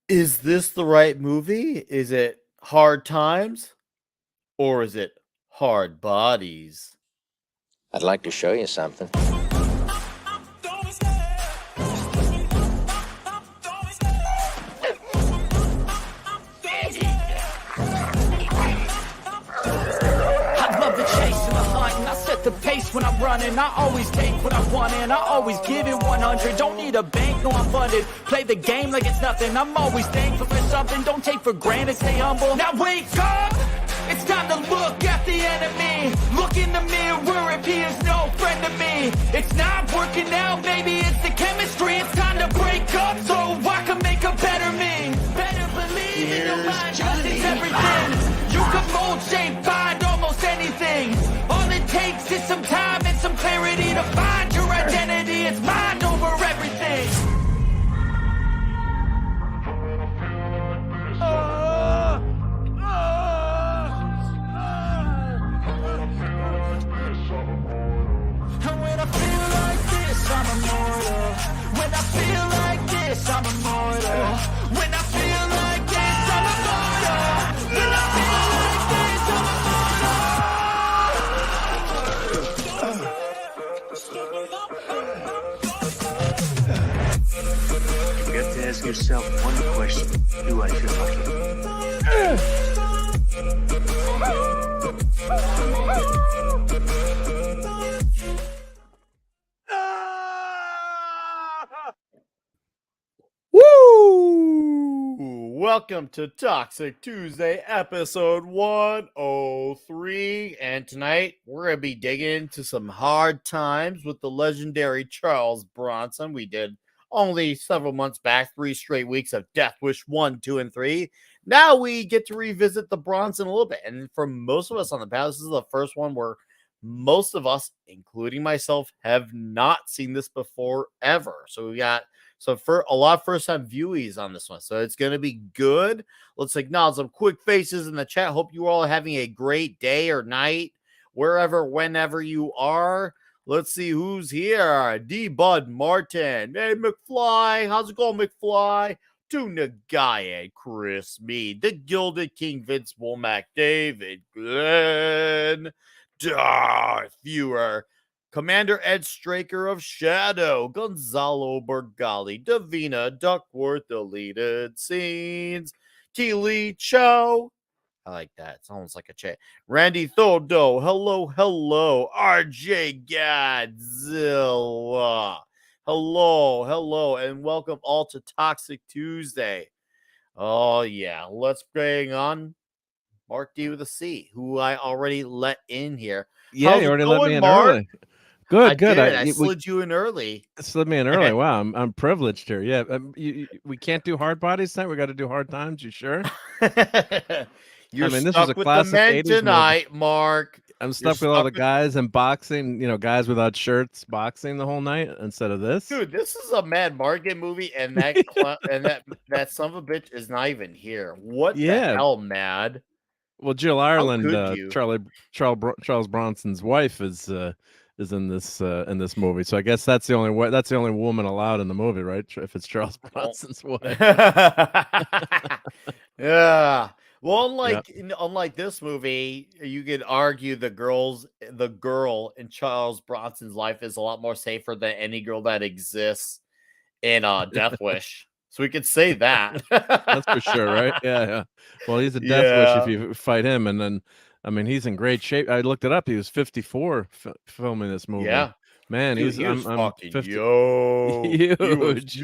Is this the right movie? Is it Hard Times or is it Hard Bodies? I'd like to show you something. I love the chase and the hunt, and I set the pace when I'm running. I always take what I want, and I always give it 100. Don't need a bank, no, I'm funded. Play the game like it's nothing. I'm always thankful for something. Don't take for granted, stay humble. Now wake up! It's time to look at the enemy. Look in the mirror if he is no friend to me. It's not working out, maybe it's the chemistry. It's time to break up so I can make a better me. Better believe in your mind, 'cause it's everything. You can mold, shape, find almost anything. All it takes is some time and some clarity to find your identity. It's mind over everything. And when I feel like this, I'm immortal. When I feel like this, I'm immortal. When I feel like this, I'm immortal. When I feel like this, I'm You have to ask yourself one question. Do I feel lucky? Woo! Welcome to Toxic Tuesday, episode 103. And tonight we're going to be digging into some hard times with the legendary Charles Bronson. We did only several months back, 3 straight weeks of Death Wish 1, 2, and 3. Now we get to revisit the Bronson a little bit. And for most of us on the panel, this is the first one where most of us, including myself, have not seen this before ever. So we got for a lot of first-time viewees on this one. So it's going to be good. Let's acknowledge some quick faces in the chat. Hope you all are having a great day or night, wherever, whenever you are. Let's see who's here. D. Bud Martin. Hey, McFly. How's it going, McFly? Tuna Guy and Chris Mead. The Gilded King Vince Womack. David Glenn. Darth Viewer. Commander Ed Straker of Shadow, Gonzalo Bergali, Davina Duckworth, Deleted Scenes, Keely Cho. I like that. It's almost like a chat. Randy Thodo, hello, RJ Godzilla. Hello, and welcome all to Toxic Tuesday. Oh, yeah, let's bring on Mark D with a C, who I already let in here. Yeah, How's you it already let going, me in Mark? early. Good, I good. did. I slid you in early. Slid me in early. Wow, I'm privileged here. Yeah, we can't do hard bodies tonight. We got to do hard times. You sure? You're this was stuck a with the classic men 80s movie. tonight, Mark. I'm You're stuck with all the guys and boxing. Guys without shirts boxing the whole night instead of this. Dude, this is a Mad Market movie, and that that son of a bitch is not even here. What the hell, Mad? Well, Jill Ireland, Charles Bronson's wife, is in this movie. So I guess that's the only way. That's the only woman allowed in the movie, right? If it's Charles Bronson's wife. Yeah. Well, unlike this movie, you could argue the girl in Charles Bronson's life is a lot more safer than any girl that exists in Death Wish. So we could say that. That's for sure, right? Yeah. Well, he's a death wish if you fight him, and then he's in great shape. I looked it up. He was 54 filming this movie. Yeah, man, dude, I'm fucking 50, huge.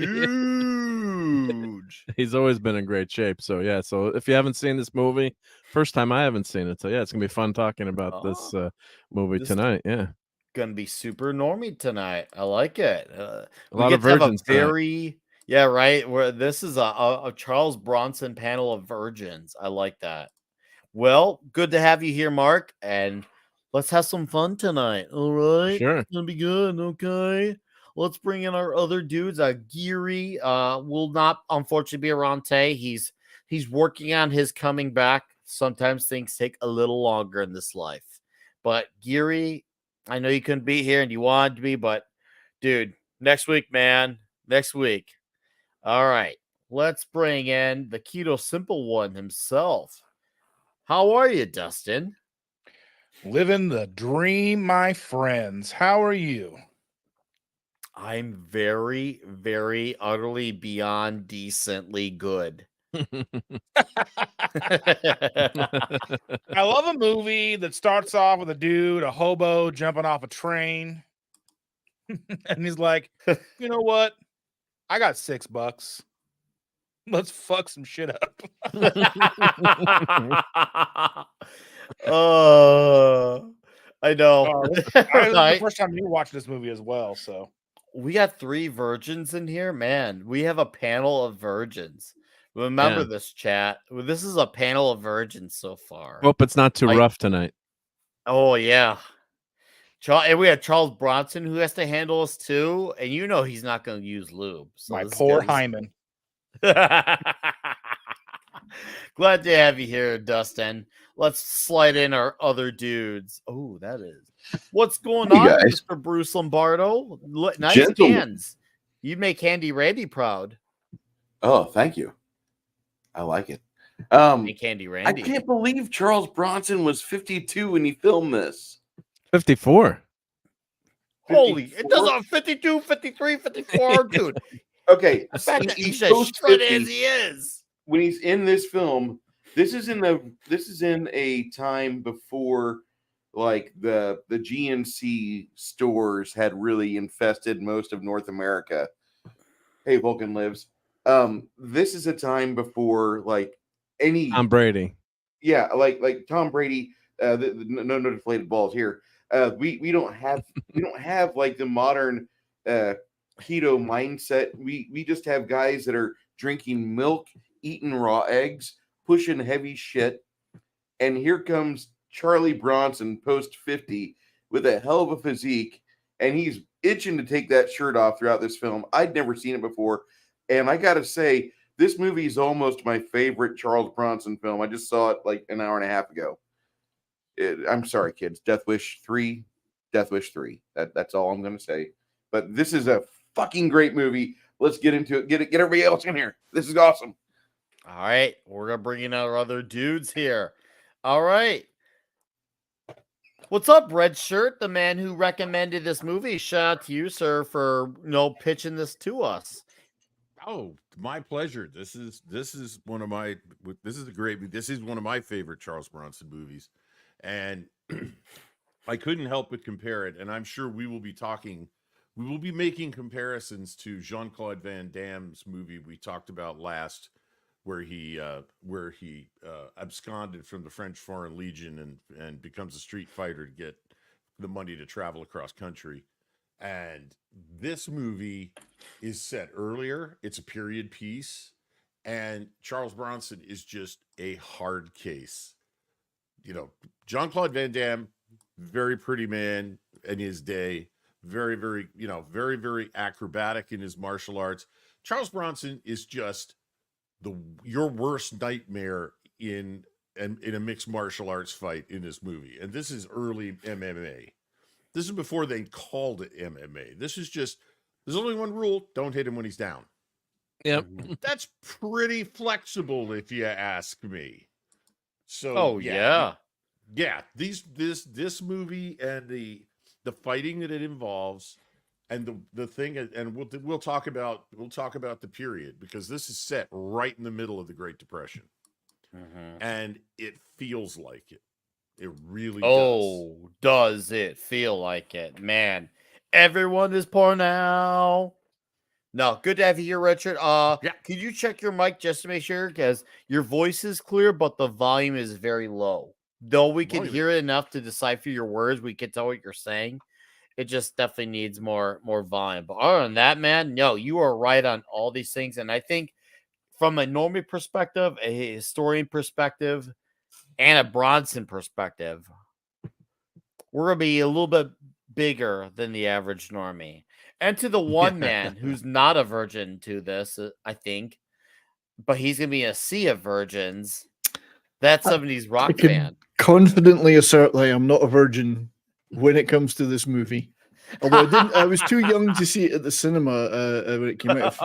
He's always been in great shape. So yeah. So if you haven't seen this movie, first time I haven't seen it. So yeah, it's gonna be fun talking about this movie tonight. Yeah, gonna be super normie tonight. I like it. A lot of virgins. Yeah, right. Where this is a Charles Bronson panel of virgins. I like that. Well, good to have you here, Mark, and let's have some fun tonight. All right, sure, it's gonna be good. Okay, let's bring in our other dudes. Gerry will not unfortunately be around today. He's working on his coming back. Sometimes things take a little longer in this life, but Gerry, I know you couldn't be here and you wanted to be, but dude, next week, man, next week. All right, let's bring in the Keto Simple One himself. How are you, Dustin? Living the dream, my friends. How are you? I'm very, very utterly beyond decently good. I love a movie that starts off with a hobo jumping off a train. And he's like, you know what? I got $6. Let's fuck some shit up. I know. This is the Right? first time you watched this movie as well, so. We got 3 virgins in here, man. We have a panel of virgins. Remember this, chat. This is a panel of virgins so far. Hope it's not too rough tonight. Oh yeah, and we have Charles Bronson who has to handle us too, and you know he's not going to use lube. So my poor Hyman. Glad to have you here, Dustin. Let's slide in our other dudes. Oh, that is. What's going on, guys. Mr. Bruce Lombardo? Nice Gentlemen. hands. You make Handy Randy proud. Oh, thank you. I like it. Make Handy Randy. I can't believe Charles Bronson was 52 when he filmed this. 54. Holy, it does on 52, 53, 54, dude. Okay, The fact that he's he as goes shredded 50 as he is. when he's in this film. This is in a time before like the GNC stores had really infested most of North America. Hey, Vulcan lives. This is a time before like any Tom Brady. Yeah, like Tom Brady. No deflated balls here. We don't have like the modern keto mindset. We just have guys that are drinking milk, eating raw eggs, pushing heavy shit. And here comes Charlie Bronson post 50 with a hell of a physique, and he's itching to take that shirt off throughout this film. I'd never seen it before, and I gotta say, this movie is almost my favorite Charles Bronson film. I just saw it like an hour and a half ago. I'm sorry, kids. Death Wish 3. That's all I'm gonna say. But this is a fucking great movie. Let's get into it. Get everybody else in here. This is awesome. All right, we're gonna bring in our other dudes here. All right, what's up, Red Shirt? The man who recommended this movie. Shout out to you, sir, for pitching this to us. Oh, my pleasure. This is one of my this is one of my favorite Charles Bronson movies, and I couldn't help but compare it. And I'm sure we will be making comparisons to Jean-Claude Van Damme's movie we talked about last, where he absconded from the French Foreign Legion and becomes a street fighter to get the money to travel across country. And this movie is set earlier. It's a period piece, and Charles Bronson is just a hard case. Jean-Claude Van Damme, very pretty man in his day, very, very, very, very acrobatic in his martial arts. Charles Bronson is just your worst nightmare in a mixed martial arts fight in this movie. And this is early MMA. This is before they called it MMA. There's only one rule: don't hit him when he's down. Yep. That's pretty flexible, if you ask me. So, Oh yeah. This movie and the fighting that it involves, and the thing, and we'll talk about the period, because this is set right in the middle of the Great Depression, and it feels like it. It really does. Oh, does it feel like it, man? Everyone is poor now. No, good to have you here, Richard. Could you check your mic just to make sure, because your voice is clear, but the volume is very low. Though we can hear it enough to decipher your words, we can tell what you're saying. It just definitely needs more volume. But other than that, man, no, you are right on all these things. And I think from a normie perspective, a historian perspective, and a Bronson perspective, we're going to be a little bit bigger than the average normie. And to the one man who's not a virgin to this, I think, but he's going to be in a sea of virgins, that 70s rock fan. Confidently assert that I'm not a virgin when it comes to this movie. Although I didn't, I was too young to see it at the cinema when it came out.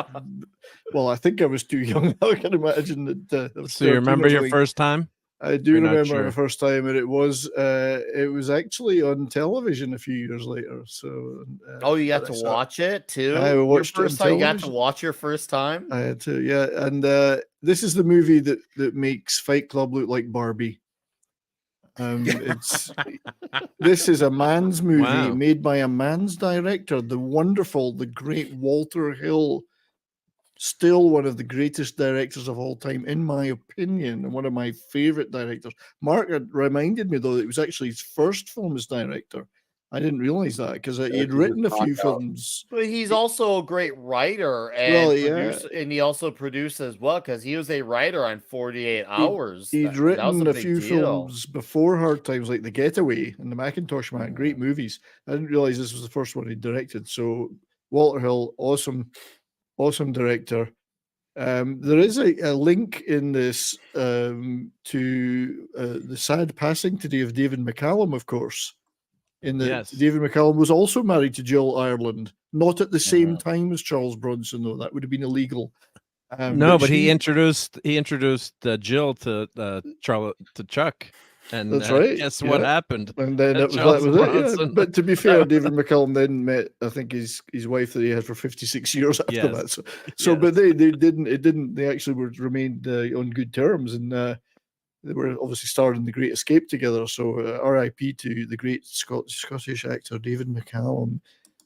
Well, I think I was too young. I can imagine that. So you remember your first time? I do You're not remember my sure. first time, and it was actually on television a few years later. So, Oh, you got but I to saw it. watch it too? I Your watched it on first time, you got to television. watch your first time? I had to, yeah. And this is the movie that makes Fight Club look like Barbie. This is a man's movie Wow. made by a man's director, the great Walter Hill, still one of the greatest directors of all time, in my opinion, and one of my favorite directors. Mark had reminded me, though, that it was actually his first film as director. I didn't realize that because he'd written a few films. But he's also a great writer and Well, yeah. producer, and he also produced as well because he was a writer on 48 Hours. He'd That was written a big few deal. films before Hard Times, like The Getaway and The Macintosh Man, great movies. I didn't realize this was the first one he directed. So Walter Hill, awesome director. There is a link in this to the sad passing today of David McCallum, of course. Yes. David McCallum was also married to Jill Ireland, not at the same time as Charles Bronson, though. That would have been illegal. No, but he introduced Jill to Chuck, and that's right. Guess what happened? And then that was it. Yeah. But to be fair, David McCallum then met, I think, his wife that he had for 56 years after that. So but they didn't. They actually remained on good terms, and they were obviously starred in The Great Escape together. So R.I.P. to the great Scottish actor David McCallum,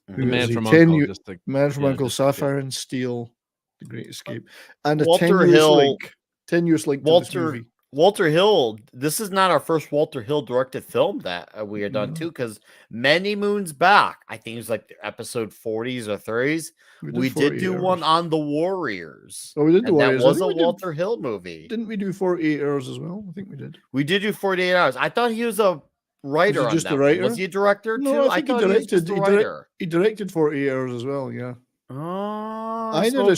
the man from Uncle, Uncle, Sapphire and Steel, The Great Escape, and a Walter Hill, tenuous link to this movie. Walter Hill, this is not our first Walter Hill directed film that we had done too, because many moons back, I think it was like episode 40s or 30s, we did do one on the Warriors. Oh, we did the Warriors. That was a Walter Hill movie. Didn't we do 48 Hours as well? I think we did. We did do 48 Hours. I thought he was a writer. Was he just on that a writer? Was he a director too? No, I think he directed. He directed 48 Hours as well. Yeah. Oh, I did a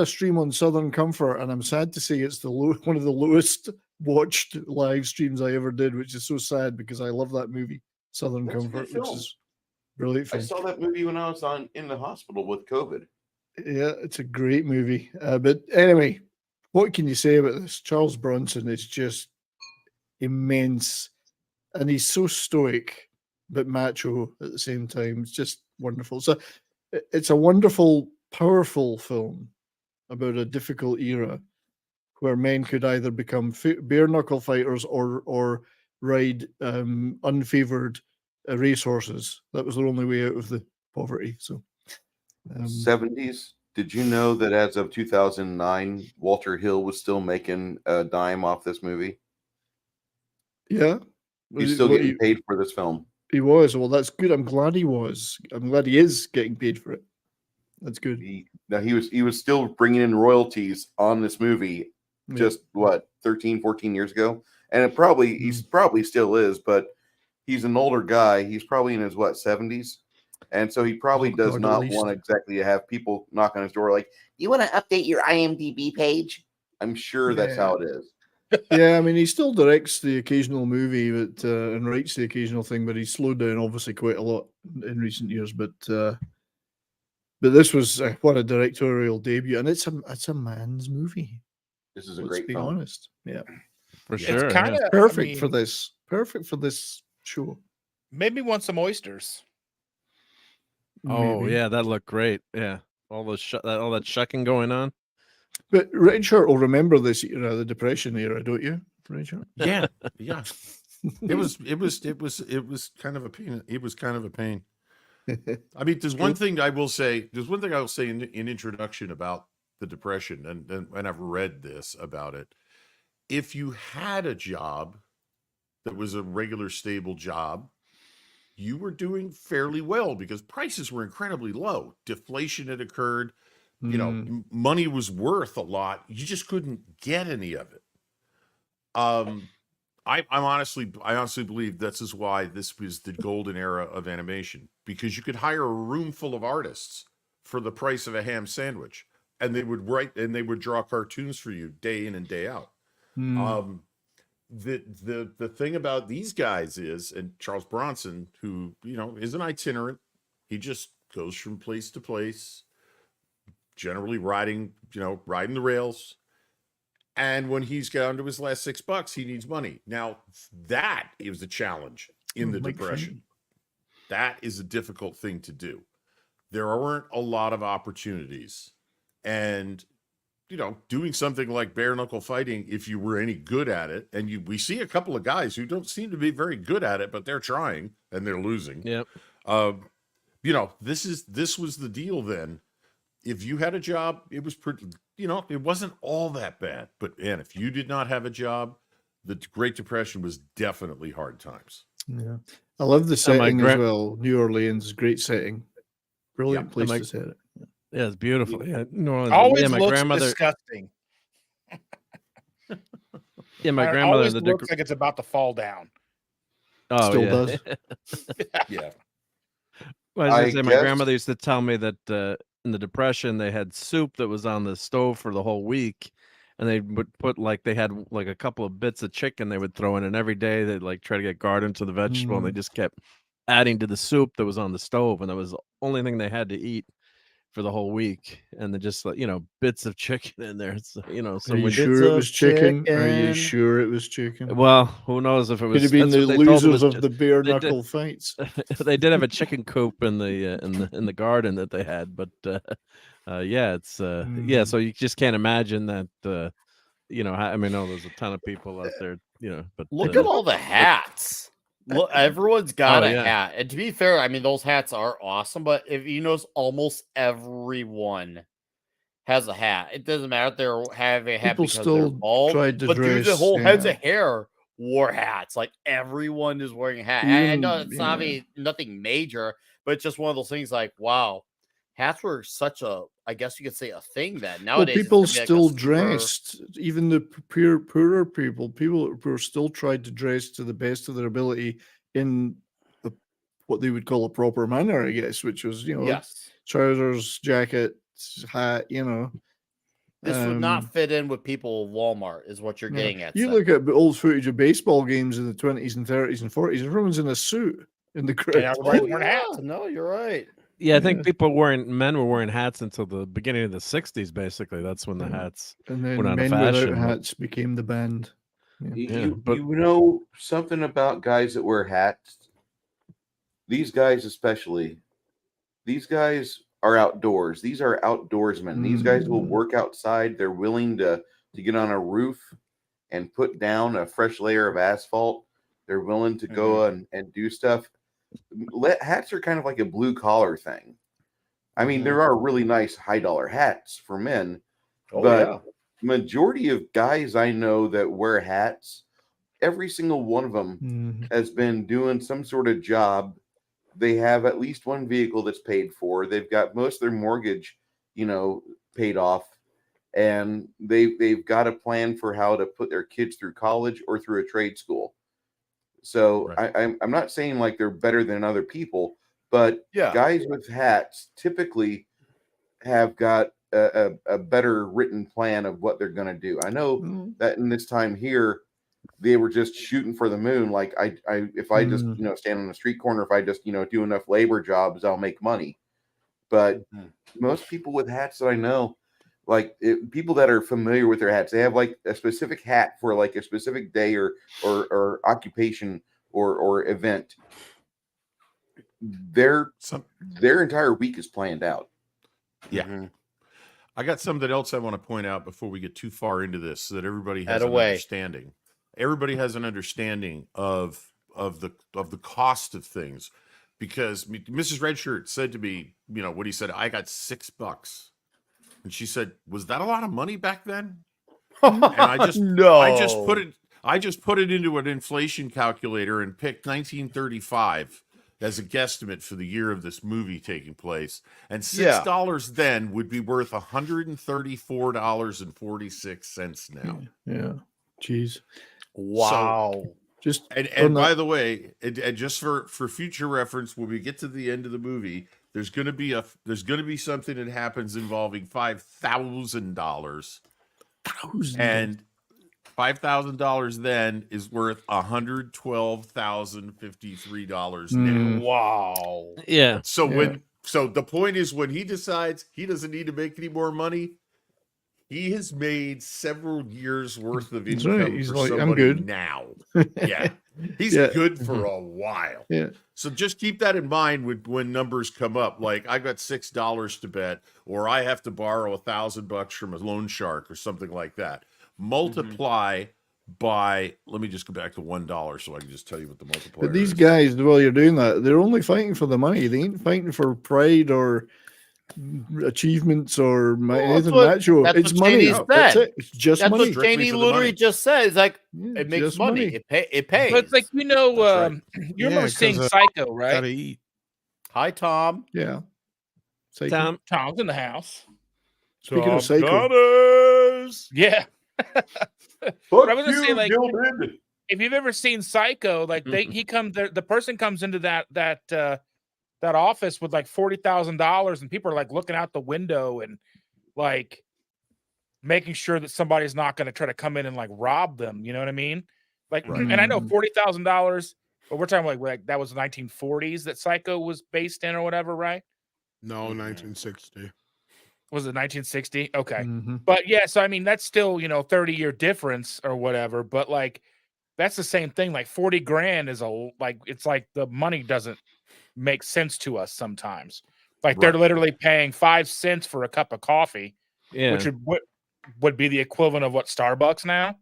stream on Southern Comfort, and I'm sad to say it's one of the lowest watched live streams I ever did, which is so sad because I love that movie, Southern Comfort, which is brilliant. I saw that movie when I was in the hospital with COVID. Yeah, it's a great movie. But anyway, what can you say about this? Charles Bronson is just immense, and he's so stoic but macho at the same time. It's just wonderful. So it's a wonderful, powerful film about a difficult era where men could either become bare knuckle fighters or ride unfavored racehorses. That was their only way out of the poverty. So 70s. Did you know that as of 2009, Walter Hill was still making a dime off this movie? Yeah. He's still getting paid for this film. He was. Well, that's good. I'm glad he was. I'm glad he is getting paid for it. That's good. He was still bringing in royalties on this movie just 13, 14 years ago. And he's probably still is, but he's an older guy. He's probably in his 70s. And so he probably does not want exactly to have people knock on his door like, you want to update your IMDb page? I'm sure that's how it is. Yeah, I mean, he still directs the occasional movie and writes the occasional thing, but he's slowed down obviously quite a lot in recent years. But this was what a directorial debut, and it's a man's movie. This is a great film. Honest, yeah, for sure. It's kind of perfect for this. Perfect for this show. Made me want some oysters. Oh yeah, that looked great. Yeah, all that shucking going on. But Richard will remember this era, the Depression era, don't you, Richard? Yeah. It was kind of a pain. It was kind of a pain. I mean, there's one thing I will say. There's one thing I will say in introduction about the Depression, and I've read this about it. If you had a job that was a regular, stable job, you were doing fairly well because prices were incredibly low. Deflation had occurred. You know, money was worth a lot. You just couldn't get any of it. I honestly believe this is why this was the golden era of animation, because you could hire a room full of artists for the price of a ham sandwich, and they would write and they would draw cartoons for you day in and day out. the thing about these guys is, and Charles Bronson, who, you know, is an itinerant, he just goes from place to place, generally riding the rails. And when he's down to his last $6, he needs money. Now, that is a challenge in the Depression. That is a difficult thing to do. There aren't a lot of opportunities. And, you know, doing something like bare knuckle fighting, if you were any good at it, and we see a couple of guys who don't seem to be very good at it, but they're trying and they're losing. Yep. You know, this was the deal then. If you had a job, it was pretty, you know, it wasn't all that bad. But man, if you did not have a job, the Great Depression was definitely hard times. Yeah. I love the setting as well. New Orleans, great setting. Brilliant place to set it. Yeah, it's beautiful. Yeah, New Orleans. Always my looks grandmother. disgusting. Yeah, my It grandmother. always looks like it's about to fall down. Oh, Still yeah. does. Yeah. Well, I was gonna say, my grandmother used to tell me that in the Depression they had soup that was on the stove for the whole week, and they would put they had a couple of bits of chicken they would throw in, and every day they'd try to get garden to the vegetable, and they just kept adding to the soup that was on the stove, and that was the only thing they had to eat for the whole week, and then just bits of chicken in there. So, are you sure it was chicken? Are you sure it was chicken? Well, who knows if it was? Could have been the losers of the bare knuckle fights. They did have a chicken coop in the garden that they had, but yeah, it's yeah. So you just can't imagine that. I mean, there's a ton of people out there. But look at all the hats. Look, everyone's got a hat, and to be fair, I mean those hats are awesome. But if you notice, almost everyone has a hat. It doesn't matter if they're having a hat People because still they're bald, tried to but dress, the whole heads of hair wore hats. Like everyone is wearing a hat. I know it's not nothing major, but it's just one of those things. Like wow, hats were such a, I guess you could say, a thing that nowadays. Well, people still dressed, even the poorer people were still tried to dress to the best of their ability in what they would call a proper manner, I guess, which was, trousers, jacket, hat, This would not fit in with people of Walmart, is what you're getting at. You look at the old footage of baseball games in the 20s and 30s and 40s, everyone's in a suit in the crowd. No, you're right. Yeah, I think men were wearing hats until the beginning of the 60s, basically. That's when the hats and then went out men of fashion. Without hats became the band. You know something about guys that wear hats? These guys especially, these guys are outdoors. These are outdoorsmen. These guys will work outside. They're willing to get on a roof and put down a fresh layer of asphalt. They're willing to go and do stuff. Hats are kind of like a blue collar thing. I mean, there are really nice high dollar hats for men, but majority of guys I know that wear hats, every single one of them has been doing some sort of job. They have at least one vehicle that's paid for. They've got most of their mortgage, paid off, and they've got a plan for how to put their kids through college or through a trade school. So I'm not saying like they're better than other people, but guys with hats typically have got a better written plan of what they're going to do. I know that in this time here, they were just shooting for the moon. Like if I just, stand on the street corner, if I just, do enough labor jobs, I'll make money. But most people with hats that I know, like people that are familiar with their hats, they have like a specific hat for like a specific day or occupation or event. Their entire week is planned out. Yeah. I got something else I want to point out before we get too far into this, so that everybody has an understanding. Everybody has an understanding of the cost of things, because Mrs. Redshirt said to me, what he said, I got $6. And she said, was that a lot of money back then? And I just put it into an inflation calculator and picked 1935 as a guesstimate for the year of this movie taking place. And $6 then would be worth $134.46 now. Yeah. Jeez. Wow. So, and by the way, and just for future reference, when we get to the end of the movie, there's going to be something that happens involving $5,000. And $5,000 then is worth $112,053 now. Wow. Yeah. So the point is, when he decides he doesn't need to make any more money, he has made several years worth of That's income right. He's for like, I'm somebody good. now. Yeah. He's good for a while. Yeah. So just keep that in mind when numbers come up. Like, I got $6 to bet, or I have to borrow $1,000 from a loan shark or something like that. Multiply by, let me just go back to $1 so I can just tell you what the multiplier But these is. guys, while you're doing that, they're only fighting for the money. They ain't fighting for pride or achievements or anything macho. It's money. That's it. It's just that's money. what Danny literally just said. It's like, it makes just money. money. It pays. But it's like, you remember seeing Psycho, Gotta right? eat. Hi, Tom. Yeah. Psycho. Tom's in the house. Speaking of Psycho. Yeah. Fuck I was gonna say, like, Gilbert. if you've ever seen Psycho, like the person comes into that office with like $40,000, and people are like looking out the window and like making sure that somebody's not going to try to come in and like rob them. You know what I mean? Like, and I know $40,000, but we're talking like that was 1940s that Psycho was based in or whatever, right? No, 1960. Was it 1960? Okay. Mm-hmm. But yeah, so I mean, that's still, 30-year difference or whatever. But like, that's the same thing. Like 40 grand is it's like the money doesn't make sense to us sometimes. Like they're literally paying 5 cents for a cup of coffee, which would be the equivalent of what Starbucks now.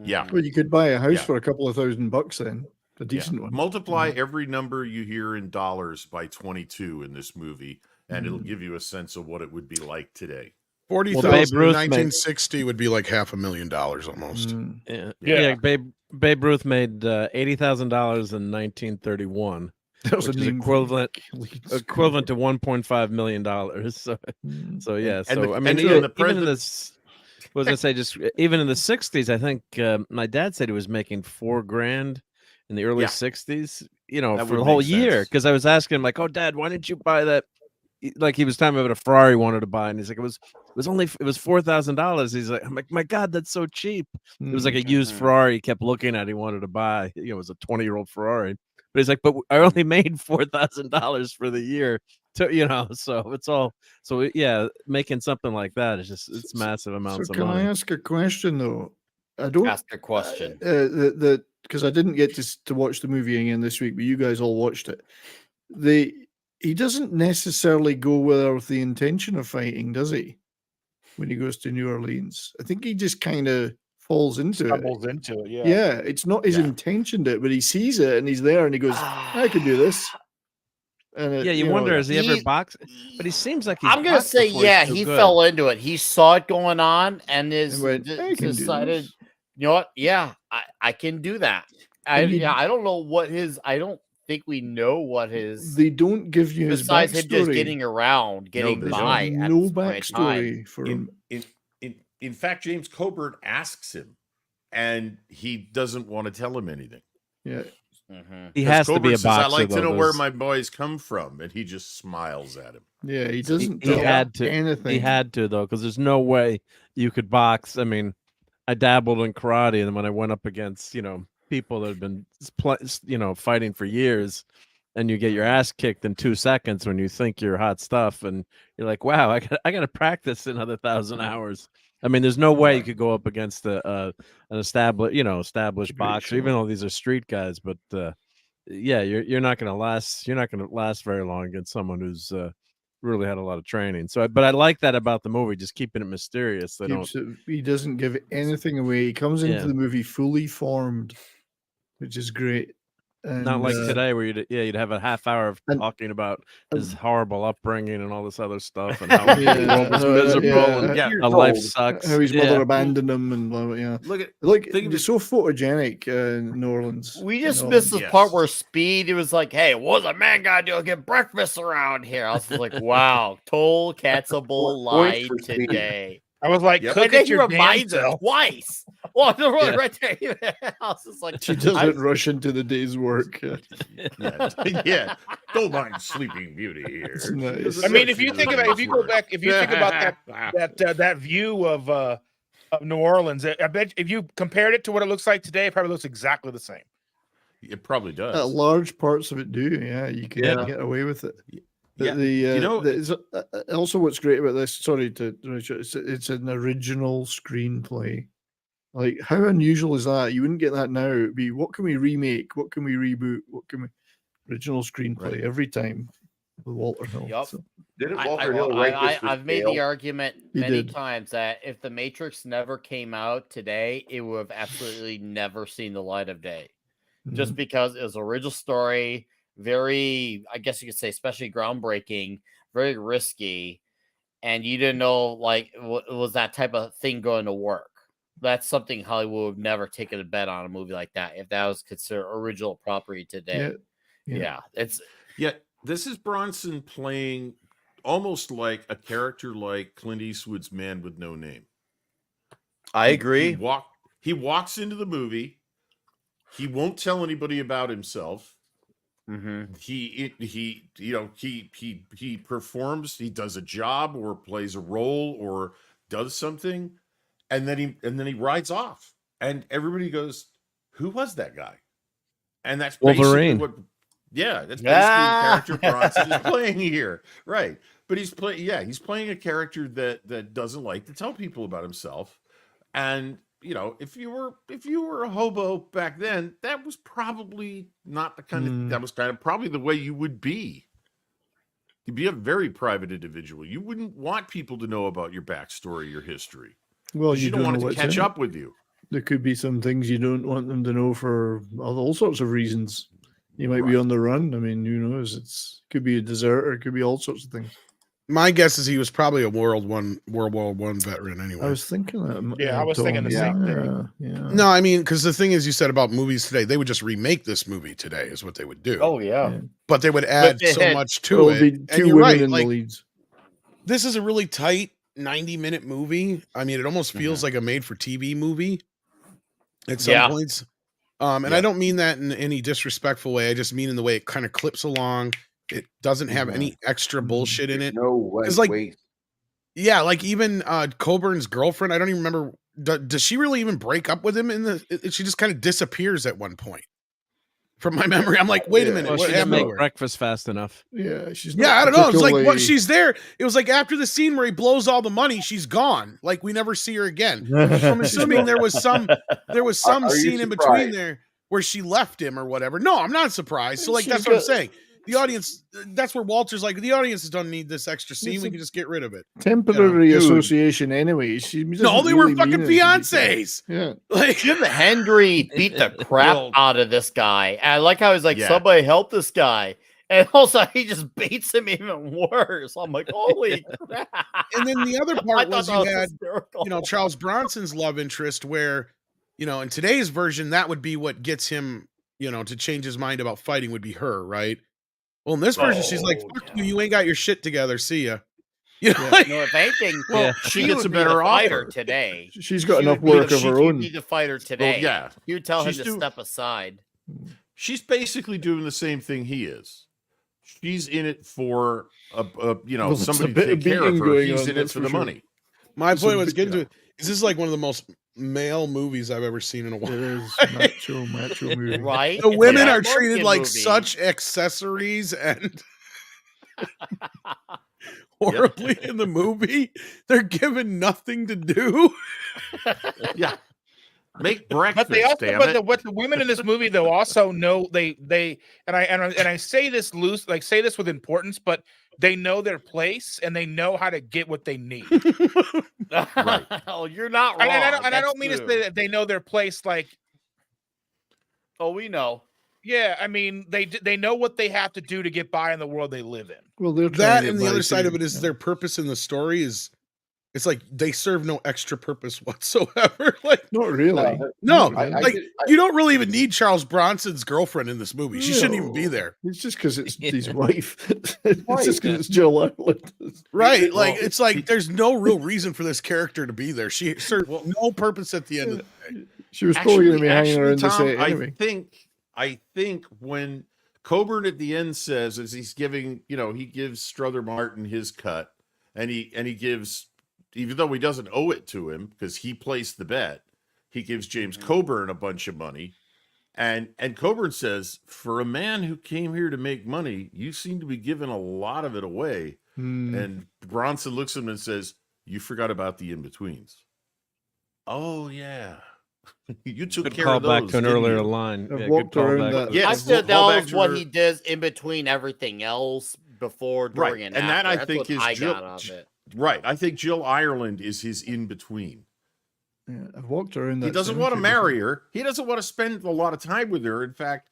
Yeah. Well, you could buy a house for a couple of $1,000 then. A decent one. Multiply every number you hear in dollars by 22 in this movie, and it'll give you a sense of what it would be like today. 40,000 in 1960 would be like $500,000 almost. Yeah. Babe Ruth made $80,000 in 1931. That was which is equivalent to $1.5 million. So yeah. So I mean, even in this, was I say, just even in the 60s, I think my dad said he was making $4,000 in the early 60s. For the whole year. Because I was asking him, like, "Oh, Dad, why didn't you buy that?" Like, he was talking about a Ferrari he wanted to buy, and he's like, it was $4,000. He's like, I'm like, my God, that's so cheap. It was like a used Ferrari he kept looking at. He wanted to buy. It was a 20-year-old Ferrari. But he's like, but I only made $4,000 for the year. So it's all. So yeah, making something like that is just it's massive amounts of money. Can I ask a question though? I don't ask a question. Because I didn't get to watch the movie again this week, but you guys all watched it. He doesn't necessarily go there with the intention of fighting, does he? When he goes to New Orleans, I think he just kind of falls into Stumbles into it. Yeah. Yeah, it's not his intention but he sees it and he's there and he goes, I could do this. And you wonder, has he ever boxed? But he seems like I'm gonna say, he fell into it. He saw it going on and decided, you know what? Yeah, I can do that. I don't know what his. I don't think we know what his. They don't give you his besides backstory. him just getting around, getting by. No backstory for him. In fact, James Coburn asks him, and he doesn't want to tell him anything. Yeah. He has to be a boxer. I like to know where my boys come from, and he just smiles at him. Yeah, he doesn't. He had to. Anything. He had to though, because there's no way you could box. I mean, I dabbled in karate, and then when I went up against people that have been fighting for years, and you get your ass kicked in 2 seconds when you think you're hot stuff, and you're like, wow, I got to practice another 1,000 hours. I mean, there's no way you could go up against an established boxer, even though these are street guys. But you're not going to last. You're not going to last very long against someone who's really had a lot of training. So, but I like that about the movie, just keeping it mysterious. He doesn't give anything away. He comes into the movie fully formed, which is great. And, not like today, where you'd have a half hour of talking about his horrible upbringing and all this other stuff, and how the world was miserable, and life sucks. How his mother abandoned him, and blah, blah, it's so photogenic in New Orleans. We just missed the part where Speed. It was like, "Hey, what's a man gotta do to get breakfast around here?" I was like, "Wow, total Catchable lie today." I was like, "Cook it your reminds her twice." Well, right there. I was just like, she doesn't rush into the day's work. Don't mind Sleeping Beauty here. Nice. I mean, if you go back, if you think about that view of New Orleans. I bet if you compared it to what it looks like today, it probably looks exactly the same. It probably does. Large parts of it do. Yeah, you can Yeah. get away with it. Yeah, Also, what's great about this? Sorry to Richard. It's an original screenplay. Like, how unusual is that? You wouldn't get that now. It'd be, what can we remake? What can we reboot? What can we original screenplay every time with Walter Hill? Yep. So, Didn't Walter Hill write this for I've made scale? the argument He many did. times that if The Matrix never came out today, it would have absolutely never seen the light of day. Just because it was an original story, very, I guess you could say, especially groundbreaking, very risky, and you didn't know, like, was that type of thing going to work? That's something Hollywood would never taken a bet on a movie like that if that was considered original property today. Yeah. This is Bronson playing almost like a character like Clint Eastwood's Man with No Name. I agree. He walks into the movie. He won't tell anybody about himself. Mm-hmm. He performs. He does a job or plays a role or does something, and then he rides off, and everybody goes, "Who was that guy?" And that's Wolverine. basically what. Yeah, that's basically the character Bronson is playing here, right? But he's playing a character that doesn't like to tell people about himself, and. You know, if you were a hobo back then, that was probably not the kind of that was kind of probably the way you would be. You'd be a very private individual. You wouldn't want people to know about your backstory, your history. well, You don't want it to catch up with you. There could be some things you don't want them to know for all sorts of reasons. You might be on the run. I mean, who knows? It could be a deserter. It could be all sorts of things. My guess is he was probably a World War I veteran anyway. I was thinking that. Yeah, I was thinking the same thing. Yeah. No, I mean, because the thing is, you said about movies today, they would just remake this movie today, is what they would do. Oh yeah. But they would add so much to It'll it. be And two you're women right. in Like, the leads. this is a really tight 90-minute movie. I mean, it almost feels like a made-for-TV movie at some points. And I don't mean that in any disrespectful way. I just mean in the way it kind of clips along. It doesn't have any extra bullshit in it. No way. It's like, yeah, like even Coburn's girlfriend. I don't even remember. Does she really even break up with him? She just kind of disappears at one point. From my memory, I'm like, wait a minute. Well, What she didn't happened? make breakfast fast enough. Yeah, she's. Yeah, I don't know. It's like what she's there. It was like after the scene where he blows all the money, she's gone. Like we never see her again. So I'm assuming there was some scene in between there where she left him or whatever. No, I'm not surprised. So like that's what I'm saying. The audience, that's where Walter's like, the audience don't need this extra scene. We can just get rid of it. Temporary association anyway. No, they were fucking fiancés. Yeah. Like Jim Hendry beat the crap out of this guy. And I like how he's like, somebody help this guy. And also he just beats him even worse. I'm like, holy crap. And then the other part was you had, hysterical. Charles Bronson's love interest where, in today's version, that would be what gets him, to change his mind about fighting would be her, right? Well, in this version, she's like, fuck you, you ain't got your shit together. See ya. Like, no, if anything, she gets a better fighter offer today. She's got enough work of her own. She'd be the fighter today. Well, yeah. You would tell him to step aside. She's basically doing the same thing he is. She's in it for somebody to take care of her. He's in it for the money. My point was getting to it. Is this like one of the most male movies I've ever seen in a while? It is macho movie. Right? The women are treated like such accessories and horribly in the movie. They're given nothing to do. Yeah. Make breakfast. But they also, what the women in this movie though also know they and I say this loose, like say this with importance, but they know their place and they know how to get what they need. Right. Oh, you're not wrong. And I don't mean to say that they know their place like. Oh, we know. Yeah, I mean they know what they have to do to get by in the world they live in. Well, that and the other side of it is their purpose in the story is. It's like they serve no extra purpose whatsoever. Like, not really. No, you don't really even need Charles Bronson's girlfriend in this movie. She shouldn't even be there. It's just because it's his wife. It's just because it's Jill Ireland. Right? Like it's like there's no real reason for this character to be there. She served no purpose at the end of the day. She was probably going to be hanging around the set anyway. I think when Coburn at the end says, as he's giving, he gives Strother Martin his cut, and he gives even though he doesn't owe it to him because he placed the bet, he gives James Coburn a bunch of money. And Coburn says, for a man who came here to make money, you seem to be giving a lot of it away. And Bronson looks at him and says, you forgot about the in-betweens. Oh, yeah. You took Good care call of those, back to an didn't earlier you? line. I've Yeah, walked good call around back. that. Yes, I said that call was back to what her. he does in between everything else, before, during, Right, and and after. that I That's think what is I Jill. got out of it. Right, I think Jill Ireland is his in-between. Yeah, I've walked around that. He doesn't want to cemetery marry her. He doesn't want to spend a lot of time with her. In fact,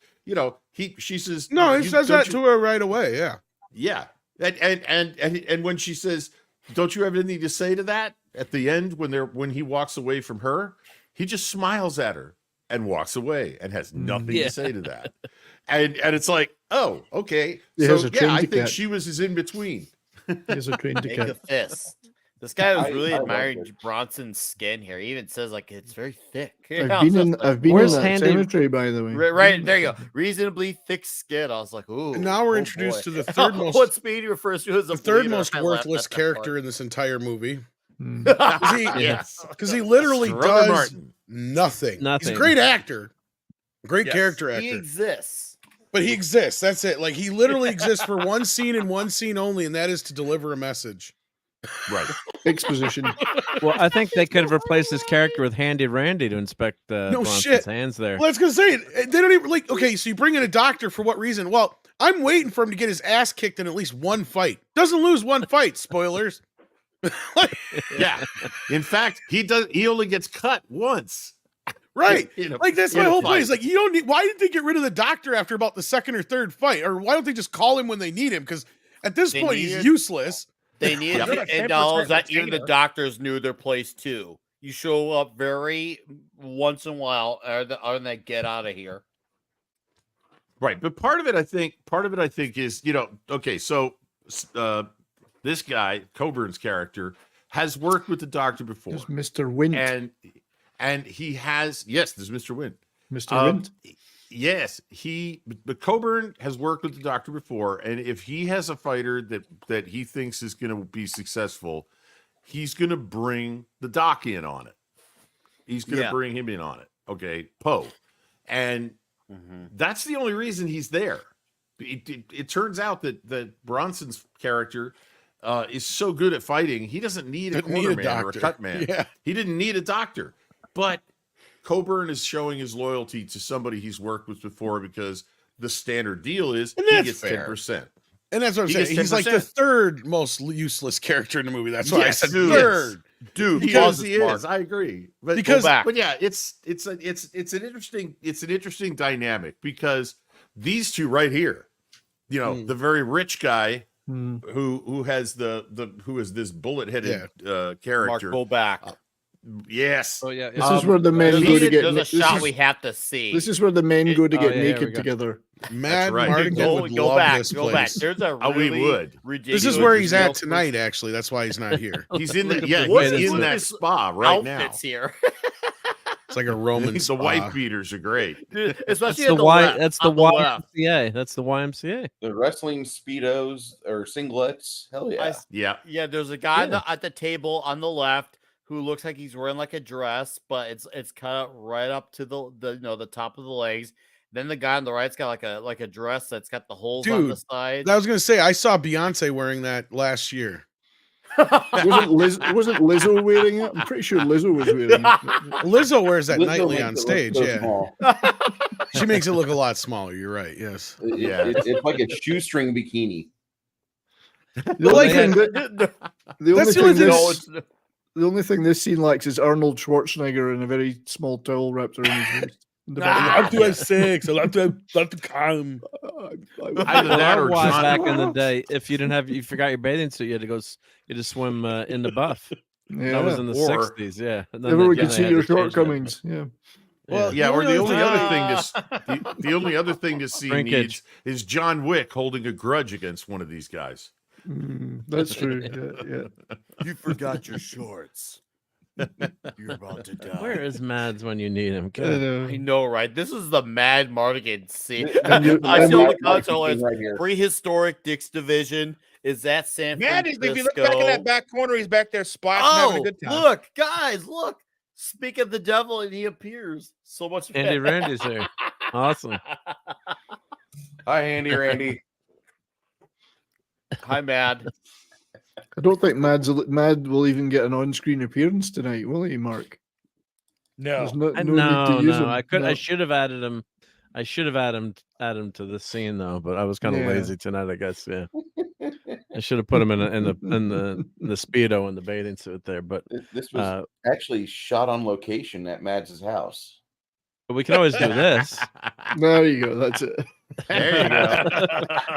she says, No, he "You- says don't that you-" to her right away. Yeah. Yeah, and when she says, "Don't you have anything to say to that?" At the end, when he walks away from her, he just smiles at her and walks away and has nothing Yeah. to say to that. And it's like, oh, okay. He So has a train I to think catch. she was his in between. There's a train to Make a catch. fist. This guy was really I love admiring it. Bronson's skin here. He even says like it's very thick. I've been in Where's that Handy- cemetery, by the way. Right there you go. Reasonably thick skin. I was like, ooh. And now we're oh introduced boy. to the third most- what Speedy refers to as The a third bleeder. most I laughed worthless at that character part. in this entire movie. Mm. Yes. Because he literally Strother does Martin. nothing. He's Nothing. a great actor. Great Yes. character He actor. exists. But he exists. That's it. Like he literally exists for one scene and one scene only, and that is to deliver a message. Right. Exposition. Well, I think they could have replaced his character with Handy Randy to inspect Bronson's shit. hands there. Well, I was gonna say they don't even like. Okay, so you bring in a doctor for what reason? Well, I'm waiting for him to get his ass kicked in at least one fight. Doesn't lose one fight. Spoilers. Yeah. In fact, he only gets cut once. Right. In a- Like that's in my a whole point. fight. Is like you don't need. Why did they get rid of the doctor after about the second or third fight, or why don't they just call him when they need him? Because at this They point he's needed- useless. They needed You're to a 10% acknowledge that even the retainer. doctors knew their place too. You show up very once in a while, or they get out of here. Right, but part of it I think is, okay, so this guy, Coburn's character, has worked with the doctor before. There's Mr. Wint. And he has, yes, there's Mr. Wynn. Mr. Wint. Yes, but Coburn has worked with the doctor before, and if he has a fighter that he thinks is going to be successful, he's going to bring the doc in on it. He's going to bring him in on it. Okay, Poe, and that's the only reason he's there. It turns out that Bronson's character is so good at fighting, he doesn't need a Didn't need a cornerman or a doctor. cut man. Yeah. He didn't need a doctor, but Coburn is showing his loyalty to somebody he's worked with before because the standard deal is And he that's gets fair. 10%. And that's what I'm He saying. gets He's like the 10%. third most useless character in the movie. That's why Yes, I said dude. third. Dude, Because- he is. I agree. But Because- but yeah, it's an interesting dynamic because these two right here, the very rich guy who has who is this bullet-headed Mark, character. go back. Yes. Oh yeah. This is where the men go to get. There's a This shot is, we have to see. this is where the men go to get yeah, here we naked go. together. Mad right. Mardigan go would go love back. this Go place. back. There's a Oh, we really would. ridiculous. This is where he's at real tonight. Actually, that's why he's not here. He's in the Look at yeah, the way he's this in that looks. spa right now. Outfits here. It's like a Roman The spa. wife beaters are great. Dude, That's especially the at the Y. left, That's the on left. YMCA. That's the YMCA. The wrestling speedos or singlets. Hell yeah. Yeah. Yeah, there's a guy at the table on the left who looks like he's wearing like a dress, but it's cut right up to the top of the legs. Then the guy on the right's got like a dress that's got the holes on the Dude, side. I was gonna say I saw Beyonce wearing that last year. Wasn't Lizzo wearing it? I'm pretty sure Lizzo was wearing it. Lizzo wears that Lizzo nightly makes on it look stage. so Yeah, small. she makes it look a lot smaller. You're right. Yes. Yeah. It's like a shoestring bikini. The only they thing had- that That's the only thing. the only thing this scene lacks is Arnold Schwarzenegger in a very small towel wrapped around his waist. In the I bottom. have to have sex. I have to come. Either that or Otherwise, John, back in the day, if you forgot your bathing suit, you had to go. You had to swim in the buff. Yeah. That was in the Or- '60s. Yeah. And then Everyone they- could they see had your to change that. shortcomings. Yeah. Well, yeah, or the only thing- other thing the only other thing this scene Shrinkage. needs is John Wick holding a grudge against one of these guys. That's true. Yeah. You forgot your shorts. You're about to die. Where is Mads when you need him? I God. know. I know, right? This is the Mad Mardigan scene. And you- I and saw you- the console as right here. prehistoric Dick's Division, Is that San Man, Francisco? if you look back in that back corner, he's back there splashing, having a good time. Look, guys, look. Speak of the devil, and he appears. So much. Andy Randy's here. Awesome. Hi, Andy. Randy. Hi, Mad. I don't think Mad will even get an on-screen appearance tonight, will he, Mark? No, There's no No, need to use him. I could. No. I should have added him. I should have added him to this scene though, but I was kind of Yeah. lazy tonight. I guess. Yeah. I should have put him in the speedo and the bathing suit there, but This was actually shot on location at Mads' house. but we can always do this. There you go. That's it. There you go.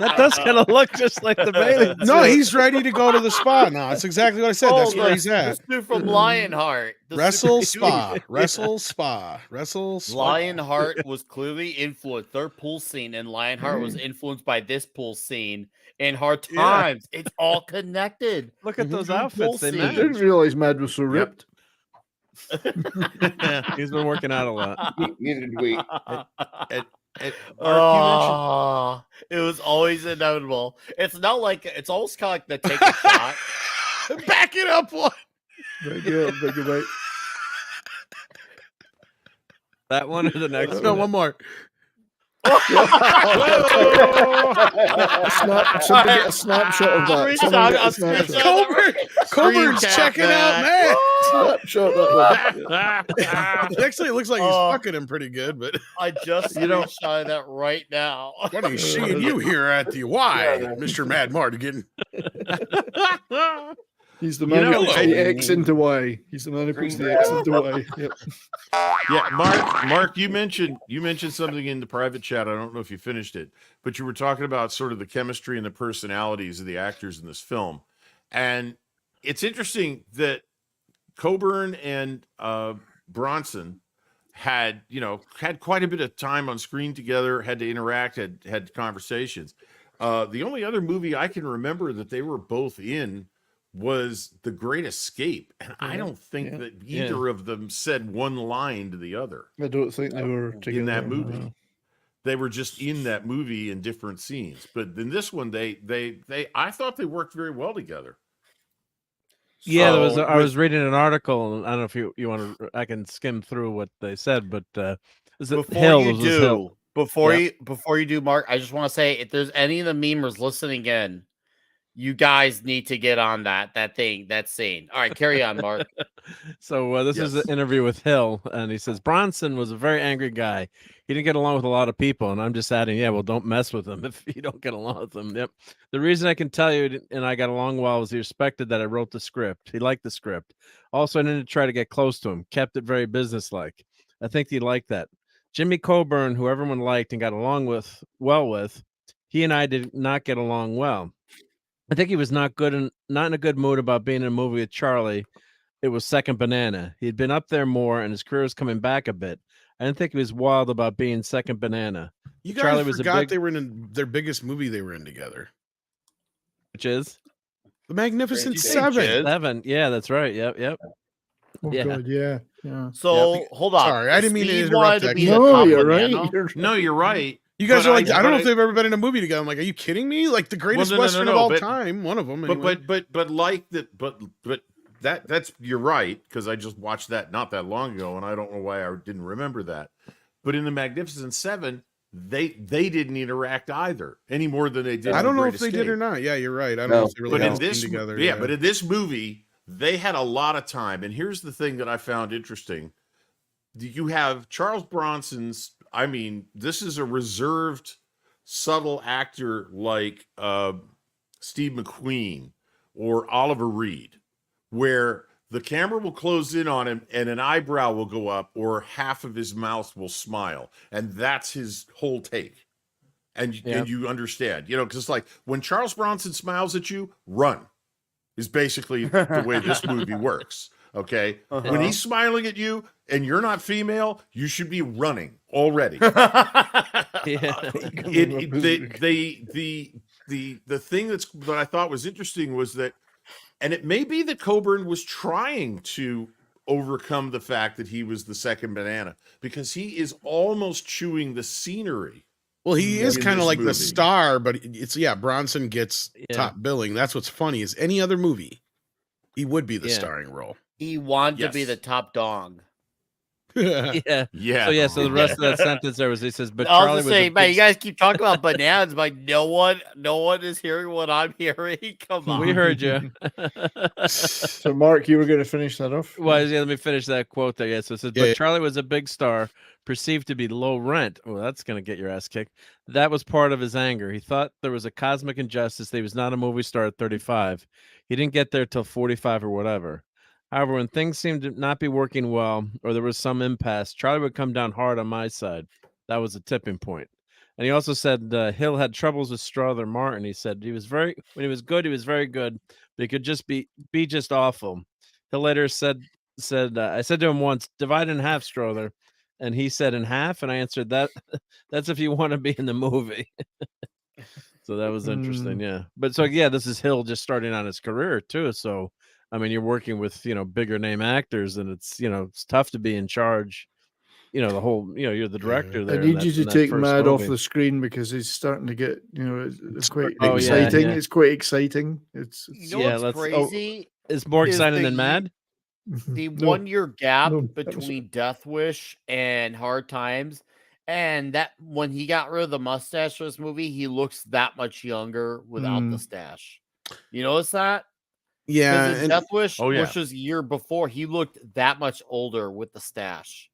That does kind of look just like the bathing suit. No, he's ready to go to the spa now. That's exactly what I said. That's where he's at. This dude from Lionheart. the Wrestle super- spa, wrestle spa, wrestle spa. Lionheart was clearly influenced. Their pool scene in Lionheart was influenced by this pool scene in Hard Yeah. Times. It's all connected. Look at those Mhm. outfits they We'll I see. made. didn't realize Mad was so ripped. He's been working out a lot. Neither did we. Oh, it was always inevitable. It's not like it's almost kind of like the take a shot. Back it up one. Right, yeah, think about it. That one or the next Let's one? go one more. Somebody get a snapshot of that. Someone get a snapshot. Coburn's checking out, man. Snapshot that one. Actually, it looks like he's fucking him pretty good, but I just screenshotted that right now. what are you seeing you here at the Y, Mr. Mad Mardigan? He's the man who puts I- the X into Y. He's the man who puts the X into Y. Yep. Yeah, Mark, you mentioned something in the private chat. I don't know if you finished it, but you were talking about sort of the chemistry and the personalities of the actors in this film. And it's interesting that Coburn and Bronson had quite a bit of time on screen together, had to interact, had conversations. The only other movie I can remember that they were both in was The Great Escape, and I don't think that either of them said one line to the other. I don't think they were together in that movie. no. They were just in that movie in different scenes, but in this one, they I thought they worked very well together. Yeah, there was. So, I was reading an article, and I don't know if you want to. I can skim through what they said, but is it Before Hill? you It was do, Hill. before you do, Mark, I just want to say if there's any of the memers listening in, you guys need to get on that scene. All right, carry on, Mark. So this is an interview with Hill, and he says Bronson was a very angry guy. He didn't get along with a lot of people, and I'm just adding, well, don't mess with him if you don't get along with him. Yep. The reason I can tell you, and I got along well, was he respected that I wrote the script. He liked the script. Also, I didn't try to get close to him. Kept it very businesslike. I think he liked that. Jimmy Coburn, who everyone liked and got along well with, he and I did not get along well. I think he was not in a good mood about being in a movie with Charlie. It was Second Banana. He'd been up there more, and his career was coming back a bit. I didn't think he was wild about being Second Banana. You guys Charlie was forgot they were in their biggest movie they were in together. Which is The Magnificent Did you say Seven. Jid? Seven. Yeah, that's right. Yep. Oh, Yeah. God, yeah. So hold on. Sorry, I didn't mean to Steve interrupt wanted that. be the No, you're right. Capodanno. You're No, you're right. You guys But are like, I don't know but if they've ever been in a movie together. I'm like, are you kidding me? Like the greatest no, no, no, Western no, of all but- time. One of them. Anyway. But like that, but that's you're right, because I just watched that not that long ago, and I don't know why I didn't remember that. But in the Magnificent Seven, they didn't interact either any more than they did. I in don't The know Great if they did Escape. or not. Yeah, you're right. I don't No. know if they really But in had a this, scene together. but in this movie, they had a lot of time. And here's the thing that I found interesting: you have Charles Bronson's. I mean, this is a reserved, subtle actor like Steve McQueen or Oliver Reed, where the camera will close in on him and an eyebrow will go up or half of his mouth will smile, and that's his whole take. And you understand, because it's like when Charles Bronson smiles at you, run is basically the way this movie works. Okay, when he's smiling at you and you're not female, you should be running already. The thing that I thought was interesting was that, and it may be that Coburn was trying to overcome the fact that he was the second banana, because he is almost chewing the scenery Well, he is in kind of this like the movie. star, but it's Bronson gets top billing. That's what's funny is any other movie, he would be the starring role. He wanted to be the top dog. Yeah. Yeah. So the rest of that sentence there was he says, but I Charlie was was saying, a man, big you guys keep talking about bananas, but no one is hearing what I'm hearing. Come on. We heard you. So, Mark, you were going to finish that off? Well, yeah, let me finish that quote there. Yeah, so it says, but Charlie was a big star, perceived to be low rent. Well, that's going to get your ass kicked. That was part of his anger. He thought there was a cosmic injustice that he was not a movie star at 35. He didn't get there till 45 or whatever. However, when things seemed to not be working well or there was some impasse, Charlie would come down hard on my side. That was a tipping point. And he also said Hill had troubles with Strother Martin. He said when he was good, he was very good, but he could just be just awful. Hill later said I said to him once, divide in half, Strother. And he said in half, and I answered that's if you want to be in the movie. So that was interesting, yeah. But so this is Hill just starting on his career too. So I mean, you're working with bigger name actors, and it's it's tough to be in charge. The whole you're the director there. I need you to take Mad off the screen because he's starting to get it's quite exciting. It's quite exciting. It's what's crazy. It's more exciting than Mad. The 1 year gap between Death Wish and Hard Times, and that when he got rid of the mustache for this movie, he looks that much younger without the stash. You notice that? Yeah, and Death Wish, which was a year before, he looked that much older with the stash.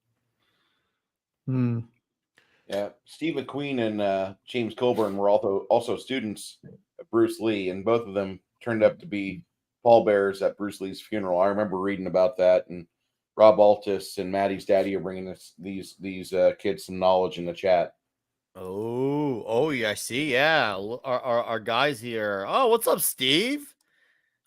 Yeah, Steve McQueen and James Coburn were also students of Bruce Lee, and both of them turned up to be pallbearers at Bruce Lee's funeral. I remember reading about that, and Rob Altus and Maddie's daddy are bringing us these kids some knowledge in the chat. Oh, yeah, I see. Yeah, our guys here. Oh, what's up, Steve?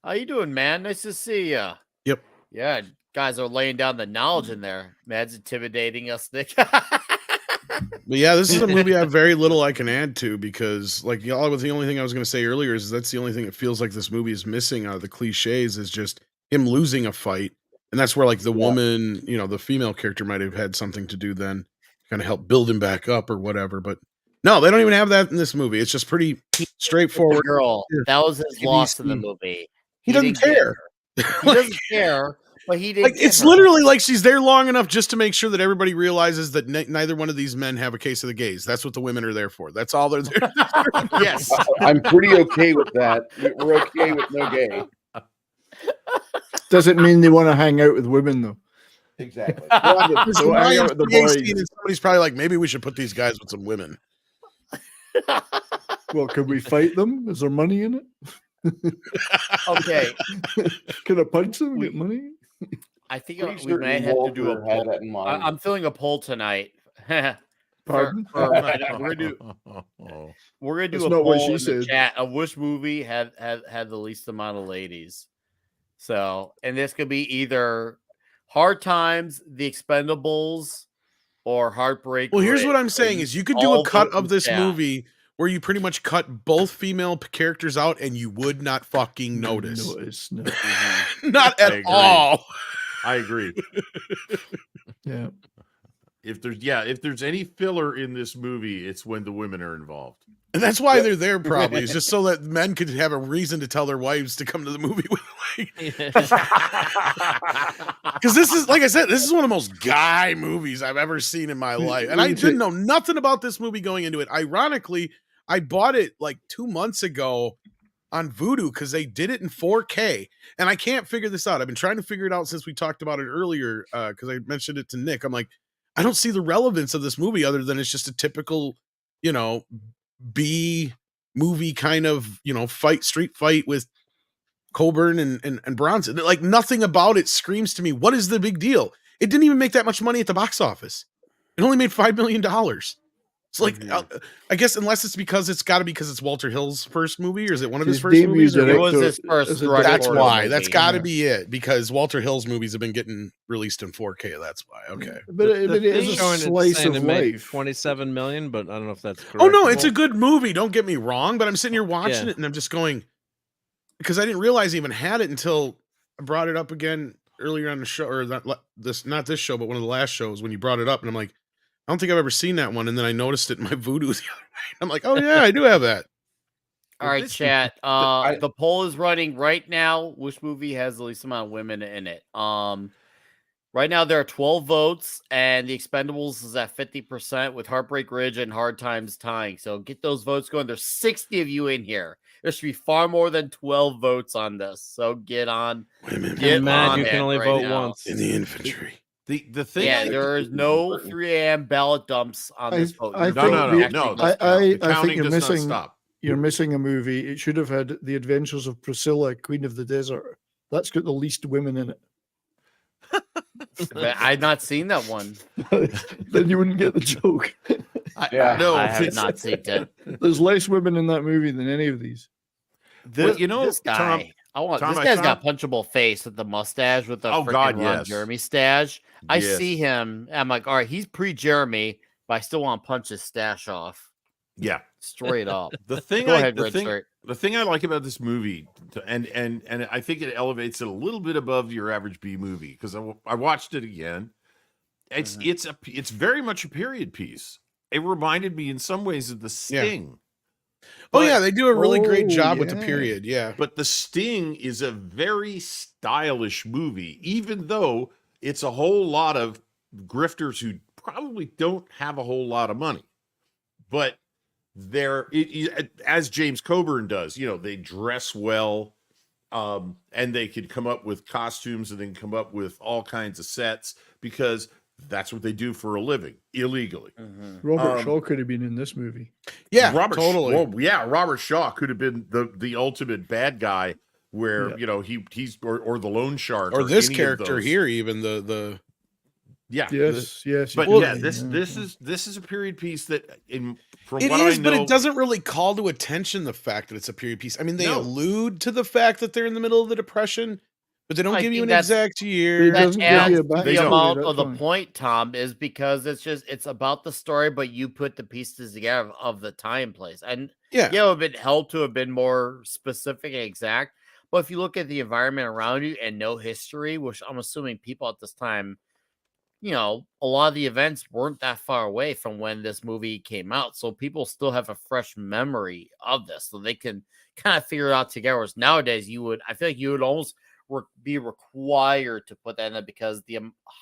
How you doing, man? Nice to see you. Yep. Yeah, guys are laying down the knowledge in there. Mad's intimidating us, Nick. But yeah, this is a movie I have very little I can add to because, like, the only thing I was going to say earlier is that's the only thing that feels like this movie is missing out of the cliches is just him losing a fight, and that's where like the woman, the female character might have had something to do then, kind of help build him back up or whatever. But no, they don't even have that in this movie. It's just pretty straightforward. Girl, that was his loss in the movie. He doesn't care. He doesn't care. But he didn't. Like, it's literally like she's there long enough just to make sure that everybody realizes that neither one of these men have a case of the gays. That's what the women are there for. That's all they're there. Yes, I'm pretty okay with that. We're okay with no gay. Doesn't mean they want to hang out with women though. Exactly. Somebody's probably like, maybe we should put these guys with some women. Well, can we fight them? Is there money in it? Okay. Can I punch them and get money? I think we may have to do a poll. I'm filling a poll tonight. Pardon? We're gonna do a poll in the chat of which movie had the least amount of ladies. So, and this could be either Hard Times, The Expendables, or Heartbreak. Well, here's what I'm saying is you could do a cut of this movie where you pretty much cut both female characters out and you would not fucking notice. No. Not at all. I agree. Yeah. If there's any filler in this movie, it's when the women are involved. And that's why they're there probably. It's just so that men could have a reason to tell their wives to come to the movie with because this is, like I said, this is one of the most guy movies I've ever seen in my life. And I didn't know nothing about this movie going into it. Ironically, I bought it like 2 months ago on Vudu because they did it in 4K. And I can't figure this out. I've been trying to figure it out since we talked about it earlier because I mentioned it to Nick. I'm like, I don't see the relevance of this movie other than it's just a typical, B movie kind of, street fight with Coburn and Bronson. Like, nothing about it screams to me, what is the big deal? It didn't even make that much money at the box office. It only made $5 million. It's like, I guess unless it's because it's Walter Hill's first movie, or is it one of his first movies? It was his first. That's why. That's got to be it, because Walter Hill's movies have been getting released in 4K. That's why. Okay, but it is a slice of life. 27 million, but I don't know if that's correct. Oh no, it's a good movie. Don't get me wrong, but I'm sitting here watching it and I'm just going, because I didn't realize he even had it until I brought it up again earlier on the show, or not this show, but one of the last shows when you brought it up, and I'm like, I don't think I've ever seen that one, and then I noticed it in my Voodoo the other night. I'm like, oh yeah, I do have that. All right, chat. The poll is running right now. Which movie has the least amount of women in it? Right now there are 12 votes, and The Expendables is at 50% with Heartbreak Ridge and Hard Times tying. So get those votes going. There's 60 of you in here. There should be far more than 12 votes on this. So get on. Get mad you can only vote once in the infantry. The thing, yeah, there is no 3 a.m. ballot dumps on this vote. I think you're missing. You're missing a movie. It should have had The Adventures of Priscilla, Queen of the Desert. That's got the least women in it. I've not seen that one. Then you wouldn't get the joke. I have not seen it. There's less women in that movie than any of these. This guy, this guy's got a punchable face with the mustache, with the Ron Jeremy stash. I see him. I'm like, all right, he's pre-Jeremy, but I still want to punch his stash off. Yeah, straight up. The thing, the thing I like about this movie, and I think it elevates it a little bit above your average B movie, because I watched it again. It's very much a period piece. It reminded me in some ways of The Sting. Yeah. They do a really great job with the period. Yeah, but The Sting is a very stylish movie, even though it's a whole lot of grifters who probably don't have a whole lot of money, but as James Coburn does, they dress well, and they could come up with costumes, and then come up with all kinds of sets, because that's what they do for a living illegally. Robert Shaw could have been in this movie. Yeah, totally. Robert Shaw could have been the ultimate bad guy, where he's or the loan shark, or this character here, even the. Yeah. Yes. But this is a period piece that, from it what is, I know, but it doesn't really call to attention the fact that it's a period piece. I mean, they allude to the fact that they're in the middle of the Depression, but they don't give you an exact year. The amount of the point, Tom, is because it's about the story, but you put the pieces together of the time and place. And it would have been helped to have been more specific and exact. But if you look at the environment around you and no history, which I'm assuming people at this time, a lot of the events weren't that far away from when this movie came out. So people still have a fresh memory of this, so they can kind of figure it out together. Whereas nowadays, I feel like you would almost be required to put that in it, because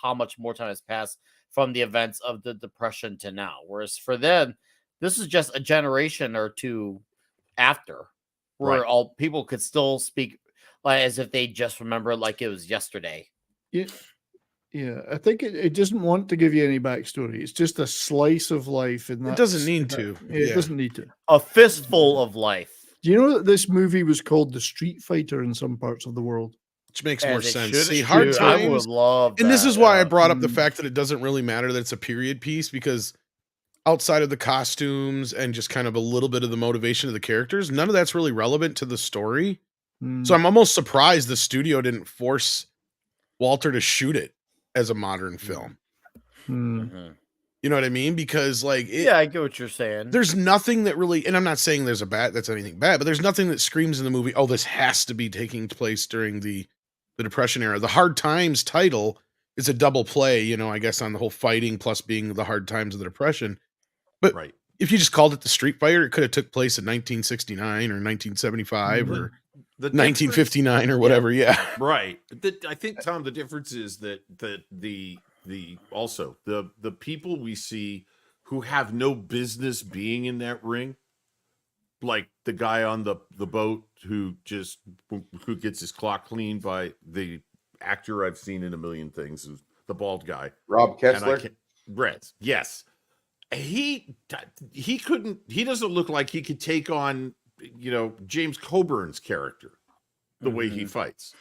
how much more time has passed from the events of the Depression to now. Whereas for them, this is just a generation or two after, where all people could still speak like as if they just remember it like it was yesterday. Yeah, I think it doesn't want to give you any backstory. It's just a slice of life, and it doesn't need to. It doesn't need to. A fistful of life. Do you know that this movie was called The Street Fighter in some parts of the world? Which makes more sense. See, Hard Times. I would love that, and this is why I brought up the fact that it doesn't really matter that it's a period piece, because outside of the costumes and just kind of a little bit of the motivation of the characters, none of that's really relevant to the story. So I'm almost surprised the studio didn't force Walter to shoot it as a modern film. You know what I mean? Because I get what you're saying. There's nothing that really, and I'm not saying that's anything bad, but there's nothing that screams in the movie, oh, this has to be taking place during the Depression era. The Hard Times title is a double play, I guess, on the whole fighting plus being the hard times of the Depression. But if you just called it The Street Fighter, it could have took place in 1969 or 1975 or 1959 or whatever. Yeah. Right. I think, Tom, the difference is that the people we see who have no business being in that ring, like the guy on the boat who gets his clock cleaned by the actor I've seen in a million things, the bald guy, Rob Kessler. Yes. He doesn't look like he could take on James Coburn's character the way he fights,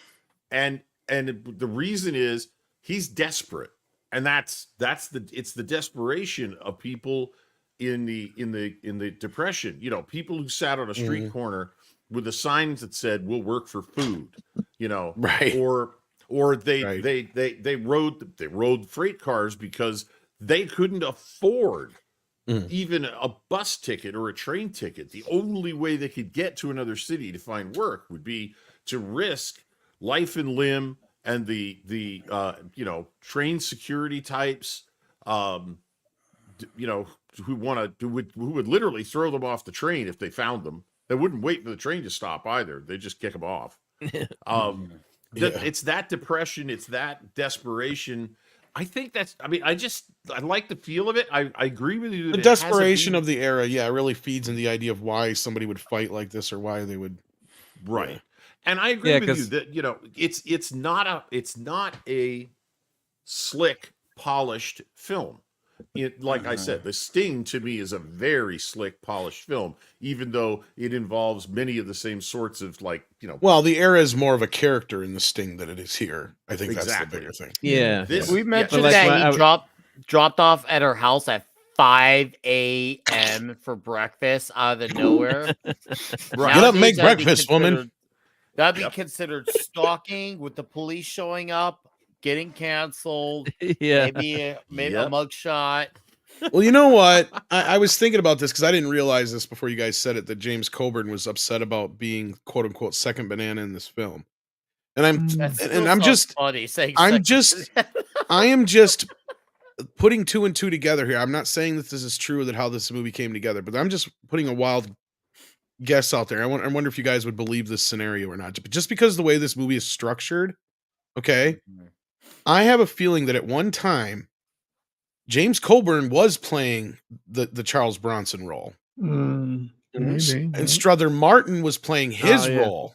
and the reason is he's desperate, and it's the desperation of people in the Depression. People who sat on a street corner with the signs that said "We'll work for food," right? Or they rode freight cars because they couldn't afford even a bus ticket or a train ticket. The only way they could get to another city to find work would be to risk life and limb, and the train security types who would literally throw them off the train if they found them. They wouldn't wait for the train to stop either. They just kick them off. It's that depression. It's that desperation. I think that's, I like the feel of it. I agree with you. The desperation of the era, really feeds in the idea of why somebody would fight like this or why they would. Right. Yeah. And I agree with you that, it's not a slick, polished film. Like I said, The Sting to me is a very slick, polished film, even though it involves many of the same sorts of Well, the era is more of a character in The Sting than it is here. I think that's the bigger thing. Yeah. We mentioned that he dropped off at her house at 5 a.m. for breakfast out of nowhere. Right. Get up and make breakfast, woman. That'd be considered stalking with the police showing up, getting canceled. Maybe a mugshot. Well, you know what? I was thinking about this because I didn't realize this before you guys said it, that James Coburn was upset about being quote unquote second banana in this film. And I am just putting two and two together here. I'm not saying that this is true, that how this movie came together, but I'm just putting a wild guess out there. I wonder if you guys would believe this scenario or not. Just because the way this movie is structured, okay? I have a feeling that at one time, James Coburn was playing the Charles Bronson role. Maybe. And Strother Martin was playing his role.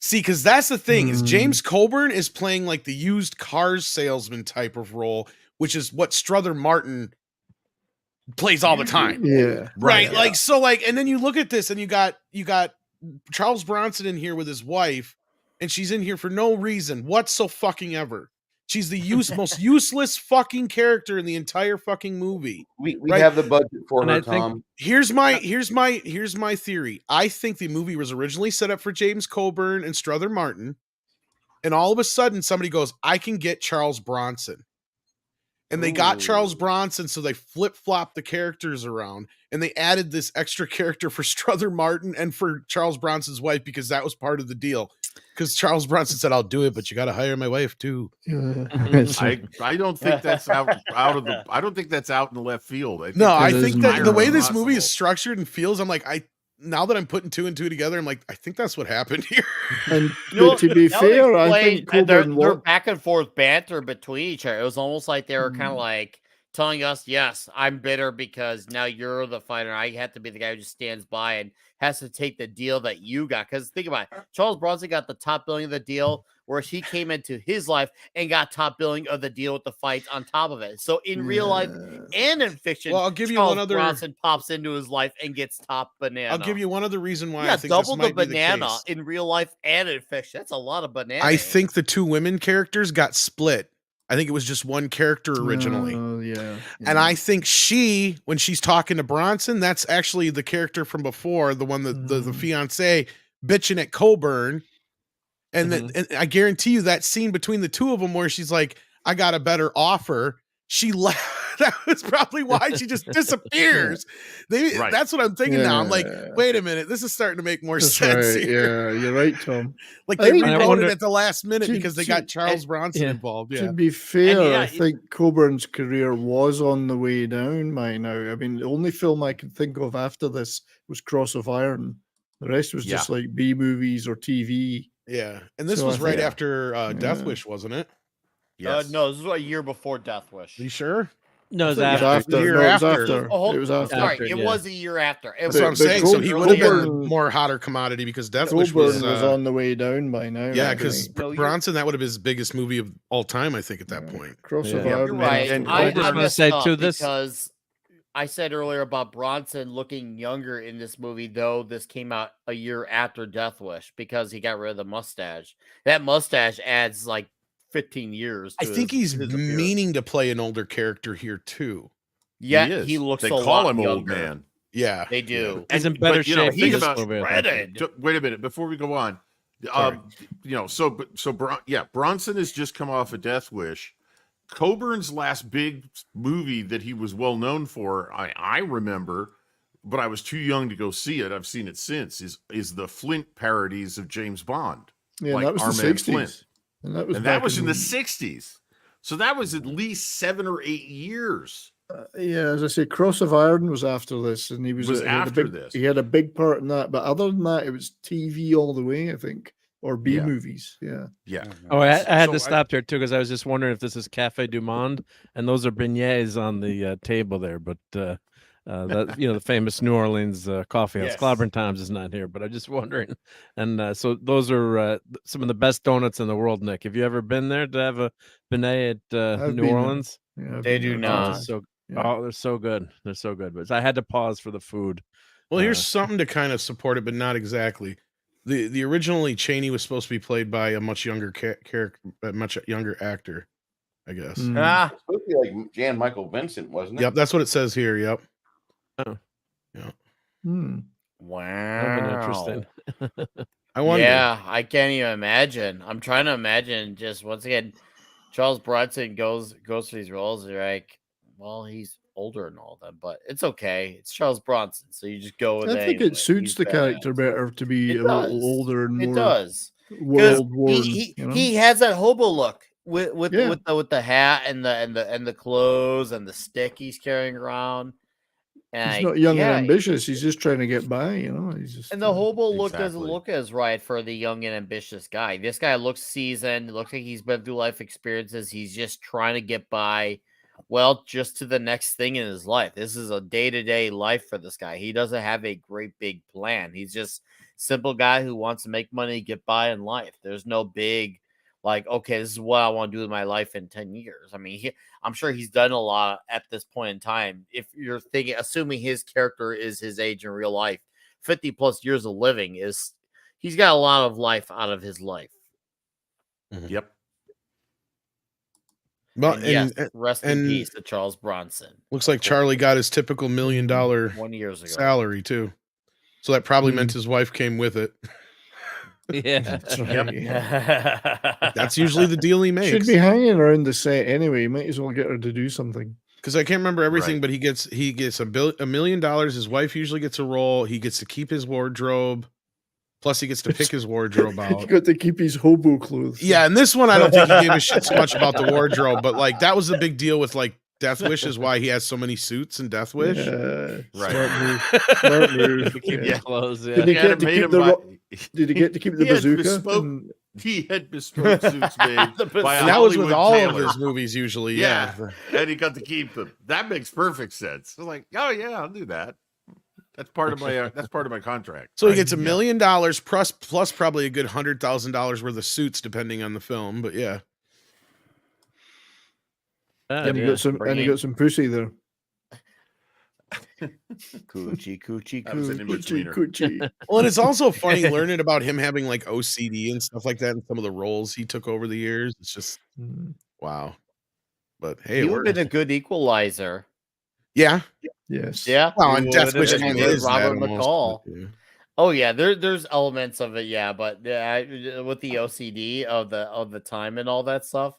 See, because that's the thing, is James Coburn is playing like the used cars salesman type of role, which is what Strother Martin plays all the time. Yeah. Right. And then you look at this and you got Charles Bronson in here with his wife, and she's in here for no reason whatsoever. She's the most useless fucking character in the entire fucking movie. We have the budget for her, Tom. Here's my theory. I think the movie was originally set up for James Coburn and Strother Martin, and all of a sudden somebody goes, I can get Charles Bronson. And they got Charles Bronson, so they flip-flopped the characters around, and they added this extra character for Strother Martin and for Charles Bronson's wife, because that was part of the deal. Because Charles Bronson said, I'll do it, but you got to hire my wife too. I don't think that's out of the. I don't think that's out in the left field. I think that the way this movie is structured and feels, I'm like, now that I'm putting two and two together, I'm like, I think that's what happened here. And to be fair, I think their back and forth banter between each other. It was almost like they were kind of like telling us, yes, I'm bitter because now you're the fighter. I have to be the guy who just stands by and has to take the deal that you got. Because think about it, Charles Bronson got the top billing of the deal, whereas he came into his life and got top billing of the deal with the fights on top of it. So in real life and in fiction, I'll give you Charles one other. Bronson pops into his life and gets top banana. I'll give you one other reason why I think double this might the be banana the case. in real life and in fiction. That's a lot of banana. I think the two women characters got split. I think it was just one character originally. And I think when she's talking to Bronson, that's actually the character from before, the one that the fiance bitching at Coburn. And and I guarantee you that scene between the two of them where she's like, I got a better offer. She left. That was probably why she just disappears. That's what I'm thinking now. I'm like, wait a minute, this is starting to make more sense here. Yeah, you're right, Tom. Like they rewrote it at the last minute because they got Charles Bronson involved. Yeah. To be fair, I think Coburn's career was on the way down by now. I mean, the only film I can think of after this was Cross of Iron. The rest was just like B movies or TV. Yeah, and this was right after Death Wish, wasn't it? Yes. No, this was a year before Death Wish. Are you sure? No, it was after. It was after. It was after. Sorry, it was a year after. That's what I'm saying. So he would have been a more hotter commodity because Death Wish was on the way down by now. Yeah, because Bronson, that would have been his biggest movie of all time, I think, at that point. Crossover. You're right. And I just want to say too, this because I said earlier about Bronson looking younger in this movie, though this came out a year after Death Wish because he got rid of the mustache. That mustache adds like 15 years. I think he's meaning to play an older character here too. Yeah, he looks. They a call lot him younger. old man. Yeah, they do. He's in better shape. Think about shredded. Wait a minute before we go on. Bronson has just come off a Death Wish. Coburn's last big movie that he was well known for, I remember, but I was too young to go see it. I've seen it since. Is the Flint parodies of James Bond? Yeah, like that was Our the Man 60s. Flint. And that was in the 60s. So that was at least 7 or 8 years Yeah, as I say, Cross of Iron was after this, and he was after this. He had a big part in that, but other than that, it was TV all the way, I think, or B movies. Yeah. Oh, I had to stop there too because I was just wondering if this is Cafe du Monde, and those are beignets on the table there. But that the famous New Orleans coffee house, Clobbering Times, is not here. But I'm just wondering, and so those are some of the best donuts in the world. Nick, have you ever been there to have a beignet at New Orleans? Yeah, they do not. Oh, they're so good. They're so good. But I had to pause for the food. Well, here's something to kind of support it, but not exactly. The originally Cheney was supposed to be played by a much younger character, a much younger actor, I guess. It's supposed to be like Jan Michael Vincent, wasn't it? Yep, that's what it says here. Yep. Oh. Yeah. Wow. Interesting. I wonder. Yeah, I can't even imagine. I'm trying to imagine just once again, Charles Bronson goes for these roles. They're like, well, he's older and all that, but it's okay. It's Charles Bronson, so you just go with it. I think it suits the character better to be a little older and more. It does. World-worn. He has that hobo look with the hat and the clothes and the stick he's carrying around. And he's not young and ambitious. He's just trying to get by, He's just, and the hobo look doesn't look as right for the young and ambitious guy. This guy looks seasoned. Looks like he's been through life experiences. He's just trying to get by. Well, just to the next thing in his life. This is a day-to-day life for this guy. He doesn't have a great big plan. He's just simple guy who wants to make money, get by in life. There's no big, like, okay, this is what I want to do with my life in 10 years. I mean, I'm sure he's done a lot at this point in time. If you're assuming his character is his age in real life, 50 plus years of living he's got a lot of life out of his life. Mm-hmm. Yep. Well, rest in peace to Charles Bronson. Looks like Charlie got his typical $1 million 1 year ago salary too, so that probably meant his wife came with it. Yeah, that's right. That's usually the deal he makes. Should be hanging around the set anyway. You might as well get her to do something. Because I can't remember everything, but he gets $1 million. His wife usually gets a role. He gets to keep his wardrobe. Plus, he gets to pick his wardrobe out. He got to keep his hobo clothes. Yeah, and this one, I don't think he gave a shit so much about the wardrobe, but like that was the big deal with like Death Wish is why he has so many suits in Death Wish. Yeah, right. Smart move. To keep his clothes. Yeah. Did he get to keep the bazooka? He had bespoke suits made by and that was with all of his movies usually. Yeah. And he got to keep them. That makes perfect sense. I'm like, oh yeah, I'll do that. That's part of my contract. So he gets $1 million plus probably a good $100,000 worth of suits depending on the film. But yeah, and he got some pussy there. Coochie. Well, and it's also funny learning about him having like OCD and stuff like that, and some of the roles he took over the years. It's just wow. But hey, he would have been a good equalizer. Yeah. Yes. Yeah. Well, and Death Wish is Robert McCall. Oh yeah, there's elements of it, yeah, but with the OCD of the time and all that stuff,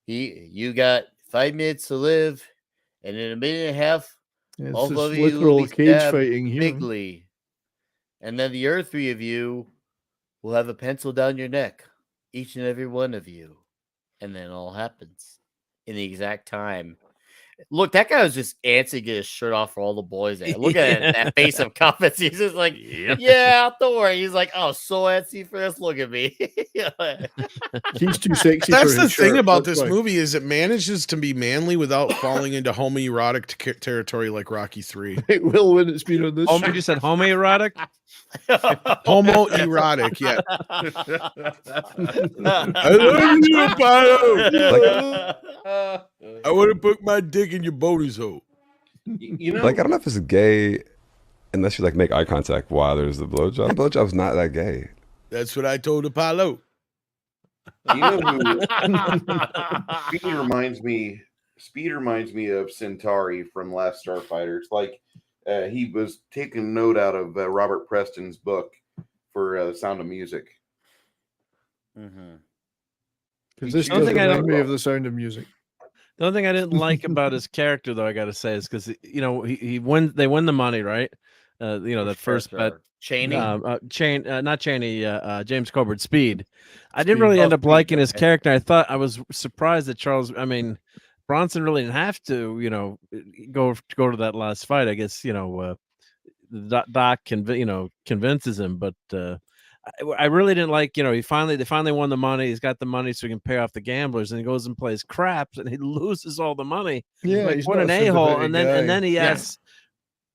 you got 5 minutes to live, and in a minute and a half, all of you will be cage fighting bigly, and then the other 3 of you will have a pencil down your neck, each and every one of you, and then it all happens in the exact time. Look, that guy was just antsy to get his shirt off for all the boys there. Look at that face of confidence. He's just like, yeah, don't worry. He's like, oh, so antsy for this. Look at me. He's too sexy. That's the thing about this movie is it manages to be manly without falling into homoerotic territory like Rocky 3. It will when it's been on this. Oh, you said homoerotic? Homoerotic, yeah. I want to put my dick in your boaty's hole. You know, like I don't know if it's gay unless you like make eye contact while there's the blowjob. Blowjob's not that gay. That's what I told the pilot. You know who Speed reminds me of Centauri from Last Starfighter. It's like he was taking note out of Robert Preston's book for Sound of Music. Because this doesn't remind me of the Sound of Music. The only thing I didn't like about his character, though, I got to say, is because they win the money, right? That first bet. Cheney, not Cheney, James Coburn, Speed. I didn't really end up liking his character. I was surprised that Bronson really didn't have to, go to that last fight. I guess, Doc convinces him, but I really didn't like, they finally won the money. He's got the money so he can pay off the gamblers, and he goes and plays craps and he loses all the money. Yeah, like, he's what not an a a-hole. sympathetic And then guy. he asks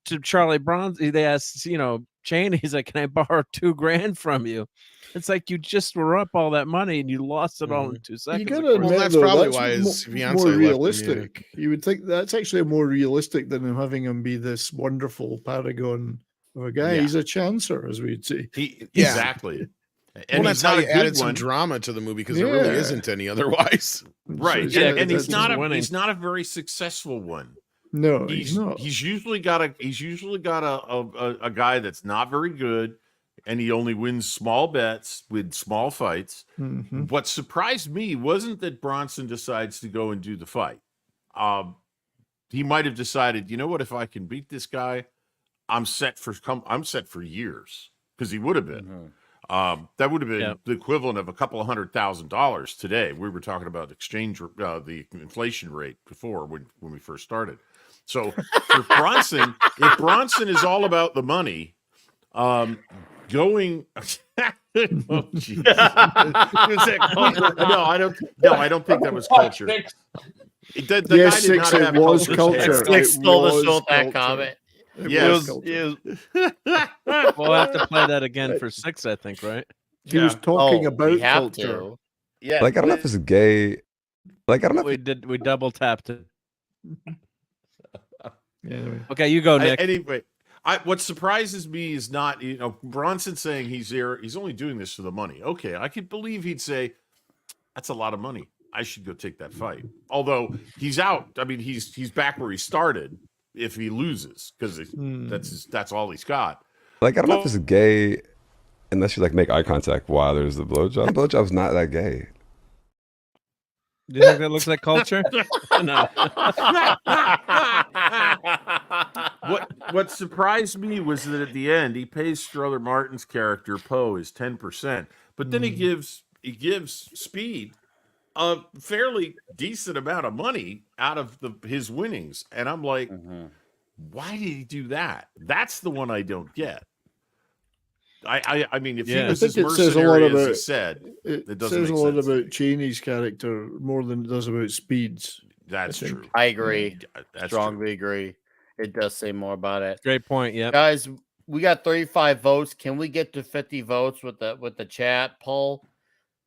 to Charlie Bronson, they ask, Cheney, he's like, can I borrow $2,000 from you? It's like, you just were up all that money and you lost it all in 2 seconds. You gotta admit, that's though, probably that's why his fiance more left him, realistic. You would think that's actually more realistic than him having him be this wonderful paragon of a guy. Yeah. He's a chancer, as we'd say. Exactly. And that's he's how not he a good added some one. drama to the movie, because there really isn't any otherwise. Right. So, and he's that's- not a very successful one. No, he's not. He's usually got a guy that's not very good, and he only wins small bets with small fights. Mm-hmm. What surprised me wasn't that Bronson decides to go and do the fight. He might have decided, you know what, if I can beat this guy, I'm set for years, because he would have been. That would have been the equivalent of a couple of $100,000 today. We were talking about the inflation rate before when we first started. So for Bronson, if Bronson is all about the money, going. Oh, geez. I don't think that was culture. The Yes, guy did not Six, it have was culture. culture. Six stole the was show with that culture. comment. Yes. We'll have to play that again for 6, I think, right? He was talking about we have culture. to. Yeah. Like, I don't know if it's gay. Like, I don't know. We double tapped it. Anyway. Okay, you go, Nick. Anyway, what surprises me is not, Bronson saying he's only doing this for the money. Okay, I could believe he'd say, that's a lot of money. I should go take that fight. Although he's out. I mean, he's back where he started if he loses, because that's all he's got. Like, I don't know if it's gay unless you like make eye contact while there's the blowjob. The blowjob's not that gay. Do you think that looks like culture? No. What surprised me was that at the end he pays Strother Martin's character Poe his 10%, but then he gives Speed a fairly decent amount of money out of his winnings, and I'm like, why did he do that? That's the one I don't get. I mean, if he was as mercenary as he said, it doesn't says make a lot sense. about Cheney's character more than it does about Speed's. That's I think. true. I agree. That's Strongly agree. It does say more about it. Great point. Yeah, Guys, we got 35 votes. Can we get to 50 votes with the chat poll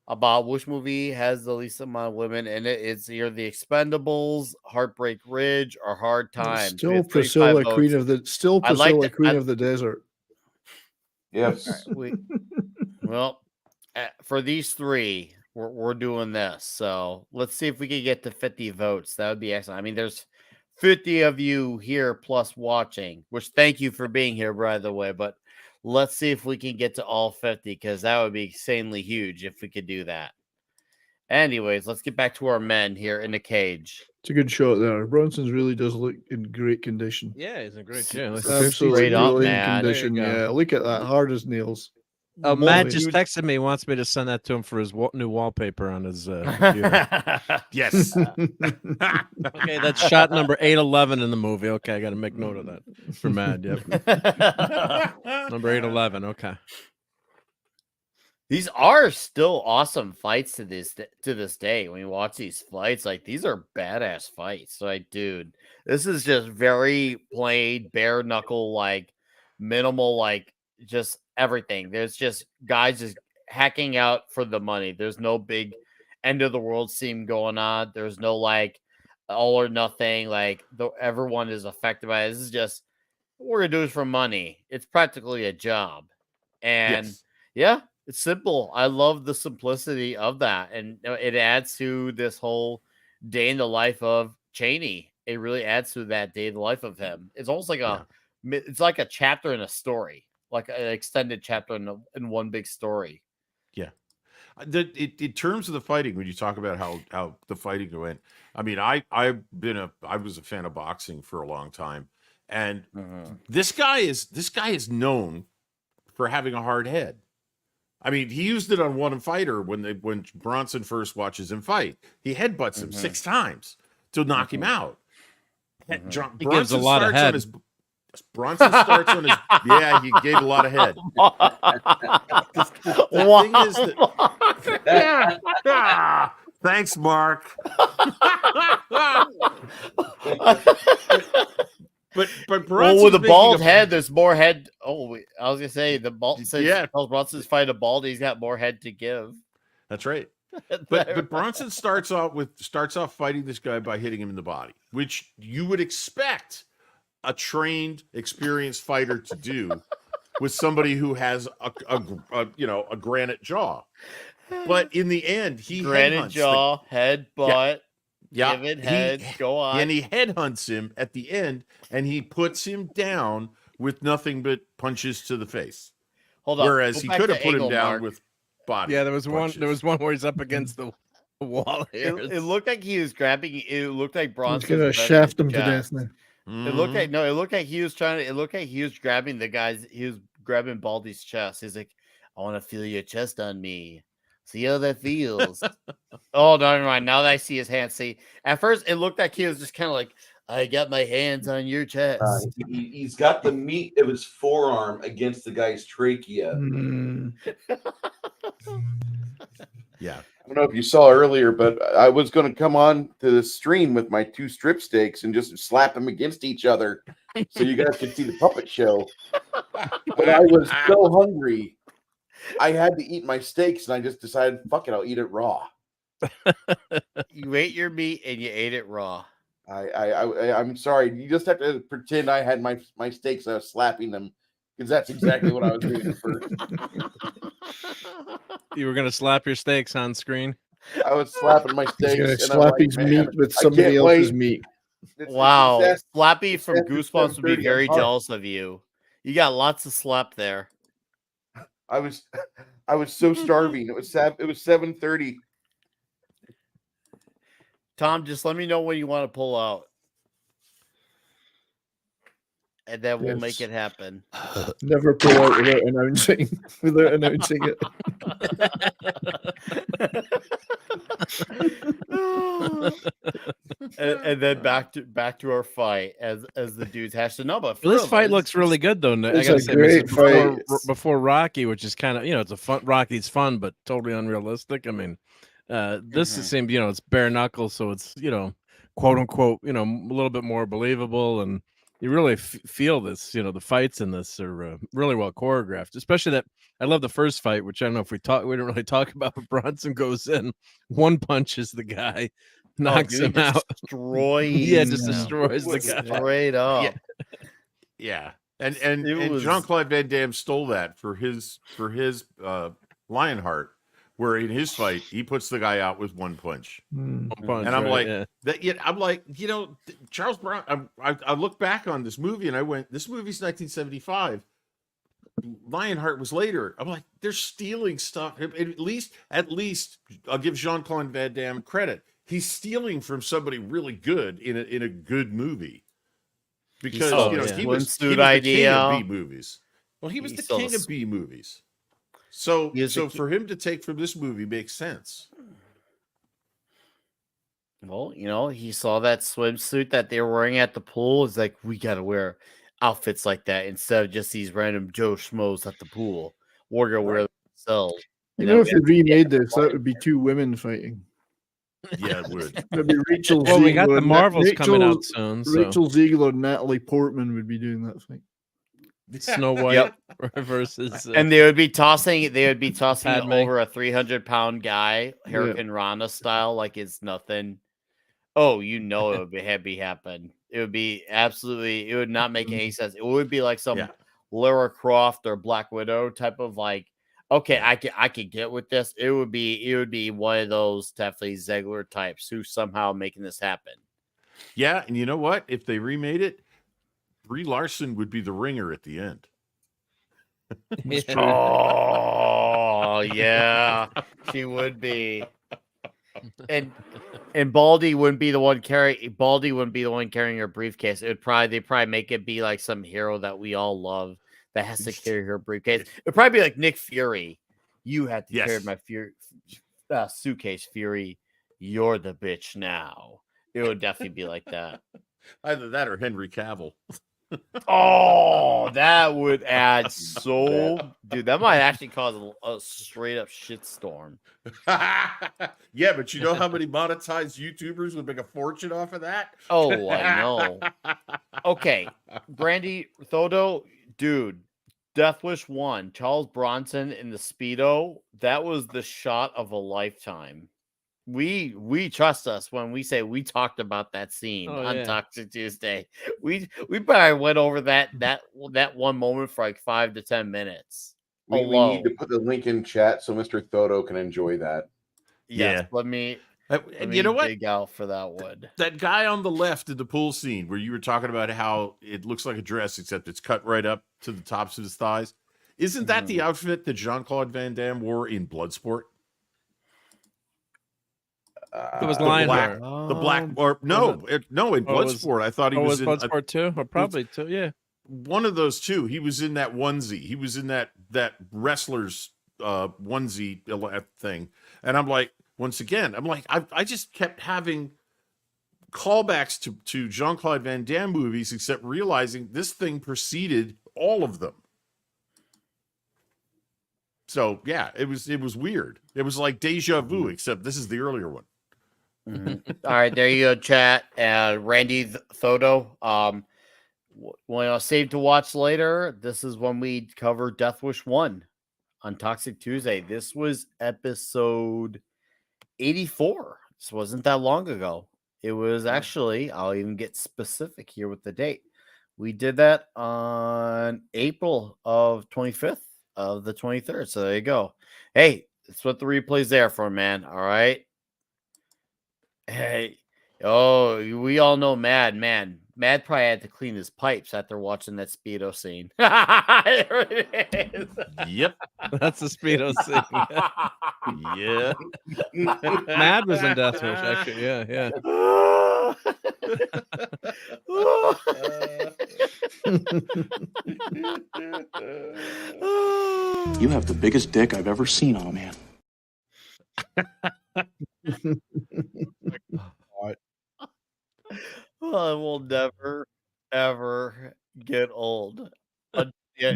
about which movie has the least amount of women in it? It's either The Expendables, Heartbreak Ridge, or Hard Times. Still Priscilla, Queen of the Desert. Yes. Well, for these three, we're doing this. So let's see if we can get to 50 votes. That would be excellent. I mean, there's 50 of you here plus watching, which thank you for being here, by the way. But let's see if we can get to all 50, because that would be insanely huge if we could do that. Anyways, let's get back to our men here in the cage. It's a good shot there. Bronson's really does look in great condition. yeah, he's in great shape. Absolutely straight up, brilliant man. condition. There you go. Yeah, look at that, hard as nails. Oh, Matt Movie. just texted me. Wants me to send that to him for his new wallpaper on his computer. Yes. Okay, that's shot number 811 in the movie. Okay, I got to make note of that for Matt. Yep, number 811. Okay. These are still awesome fights to this day. When you watch these fights, like, these are badass fights. Like, dude, this is just very plain, bare knuckle, like minimal, like just everything. There's just guys just hacking out for the money. There's no big end of the world scene going on. There's no like all or nothing. Like everyone is affected by it. This is just what we're gonna do is for money. It's practically a job, and yeah. It's simple. I love the simplicity of that. And it adds to this whole day in the life of Cheney. It really adds to that day in the life of him. It's almost like it's like a chapter in a story, like an extended chapter in one big story. Yeah. In terms of the fighting, when you talk about how the fighting went, I mean, I was a fan of boxing for a long time. And this guy is known for having a hard head. I mean, he used it on one fighter when Bronson first watches him fight. He headbutts him 6 times. to knock him out. He gives a lot of head. Bronson starts on his. Yeah, he gave a lot of head. The thing is that. Thanks, Mark. But well, with a bald head, there's more head. Oh, I was gonna say the bald. Since Charles Bronson's fighting a bald, he's got more head to give. That's right. But Bronson starts off fighting this guy by hitting him in the body, which you would expect a trained, experienced fighter to do with somebody who has a granite jaw. But in the end, he granite jaw, head, butt. Yeah, give it head. Go on. And he headhunts him at the end, and he puts him down with nothing but punches to the face. Hold on. Whereas he could have put him down with body. Yeah, there was punches. one where he's up against the wall. It looked like he was grabbing. It looked like Bronson. He's gonna shaft him to death now. It looked like It looked like he was trying to. It looked like he was grabbing the guys. He was grabbing Baldy's chest. He's like, "I want to feel your chest on me. See how that feels." Oh, no, never mind. Now that I see his hands, see, at first it looked like he was just kind of like, "I got my hands on your chest." He's got the meat of his forearm against the guy's trachea. Yeah. I don't know if you saw earlier, but I was going to come on to the stream with my 2 strip steaks and just slap them against each other so you guys could see the puppet show. But I was so hungry, I had to eat my steaks, and I just decided, fuck it, I'll eat it raw. You ate your meat and you ate it raw. I'm sorry. You just have to pretend I had my steaks and I was slapping them, because that's exactly what I was doing at first. You were gonna slap your steaks on screen. I was slapping my steaks. He's gonna slap his meat with somebody else's meat. Wow, Slappy from Goosebumps would be very jealous of you. You got lots of slap there. I was so starving. It was 7:30. Tom, just let me know when you want to pull out, and then we'll make it happen. Never pull out without announcing it. and then back to our fight as the dudes hash to know. But this fight looks really good, though. I gotta say, great fight before Rocky, which is kind of it's a fun. Rocky's fun, but totally unrealistic. I mean, this seems it's bare knuckles, so it's quote unquote a little bit more believable, and you really feel this. The fights in this are really well choreographed. Especially that I love the first fight, which I don't know if we didn't really talk about. But Bronson goes in, one punches the guy, knocks him out, destroys. Just destroys the guy straight up. Yeah. And Jean-Claude Van Damme stole that for his Lionheart, where in his fight he puts the guy out with one punch. And I'm like, Charles Bronson. I look back on this movie and I went, this movie's 1975. Lionheart was later. I'm like, they're stealing stuff. At least I'll give Jean-Claude Van Damme credit. He's stealing from somebody really good in a good movie, because he was the king of B movies. Well, he was the king of B movies. So for him to take from this movie makes sense. Well, he saw that swimsuit that they were wearing at the pool. It's like, we got to wear outfits like that instead of just these random Joe Schmoes at the pool. We're going to wear themselves. If you remade this, that would be 2 women fighting. Yeah, it would. Maybe Rachel Well, Ziegler, we got the Marvels coming out soon. Rachel Ziegler and Natalie Portman would be doing that fight. Snow White versus, and they would be tossing over a 300-pound guy, Hurricane Rana style, like it's nothing. Oh, it would be happen. It would be absolutely. It would not make any sense. It would be like some Lara Croft or Black Widow type of like. Okay, I could get with this. It would be one of those definitely Ziegler types who somehow making this happen. Yeah, and you know what? If they remade it, Brie Larson would be the ringer at the end. Oh yeah, she would be. And Baldy wouldn't be the one carrying her briefcase. They'd probably make it be like some hero that we all love that has to carry her briefcase. It'd probably be like Nick Fury. You had to carry my suitcase, Fury. You're the bitch now. It It would definitely be like that. Either that or Henry Cavill. Oh, that would add dude. That might actually cause a straight up shitstorm. Yeah, but you know how many monetized YouTubers would make a fortune off of that? Oh, I know. Okay, Brandy Thodo, dude. Death Wish 1, Charles Bronson in the Speedo. That was the shot of a lifetime. We trust us when we say we talked about that scene on Toxic Tuesday. We probably went over that one moment for like 5 to 10 minutes. We need to put the link in chat so Mr. Thodo can enjoy that. Yes, let me you know what? dig out for that one. That guy on the left in the pool scene where you were talking about how it looks like a dress, except it's cut right up to the tops of his thighs. Isn't that the outfit that Jean-Claude Van Damme wore in Bloodsport? It was Lionheart. The black, or no, in Bloodsport. I thought he was in Bloodsport 2, or probably 2. Yeah, one of those two. He was in that onesie. He was in that wrestler's onesie thing, and I'm like, once again, I just kept having callbacks to Jean-Claude Van Damme movies, except realizing this thing preceded all of them. So yeah, it was weird. It was like deja vu, except this is the earlier one. All right, there you go, chat. Randy Thodo. Save to watch later. This is when we cover Death Wish 1 on Toxic Tuesday. This was episode 84. This wasn't that long ago. It was actually, I'll even get specific here with the date. We did that on April of 25th of the 23rd. So there you go. Hey, that's what the replay's there for, man. All right. Hey, we all know Mad probably had to clean his pipes after watching that Speedo scene. There it is. Yep, that's the Speedo scene. Yeah, Mad was in Death Wish, actually. Yeah. You have the biggest dick I've ever seen on a man. Well, it will never, ever get old. Yeah,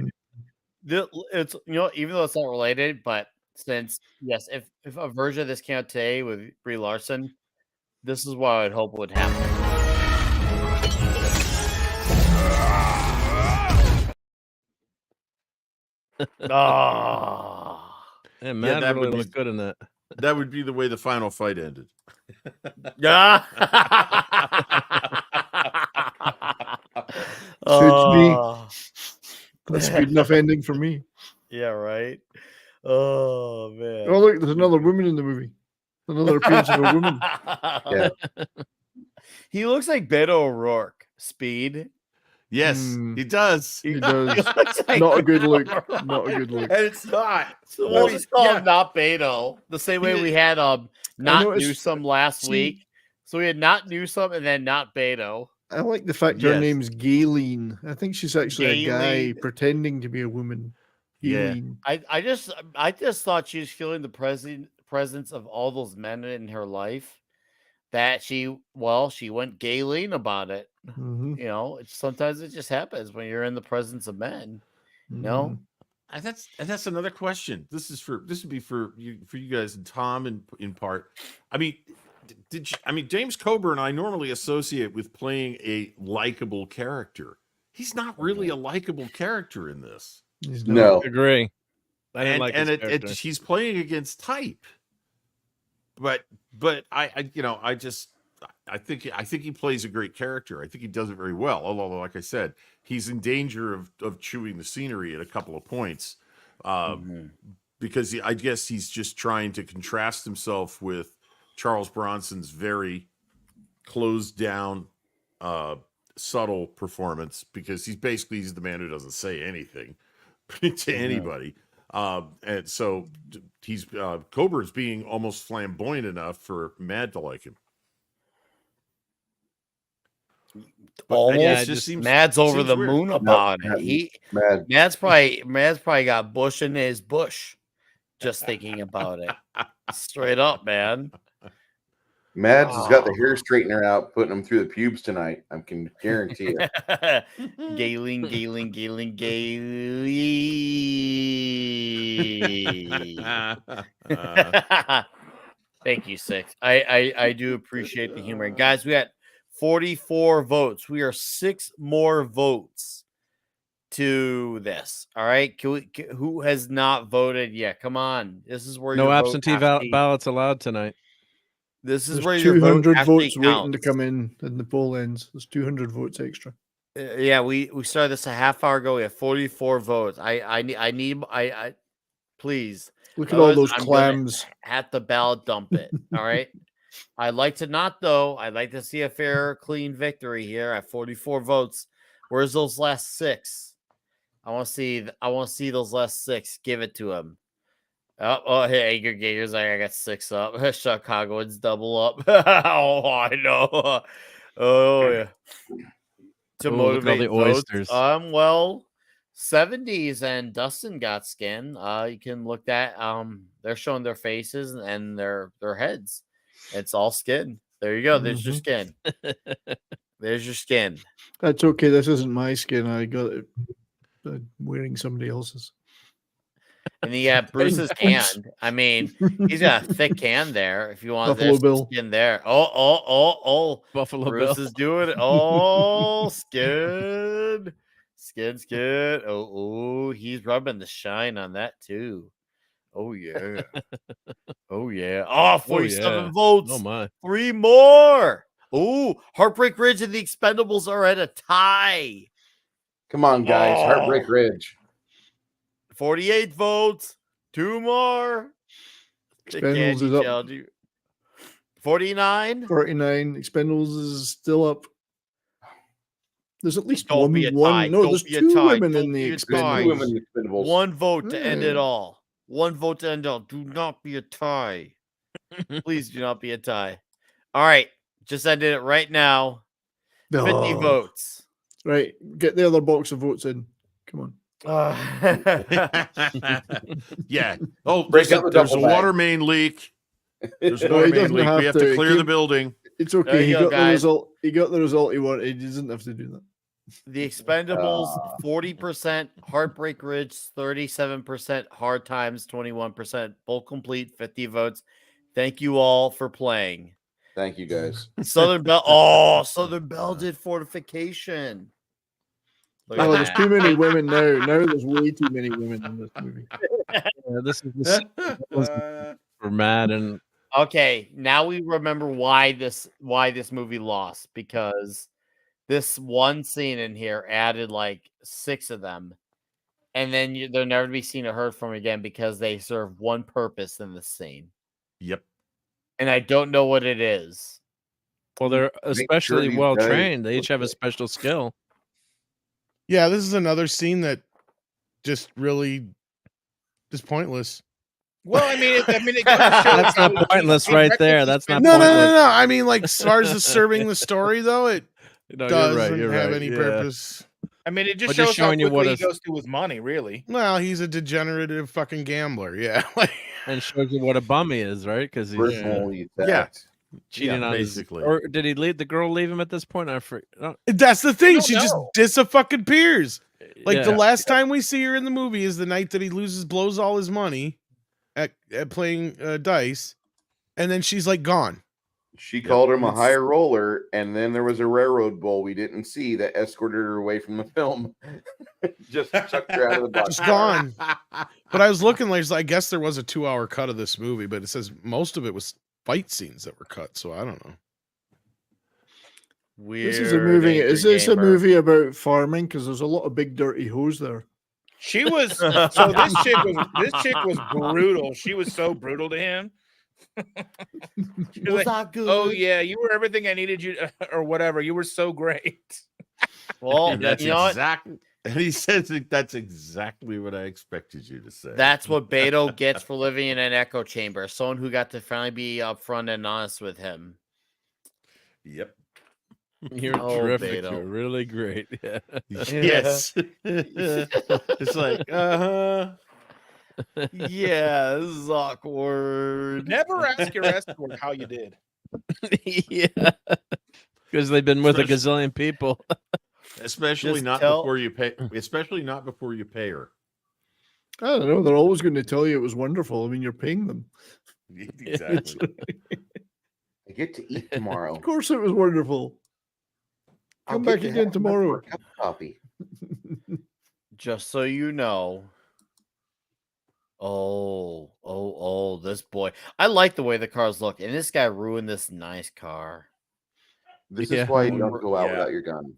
it's even though it's not related, but since if a version of this came out today with Brie Larson, this is what I would hope would happen. Yeah, Mad that really would look good in that. That would be the way the final fight ended. Yeah. Suits me. That's a good enough ending for me. Yeah, right. Oh man. Oh look, there's another woman in the movie. Another appearance of a woman. Yeah. He looks like Beto O'Rourke. Speed. Yes, he does. He does. Not a good look. Not a good look. And it's not. So we'll just call him not Beto. The same way we had not Newsome last week. So we had not Newsome and then not Beto. I like the fact her name's Gayleen. I think she's actually a guy pretending to be a woman. Gayleen. Yeah. I just thought she was feeling the presence of all those men in her life. That she went Gayleen about it. Mm-hmm. Sometimes it just happens when you're in the presence of men. Mm-hmm. That's another question. This would be for you guys and Tom in part. I mean, James Coburn I normally associate with playing a likable character. He's not really a likable character in this. No, agree. He's playing against type. But I think he plays a great character. I think he does it very well. Although, like I said, he's in danger of chewing the scenery at a couple of points, because I guess he's just trying to contrast himself with Charles Bronson's very closed down, subtle performance. Because he's the man who doesn't say anything to anybody. And so he's Coburn's being almost flamboyant enough for Mad to like him. Mad's over the moon about it. Mad's probably got bush in his bush just thinking about it. Straight up, man. Mads has got the hair straightener out, putting them through the pubes tonight. I can guarantee it. Galen. Thank you, Six. I do appreciate the humor. And guys, we got 44 votes. We are 6 more votes to this. All right. Who has not voted yet? Come on. This is where no your absentee ballots allowed tonight. This is There's where your 200 vote votes waiting counts. to come in the poll ends. There's 200 votes extra. Yeah, we started this a half hour ago. We have 44 votes. I please look at all those I'm clams at the ballot dump it. All right. I'd like to not though. I'd like to see a fair, clean victory here at 44 votes. Where's those last 6? I want to see those last 6. Give it to him. Oh, hey, aggregators. I got 6 up. Chicagoans double up. Oh, I know. Oh yeah. To motivate look at all the oysters. Well, 70s and Dustin got skin. You can look at they're showing their faces and their heads. It's all skin. There you go. There's your skin. There's your skin. That's okay. This isn't my skin. I got it wearing somebody else's. And you got Bruce's hand. I mean, he's got a thick hand there. If you want Buffalo Bill skin there. Oh. Buffalo Bruce Bill is doing it. Oh, skin. Skin. Oh, he's rubbing the shine on that too. Oh yeah. Oh yeah. Oh, 47 votes. Oh my. 3 more. Oh, Heartbreak Ridge and the Expendables are at a tie. Come on, guys. Heartbreak Ridge. 48 votes. 2 more. Expendables is up. 49. 49. Expendables is still up. There's at least Don't one. be a tie. No, Don't there's be a 2 tie. women Don't in the be a tie. Expendables. 1 vote to end it all. 1 vote to end it all. Do not be a tie. Please do not be a tie. All right. Just ended it right now. 50 votes. Right. Get the other box of votes in. Come on. Yeah. Oh, Break there's up the there's a double bag. water main leak. There's a No, water he main doesn't leak. have We have to. to clear the building. It's There okay. you He go, got the guys. result. He got the result he wanted. He doesn't have to do that. The Expendables, 40%. Heartbreak Ridge, 37%. Hard Times, 21%. Full Complete, 50 votes. Thank you all for playing. Thank you, guys. Southern Belle. Oh, Southern Belle did Fortification. Look at Oh, there's that. too many women now. Now there's way too many women in this movie. This is for Matt and Okay, now we remember why this movie lost, because this one scene in here added like 6 of them, and then they'll never be seen or heard from again because they serve one purpose in the scene. Yep. And I don't know what it is. well, they're especially these well guys trained. They each have a look special skill. Yeah, this is another scene that just really is pointless. Well, I mean, it goes to show That's how not pointless he right there. reckons That's he's not No, no, pointless. no, no. I mean, like, as far as the serving the story, though, it No, doesn't you're have right. any Yeah. purpose. I mean, it just But just shows how showing you what quickly he a- goes to his money, really. Well, he's a degenerative fucking gambler. Yeah. Like, And shows you what a bum he is, right? Because he's Personally, Yeah. cheating Yeah, on basically. Or did he leave the girl? Leave him at this point? I forget. that's the thing. don't She just know. dis a fucking Piers. Like, the Yeah. last time we see her in the movie is the night that he blows all his money at playing dice, and then she's like gone. She called him a It's- high roller, and then there was a railroad bull we didn't see that escorted her away from the film. Just chucked her out of the box. Just gone. But I was looking, like, I guess there was a 2-hour cut of this movie, but it says most of it was fight scenes that were cut, so I don't know. Weird. This is a movie. Angry Is this a Gamer. movie about farming? Because there's a lot of big dirty hoes there. She was so this chick was brutal. She was so brutal to him. She was Was like, that good? oh yeah, you were everything I needed you or whatever. You were so great. Well, And that's you know what? exactly. And he says that's exactly what I expected you to say. That's what Beto gets for living in an echo chamber. Someone who got to finally be upfront and honest with him. Yep. You're Oh, terrific. Beto. You're really great. Yeah. Yes. It's like, Yeah, this is awkward. Never ask your escort how you did. Yeah, because they've been with a gazillion people. Especially Just not before you pay. Especially not before you pay her. I don't know. They're always going to tell you it was wonderful. I mean, you're paying them. Exactly. I get to eat tomorrow. Of course, it was wonderful. I'll Come get back to again have tomorrow. a cup of coffee. Just so you know. Oh, this boy. I like the way the cars look, and this guy ruined this nice car. This Yeah. is why you don't go out Yeah. without your gun.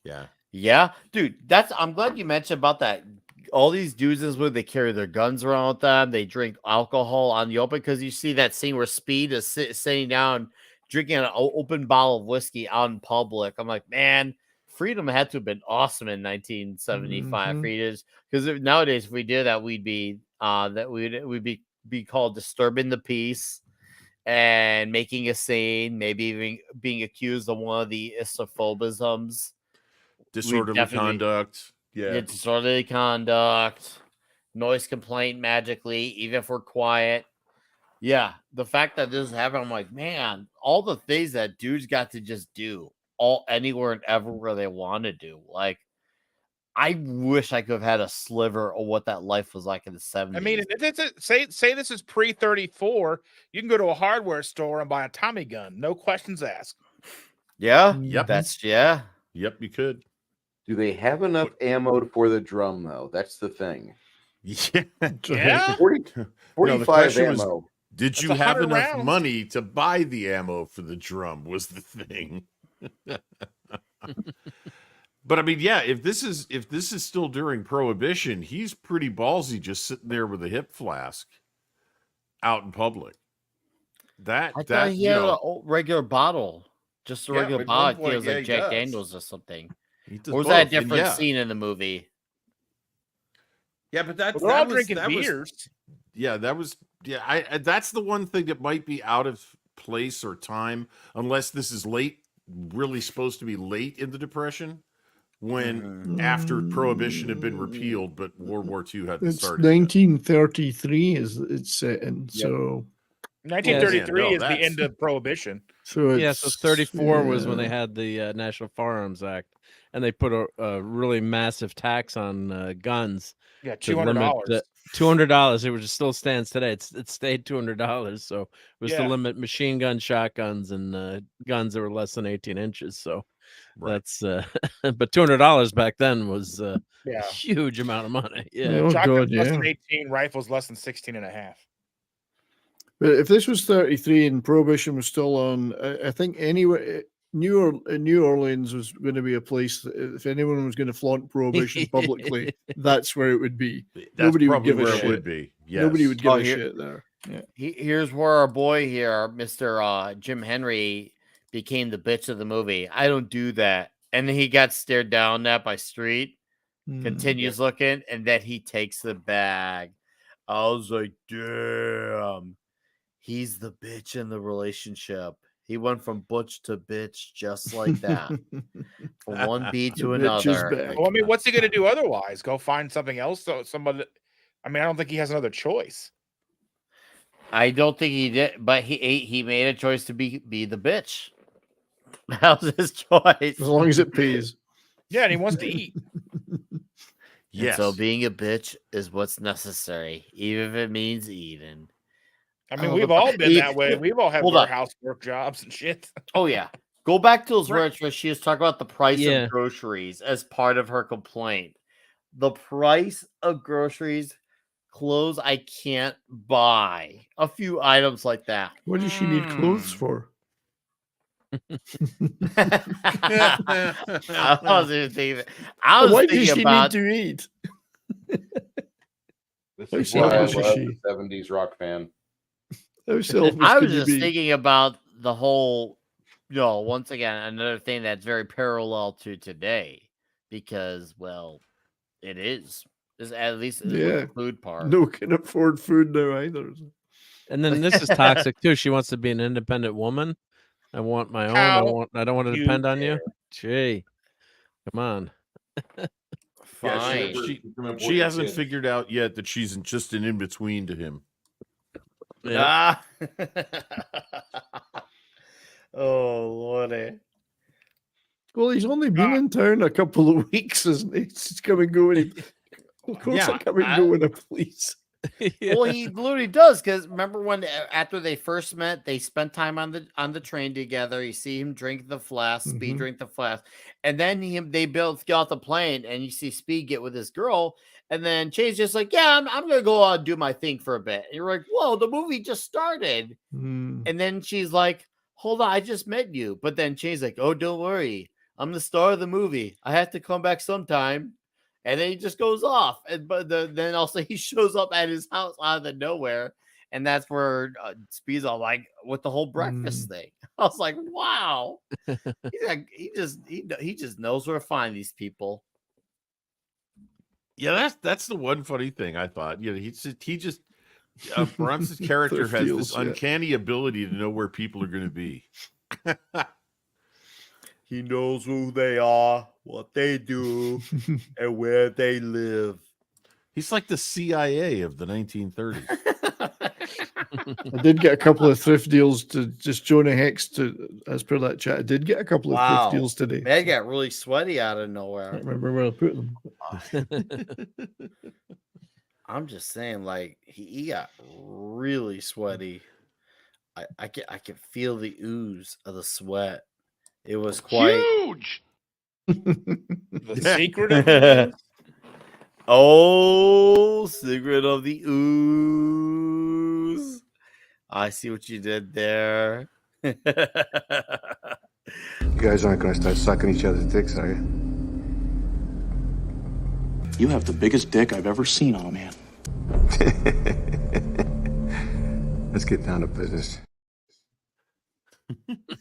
Yeah. Yeah, dude, I'm glad you mentioned about that. All these dudes is where they carry their guns around with them. They drink alcohol on the open because you see that scene where Speed is sitting down drinking an open bottle of whiskey out in public. I'm like, man, freedom had to have been awesome in 1975. Mhm. Because nowadays, if we did that, we'd be we'd be called disturbing the peace and making a scene, maybe even being accused of one of the isophobisms. Disorderly definitely- conduct. Yeah. Disorderly conduct, noise complaint magically, even if we're quiet. Yeah, the fact that this is happening, I'm like, man, all the things that dudes got to just do all anywhere and everywhere they want to do. Like, I wish I could have had a sliver of what that life was like in the 70s. I mean, say this is pre-34, you can go to a hardware store and buy a Tommy gun, no questions asked. Yeah, Yep. Yep, you could. Do they have enough ammo for the drum, though? That's the thing. Yeah. Yeah. 45 question was, ammo. did That's you have 100 enough rounds. money to buy the ammo for the drum was the thing. But I mean, yeah, if this is still during Prohibition, he's pretty ballsy just sitting there with a hip flask out in public. I thought he had a regular bottle, just a Yeah, regular at bottle. one I think it was point, yeah, like he Jack does. Daniels or something. He does Or was that a both, and different yeah. scene in the movie? Yeah, but that's Well, they're all drinking beers. That's the one thing that might be out of place or time, unless this is really supposed to be late in the Depression, when after Prohibition had been repealed, but World War II hadn't It's started. 1933 is it's set in. So 1933 no, is the end of Prohibition. so it's, So 34 was when they yeah. had the National Firearms Act, and they put a really massive tax on guns. Yeah, to $200. limit $200. It still stands today. It stayed $200. So it was to Yeah. limit machine gun, shotguns, and guns that were less than 18 inches. So that's but $200 back then was a Yeah. huge amount of money. Yeah. Oh, Shotguns God, less than yeah. 18, rifles less than 16 and a half. But if this was 33 and Prohibition was still on, I think anywhere New Orleans was going to be a place that if anyone was going to flaunt Prohibition publicly, that's where it would be. That's Nobody would probably give a where it shit. would be. Yes. Nobody would give Oh, a here- shit there. Yeah. Here's where our boy here, Mr. Jim Henry, became the bitch of the movie. I don't do that. And then he got stared down at by Street, continues looking, and then he takes the bag. I was like, damn, he's the bitch in the relationship. He went from butch to bitch just like that. From one beat to The bitch is another. back. Well, I mean, what's he going to do otherwise? Go find something else? So somebody. I mean, I don't think he has another choice. I don't think he did, but he made a choice to be the bitch. That was his choice. As long as it pays. Yeah, and he wants to eat. And so being a bitch is what's necessary, even if it means eating. I mean, Oh, we've the- all been He- that way. We've all had Hold on. housework jobs and shit. Oh yeah. Go back to those Right. words where she was talking about the price Yeah. of groceries as part of her complaint. The price of groceries, clothes I can't buy. A few items like that. What does she need clothes for? I wasn't even thinking. I was Why does thinking she about need to eat? This How is why I selfish is love she? the 70s rock fan. How selfish I can was you just be? thinking about the whole, once again, another thing that's very parallel to today, because, well, it is. At least with Yeah. the food part. No can afford food now either. And then this is toxic too. She wants to be an independent woman. I want my own. How I don't want to you depend on you. Gee, come on. Fine. She hasn't figured out yet that she's just an in-between to him. Yeah. Oh, Lordy. Well, he's only been in town a couple of weeks, isn't he? He's come and go. Of course, I come and go with a police. Well, he literally does, because remember when after they first met, they spent time on the train together. You see him drink the flask, Speed drink the flask, and then they both get off the plane, and you see Speed get with his girl, and then Chase just like, yeah, I'm gonna go out and do my thing for a bit. And you're like, whoa, the movie just started, and then she's like, hold on, I just met you, but then Chase like, oh, don't worry, I'm the star of the movie. I have to come back sometime. And then he just goes off. Then also he shows up at his house out of the nowhere. And that's where Speed's all like, with the whole breakfast thing. I was like, wow. He just knows where to find these people. Yeah, that's the one funny thing I thought. You know, he just Bronson's character has this uncanny ability to know where people are going to be. He knows who they are, what they do, and where they live. He's like the CIA of the 1930s. I did get a couple of thrift deals to just Jonah Hex as per that chat. I did get a couple of thrift deals today. They got really sweaty out of nowhere. I don't remember where I put them. I'm just saying, like, he got really sweaty. I can feel the ooze of the sweat. It was quite huge. The secret of the ooze? Oh, secret of the ooze. I see what you did there. You guys aren't going to start sucking each other's dicks, are you? You have the biggest dick I've ever seen on a man. Let's get down to business.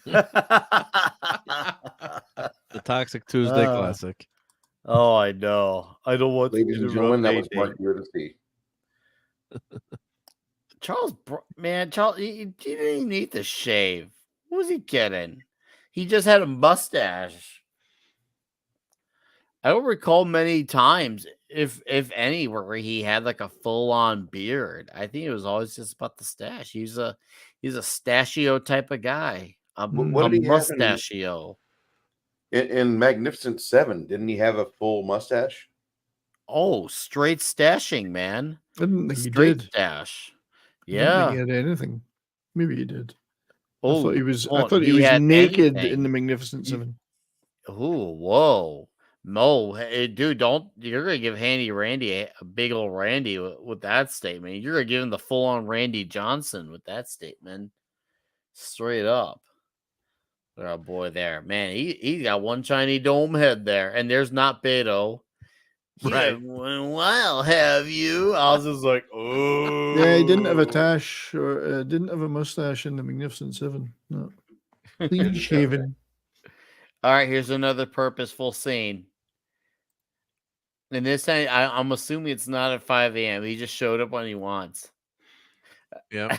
The Toxic Tuesday Classic. Oh, I know. I don't want Ladies and gentlemen, that was Mark here to see. Charles, he didn't even need to shave. What was he getting? He just had a mustache. I don't recall many times, if any, where he had like a full-on beard. I think it was always just about the stash. He's a stachio type of guy. What did he mustachio. In Magnificent Seven, didn't he have a full mustache? Oh, straight stashing, man. I didn't think straight he did. Stash. I didn't Yeah. think he had anything. Maybe he did. Oh, I thought he was had naked anything. in the Magnificent Seven. Oh, whoa. No, hey, dude, you're going to give Handy Randy a big old Randy with that statement. You're going to give him the full-on Randy Johnson with that statement. Straight up. Oh, boy, there. Man, he got one shiny dome head there. And there's not Beto. Right. Well, I'll have you. I was just like, oh. Yeah, he didn't have a tash or didn't have a mustache in the Magnificent Seven. No. Clean shaven. All right, here's another purposeful scene. And this time, I'm assuming it's not at 5 a.m. He just showed up when he wants. Yeah.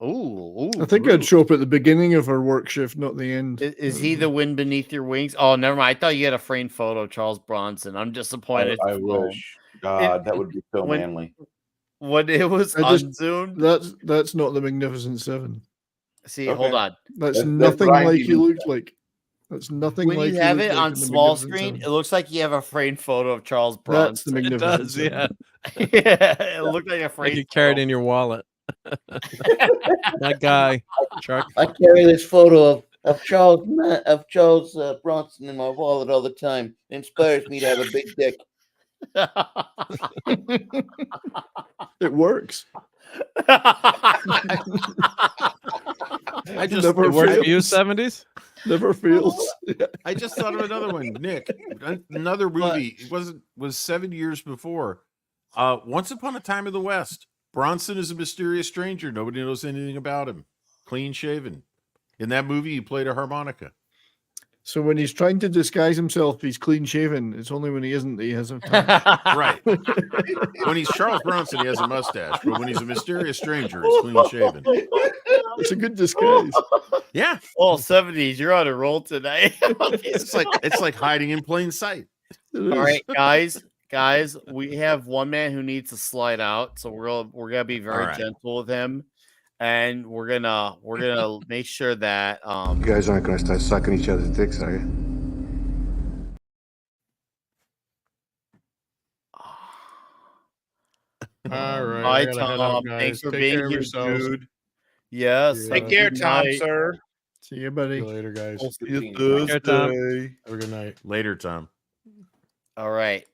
Ooh, I think I'd show up at the beginning of our work shift, not the end. Is he the wind beneath your wings? Oh, never mind. I thought you had a framed photo of Charles Bronson. I'm disappointed. I wish. God, that would be so manly. When it was unzoomed. That's not the Magnificent Seven. See, hold on. That's nothing like he looked like. That's nothing when like you have he it looked on like in the small Magnificent screen, Seven. it looks like you have a framed photo of Charles Bronson. That's the Magnificent Seven. Yeah. Yeah, it looked like a framed Like you carried in your wallet. That guy. Chuck. I carry this photo of Charles Bronson in my wallet all the time. It inspires me to have a big dick. It works. I just Never It worked for fails. you, 70s? Never fails. I just thought of another one, Nick. Another movie. It was 7 years before. Once Upon a Time in the West. Bronson is a mysterious stranger. Nobody knows anything about him. Clean shaven. In that movie, he played a harmonica. So when he's trying to disguise himself, he's clean shaven. It's only when he isn't that he has a tash. Right. When he's Charles Bronson, he has a mustache. But when he's a mysterious stranger, he's clean shaven. It's a good disguise. Yeah. Oh, 70s, you're on a roll tonight. It's like hiding in plain sight. All right, guys, we have one man who needs to slide out, so we're gonna be very All right. gentle with him. and we're gonna make sure that You guys aren't gonna start sucking each other's dicks, are you? All right. Bye, I gotta head out, Tom. guys. Thanks for Take being care of here, yourselves. dude. Yes. Yeah. Have a Take care, good Tom, night. sir. See you, buddy. See you later, guys. We'll see you Take care, Tom. Thursday. Have a good night. Later, Tom. All right.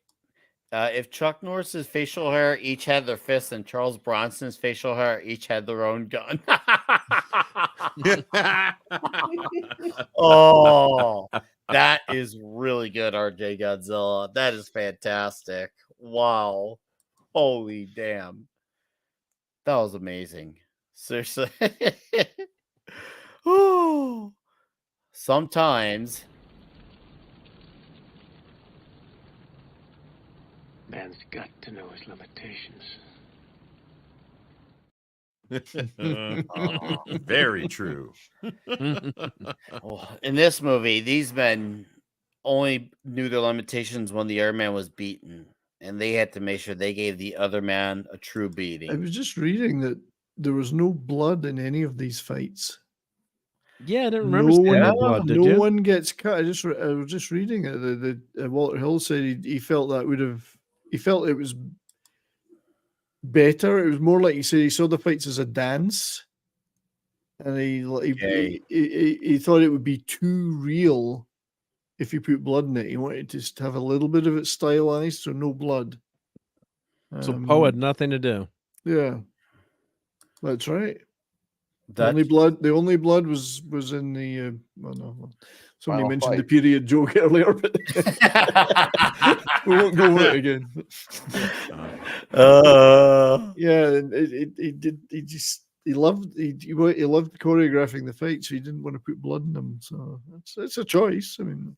If Chuck Norris's facial hair each had their fists and Charles Bronson's facial hair each had their own gun. Oh, that is really good, RJ Godzilla. That is fantastic. Wow. Holy damn. That was amazing. Seriously. Oh. Sometimes Man's got to know his limitations. Very true. well, in this movie, these men only knew their limitations when the other man was beaten, and they had to make sure they gave the other man a true I beating. was just reading that there was no blood in any of these fights. Yeah, I didn't remember seeing no blood. Did no you? one gets cut. I was just reading it. Walter Hill said he felt that would have. He felt it was better. It was more like he said he saw the fights as a dance, and he thought it would be too real if you put blood in it. He wanted to just have a little bit of it stylized, so no blood. So Poe had nothing to do. Yeah, that's right. The only blood was in the. Well, no, somebody Final mentioned the fight. period joke earlier, but we won't go over it again. Yeah, and he did. He loved choreographing the fight, so he didn't want to put blood in them. So it's a choice. I mean,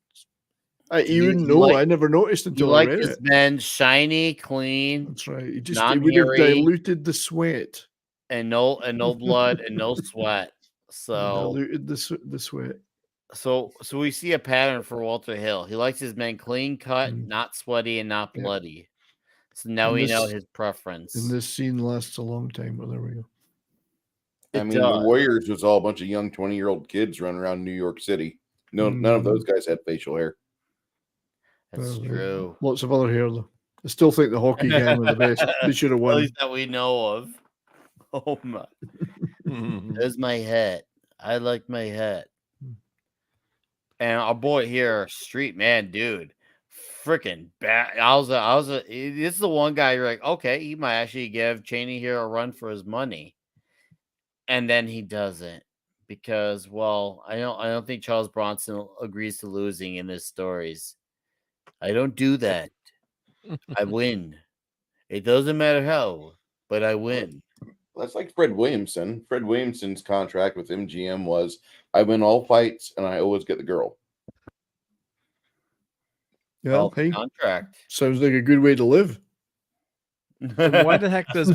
you wouldn't know. I never noticed until I read his it. men shiny, clean. That's right. He not would have hairy, diluted the sweat. and no blood and no sweat. So Diluted the sweat. So we see a pattern for Walter Hill. He likes his men clean cut, not sweaty, and not bloody. So now And we know this- his preference. And this scene lasts a long time. Well, there we go. I mean, the Warriors was all a bunch of young 20-year-old kids running around New York City. None of those guys had facial hair. That's true. Lots of other hair, though. I still think the hockey gang were the best. They should have At won. least that we know of. Oh my! There's my hat. I like my hat. And our boy here, Street Man, dude, freaking bad. This is the one guy you're like, okay, he might actually give Chaney here a run for his money, and then he doesn't because, well, I don't think Charles Bronson agrees to losing in his stories. I don't do that. I win. It doesn't matter how, but I win. That's like Fred Williamson. Fred Williamson's contract with MGM was, I win all fights and I always get the girl. Yeah, contract. Sounds like a good way to live. And why the heck does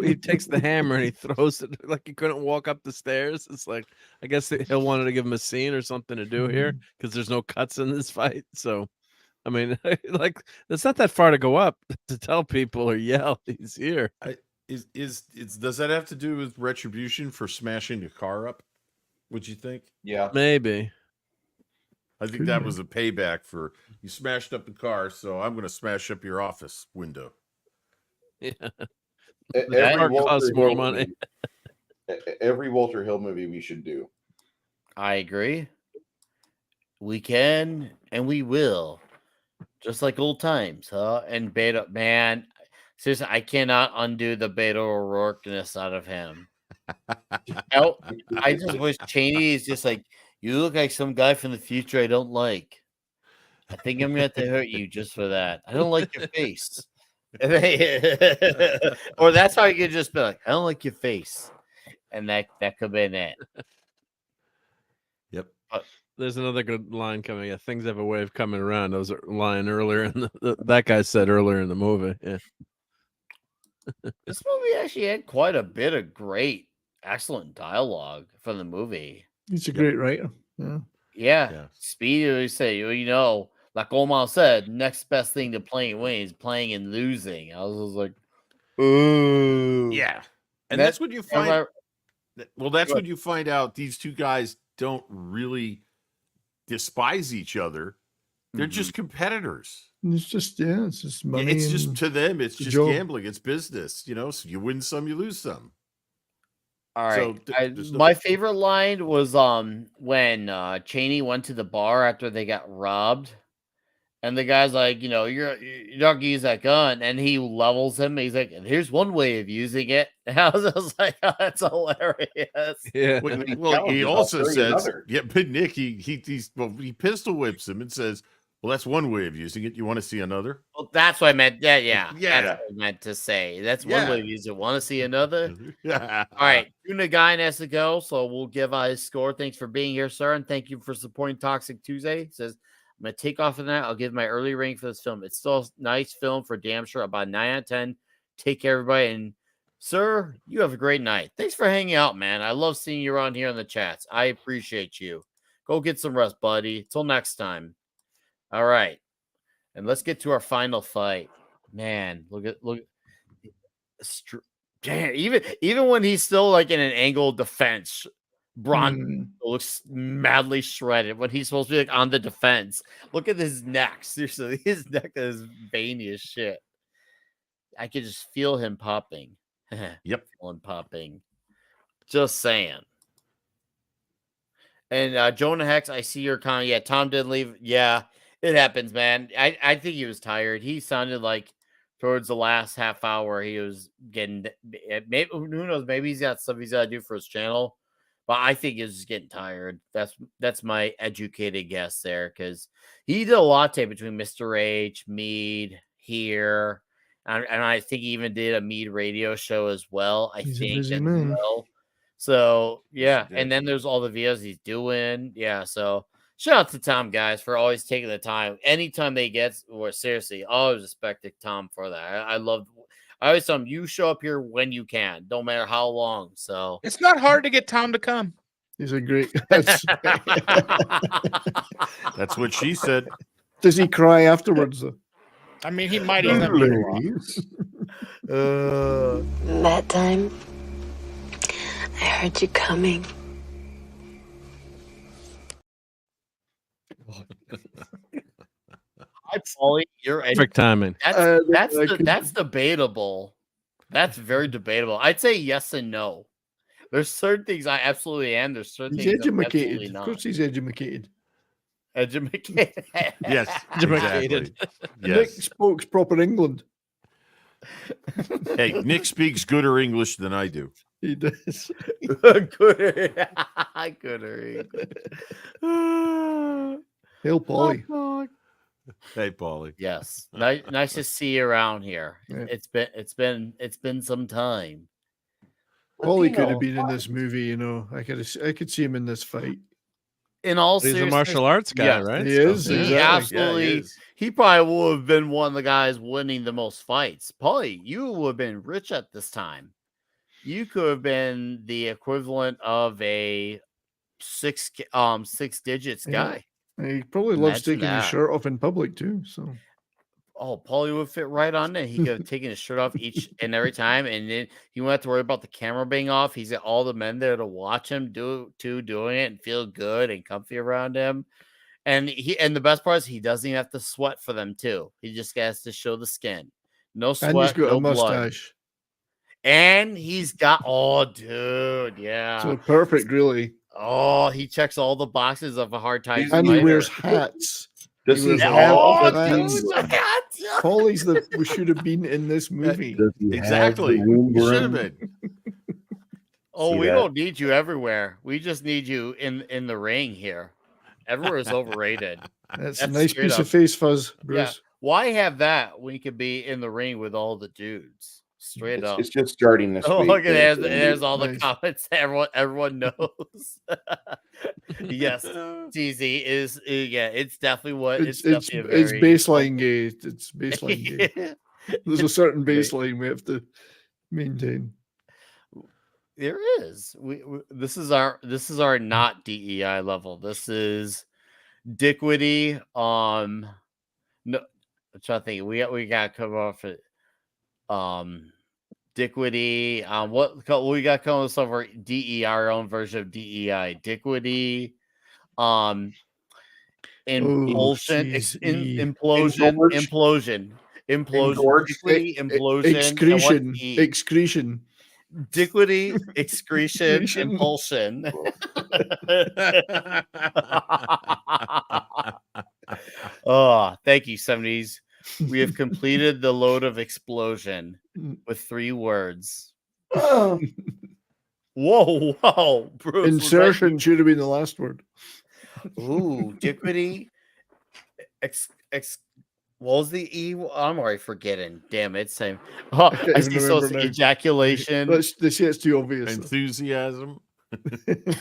he takes the hammer and he throws it like he couldn't walk up the stairs? It's like, I guess he'll wanted to give him a scene or something to do here because there's no cuts in this fight. So, I mean, like it's not that far to go up to tell people or yell he's here. Does that have to do with retribution for smashing your car up? Would you think? Yeah, maybe. I think that was a payback for you smashed up the car, so I'm going to smash up your office window. Yeah, Every car Walter costs more Hill money. every Walter Hill movie we should do. I agree. We can and we will. Just like old times, huh? And Beto, man, seriously, I cannot undo the Beto O'Rourke-ness out of him. I just wish Chaney is just like, you look like some guy from the future I don't like. I think I'm going to have to hurt you just for that. I don't like your face. Or that's how you could just be like, I don't like your face. And that could have been it. Yep. There's another good line coming. Yeah, things have a way of coming around. That was a line earlier in that guy said earlier in the movie. Yeah. This movie actually had quite a bit of excellent dialogue from the movie. He's a great writer. Yeah. Speedy say, like Omar said, next best thing to playing winning is playing and losing. I was like, ooh. Yeah. And that's what you find. Well, that's when you find out these two guys don't really despise each other. They're just competitors. It's just it's just money. It's just to them, it's just job. gambling. It's business, So you win some, you lose some. All right. My favorite line was when Cheney went to the bar after they got robbed, and the guy's like, you're not gonna use that gun, and he levels him. He's like, and here's one way of using it. And I was like, oh, that's hilarious. Yeah. Well, he also says, but Nick, he pistol whips him and says, well, that's one way of using it. You want to see another? Well, that's what I meant. Yeah. That's what I meant to say. That's one way of using it. Want to see another? Yeah. All right. Tuna Guy has to go, so we'll give his score. Thanks for being here, sir, and thank you for supporting Toxic Tuesday. It says, I'm going to take off of that. I'll give my early rating for this film. It's still a nice film for damn sure. About 9 out of 10. Take care, everybody. And, sir, you have a great night. Thanks for hanging out, man. I love seeing you around here in the chats. I appreciate you. Go get some rest, buddy. Till next time. All right. And let's get to our final fight. Man, look. Damn, even when he's still like in an angled defense, Bronson looks madly shredded when he's supposed to be like on the defense. Look at his neck. Seriously, his neck is veiny as shit. I could just feel him popping. Yep. Feel him popping. Just saying. And Jonah Hex, I see your comment. Yeah, Tom didn't leave. Yeah, it happens, man. I think he was tired. He sounded like towards the last half hour he was getting. Maybe who knows? Maybe he's got stuff he's got to do for his channel. But I think he's just getting tired. That's my educated guess there, because he did a latte between Mr. H, Mead, here, and I think he even did a Mead radio show as well. He's a busy man. So yeah, and then there's all the videos he's doing. Yeah, so shout out to Tom, guys, for always taking the time. Anytime they get, or seriously, I always respected Tom for that. I always tell him, you show up here when you can, don't matter how long. So it's not hard to get Tom to come. He's a great. That's what she said. Does he cry afterwards, though? I mean, he might even. That time, I heard you coming. Hi, Paulie. You're perfect timing. That's debatable. That's very debatable. I'd say yes and no. There's certain things I absolutely am. There's certain He's things I'm absolutely educated. not. Of course, he's educated. Educated. Yes, educated. Exactly. Nick Yes. spoke proper England. Hey, Nick speaks gooder English than I do. He does. Gooder English. Hail, Polly. Hey, Paulie. Yes, nice to see you around here. Yeah. It's been some time. Polly could have been in this movie. I could see him in this fight. In all He's a seriousness, martial arts guy, yes, right? He is. He Exactly. absolutely. Yeah, he is. He probably would have been one of the guys winning the most fights. Paulie, you would have been rich at this time. You could have been the equivalent of a six digits guy. He probably loves Imagine taking his that. shirt off in public too. So Oh, Paulie would fit right on there. He could have taken his shirt off each and every time, and then he won't have to worry about the camera being off. He's got all the men there to watch him doing it and feel good and comfy around him. And the best part is he doesn't even have to sweat for them too. He just has to show the skin. No sweat, and he's got no a blood. mustache. And he's got dude, yeah. So perfect, really. Oh, he checks all the boxes of a hard time. And he wears hats. Does he wears have hats. all the dude, the hats. Paulie's we should have been in this movie. Exactly. You should have been. Oh, See we that? don't need you everywhere. We just need you in the ring here. Everywhere is overrated. That's a nice piece of face fuzz, Bruce. Yeah. Why have that when you could be in the ring with all the dudes? Straight up. It's just starting this Oh, week. look at that. There's all the Nice. comments. Everyone knows. Yes, TZ is. Yeah, it's definitely what. It's definitely a it's very- baseline gay. It's baseline gay. There's a certain baseline we have to maintain. There is. This is our not DEI level. This is Dickwitty. No, I'm trying to think. We got to cover off it. Dickwitty. What we got coming with some of our DEI, our own version of DEI. Dickwitty. Impulsion. Implosion. Dickwitty, implosion. Excretion. E? Excretion. Dickwitty, excretion, impulsion. Oh, thank you, 70s. We have completed the load of explosion with 3 words. Whoa, Bruce, insertion should have been the last word. Ooh, Dickwitty. What was the E? I'm already forgetting. Damn it. Same. Oh, I see. So it's ejaculation. This is too obvious. Enthusiasm.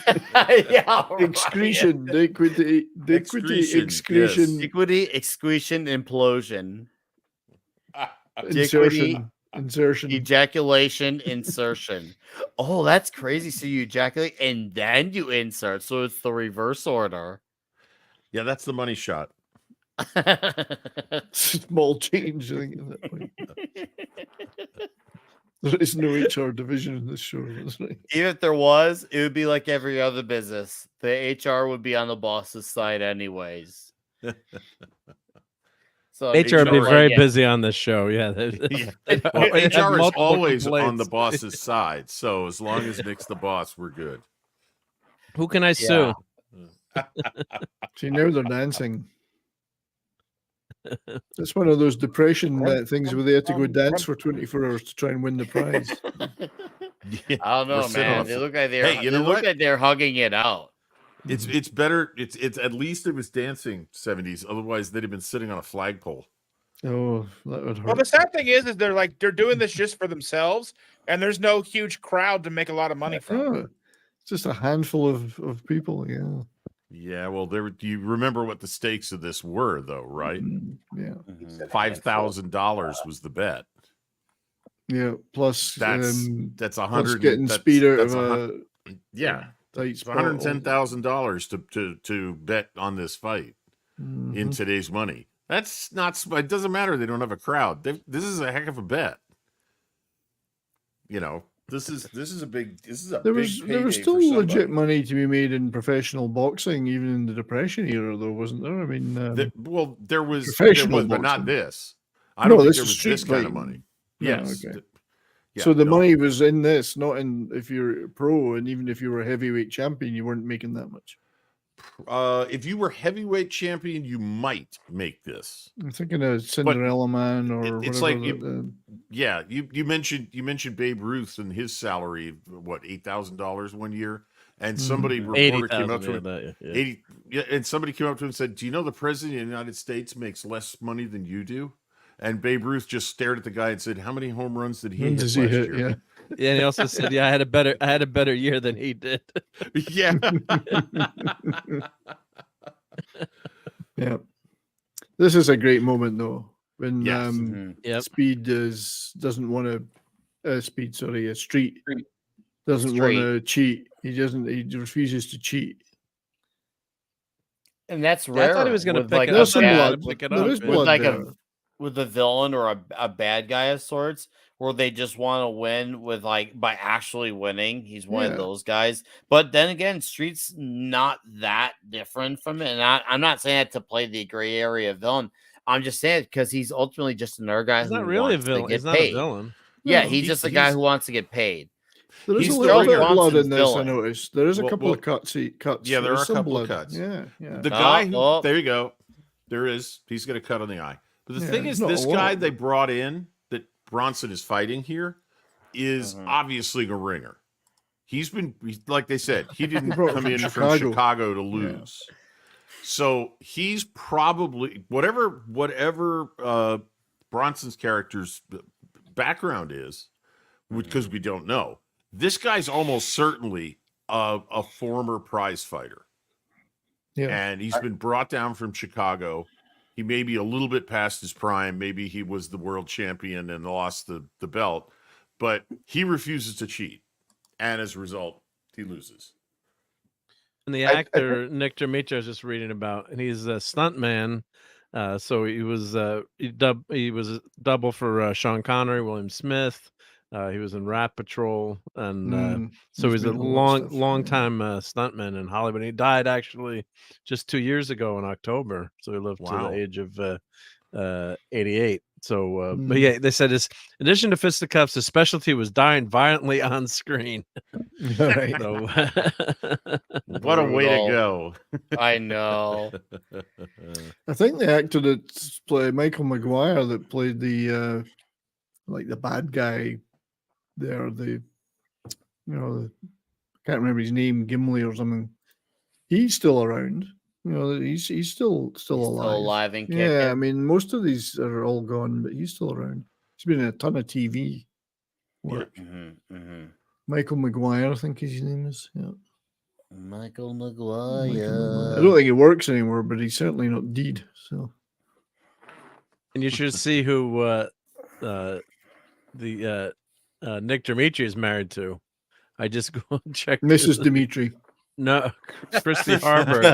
Yeah, excretion. Dickwitty, excretion. Yes. Dickwitty, excretion, implosion. Insertion. Ejaculation, insertion. Oh, that's crazy. So you ejaculate and then you insert. So it's the reverse order. Yeah, that's the money shot. Small change, I think, at that point. There is no HR division in this show. Even if there was, it would be like every other business. The HR would be on the boss's side anyways. So HR would be very busy on this show. Yeah. Well, HR is always on the boss's side. So as long as Nick's the boss, we're good. Who can I sue? See, now they're dancing. It's one of those depression things where they had to go dance for 24 hours to try and win the prize. I don't know, man. They look like they're hugging it out. It's better. It's at least it was dancing 70s. Otherwise, they'd have been sitting on a flagpole. Oh, that would hurt. Well, the sad thing is they're doing this just for themselves, and there's no huge crowd to make a lot of money from. It's just a handful of people. Yeah. Yeah, well, do you remember what the stakes of this were, though, right? Yeah. $5,000 was the bet. Yeah, plus that's $100. Getting speed out of a it's $110,000 to bet on this fight in today's money. That's not. It doesn't matter. They don't have a crowd. This is a heck of a bet. You know. This is a big. There was still legit money to be made in professional boxing, even in the Depression era, though, wasn't there? I mean, there was, but not this. I don't think there was this kind of money. Yes. Okay. So the money was in this, not in if you're a pro, and even if you were a heavyweight champion, you weren't making that much. If you were heavyweight champion, you might make this. I'm thinking of Cinderella Man, or it's like you mentioned Babe Ruth and his salary, what, $8,000 one year, and somebody reporter came up to him, and somebody came up to him and said, "Do you know the president of the United States makes less money than you do?" And Babe Ruth just stared at the guy and said, "How many home runs did he hit last year?" Yeah. Yeah, and he also said, "Yeah, I had a better year than he did." Yeah. Yeah. This is a great moment, though, when Street doesn't want to cheat. He refuses to cheat. And that's rare. I thought he was going to pick it up. With a villain or a bad guy of sorts, where they just want to win with by actually winning. He's one of those guys. But then again, Street's not that different from it. And I'm not saying that to play the gray area villain. I'm just saying it because he's ultimately just another guy who not really a villain. He's not a villain. Yeah, he's just a guy who wants to get paid. There is a little bit of blood in this, I noticed. There is a couple of cuts. Yeah, there are a couple of cuts. Yeah. The guy who, there you go. There is. He's got a cut on the eye. But the thing is, this guy they brought in that Bronson is fighting here is obviously a ringer. Like they said, he didn't come in from Chicago to lose. Yeah. So he's probably whatever Bronson's character's background is, because we don't know. This guy's almost certainly a former prize fighter. Yeah. And he's been brought down from Chicago. He may be a little bit past his prime. Maybe he was the world champion and lost the belt, but he refuses to cheat. And as a result, he loses. And the actor, Nick Termicha, I was just reading about, and he's a stunt man. So he was double for Sean Connery, William Smith, He was in Rat Patrol, and so He's he's a been in a lot of long stuff, yeah. time stuntman in Hollywood. He died actually just 2 years ago in October, so he lived to Wow. the age of 88. So, but Mm. yeah, they said his in addition to fisticuffs, his specialty was dying violently on screen. Right. So, What a way to Brutal. go. I know. I think the actor that's played Michael Maguire that played the like the bad guy there, I can't remember his name, Gimli or something. He's still around. He's still He's alive. still alive and Yeah, I kicking. mean most of these are all gone, but he's still around. He's been in a ton of TV work. Michael Maguire, I think his name is. Yeah. Michael Maguire. I Maguire. don't think he works anymore, but he's certainly not dead. So. and you should see who Nick Dimitri is married to. I just go and checked. Mrs. Dimitri. No, Christy Harburg.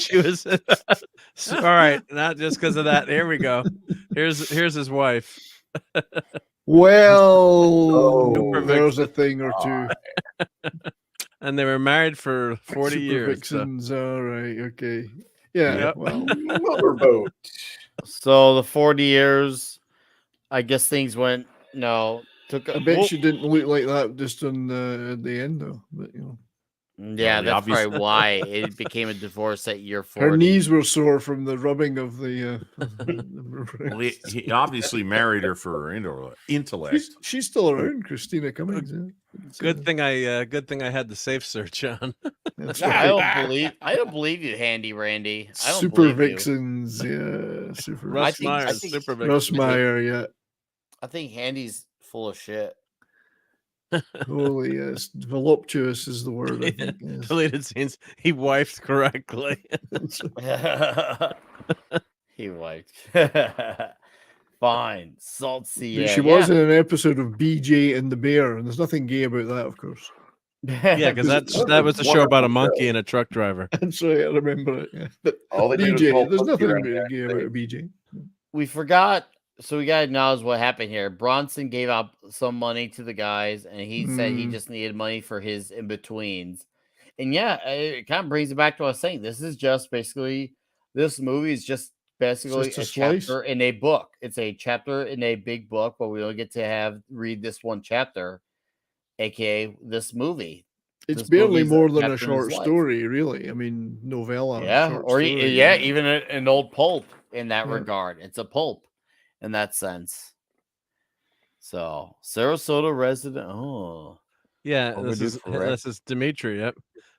She was. All right, not just because of that. Here we go. Here's his wife. Well, there's a thing or two. And they were married for 40 Super years. Vixens, all right, okay. Yeah, Yep. well, Motorboat. So the 40 years, I guess things went took. I bet she didn't look like that just on the end though. But Yeah, that's probably why it became a divorce at year 40. her knees were sore from the rubbing of the. Well, he obviously married her for her intellect. She's still around, Christina Cummings. Yeah. Good thing I had the safe search on. That's I right. don't believe you, Handy Randy. I don't Super believe Vixens, yeah. Super Russ Vixens. Meyer, Super Vixens. Russ Meyer, yeah. I think Handy's full of shit. Holy yes, voluptuous is the word. I think. Yes. Deleted scenes. He wifed correctly. He wiped. Fine. Salt Sea. She was in an episode of BJ and the Bear, and there's nothing gay about that, of course. Yeah, because that was the show about a monkey and a truck driver. That's right, I remember it. Yeah. But All they do is BJ, hold there's monkey nothing around gay about a BJ. We forgot. So we got to acknowledge what happened here. Bronson gave up some money to the guys, and he said he just needed money for his in-betweens. And yeah, it kind of brings it back to what I was saying. This is just basically, this movie is just basically Just a a slice. chapter in a book. It's a chapter in a big book, but we only get to read this one chapter, aka this movie. It's This barely movie's more than chapter a in short his life. story, really. I mean, novella. Yeah, short or story, yeah, even an old pulp in that Yeah. regard. It's a pulp in that sense. So Sarasota resident. Oh, Yeah, overdue for this is Dimitri. Yep.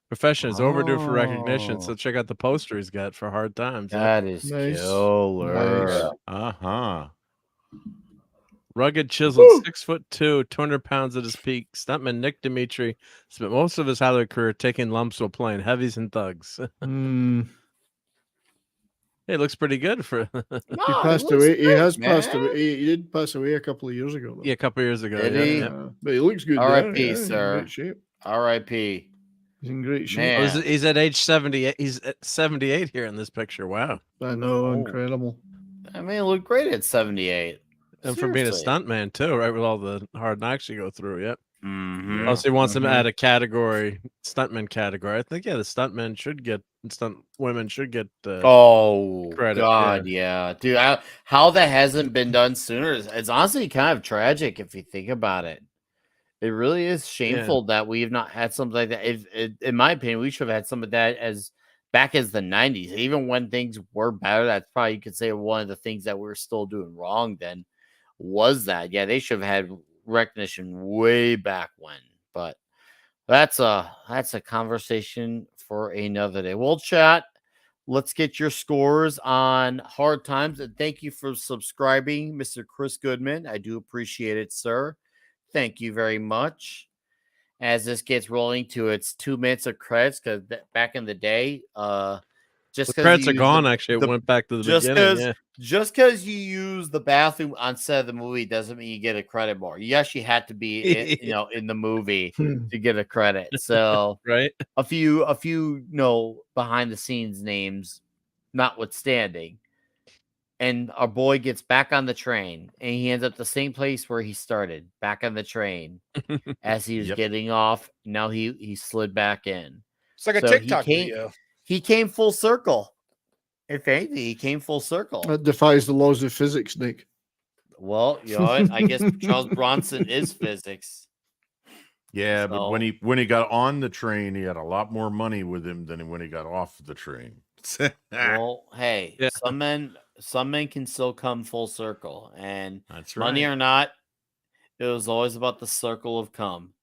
Profession is overdue for recognition. So Oh. check out the poster he's got for Hard Times. Yep. That is Nice. killer. Nice. Uh-huh. Rugged, chiseled, 6'2", 200 pounds at his peak. Stuntman Nick Dimitri spent most of his Hollywood career taking lumps while playing heavies and thugs. Hey, looks pretty good for. He passed away. He has passed away. He did pass away a couple of years ago. Though. Yeah, a couple of years ago. Did yeah, he? yeah. But he looks good. R.I.P. He's in sir. great shape. R.I.P. He's in great shape. Man. He's at age 78. He's at 78 here in this picture. Wow. I know, Oh. incredible. I mean, it looked great at 78. And for being a Seriously. stuntman too, right? With all the hard knocks you go through. Yep. Mhm. Plus, he wants him to add a category, stuntman category. I think the stuntmen should get, stunt women should get. Oh credit, God, yeah, dude. How that hasn't been done sooner it's honestly kind of tragic if you think about it. It really is shameful that we've not had something like that. In my opinion, we should have had some of that as back as the 90s. Even when things were better, that's probably you could say one of the things that we were still doing wrong then was that. Yeah, they should have had recognition way back when. But that's a conversation for another day. Well, chat, let's get your scores on Hard Times. And thank you for subscribing, Mr. Chris Goodman. I do appreciate it, sir. Thank you very much. As this gets rolling to its 2 minutes of credits, because back in the day, just The credits are gone. Actually, it went back to the beginning. Yeah. Just because you use the bathroom on set of the movie doesn't mean you get a credit more. You actually had to be, in the movie to get a credit. So, right, a few, behind the scenes names, notwithstanding. and our boy gets back on the train, and he ends up the same place where he started, back on the train. As he was getting off, now he slid back in. It's like a TikTok video. He came full circle. If anything, he came full circle. That defies the laws of physics, Nick. Well, you know what? I guess Charles Bronson is physics. Yeah, but when he got on the train, he had a lot more money with him than when he got off the train. Well, hey, some men can still come full circle, and that's money right. or not, it was always about the circle of cum.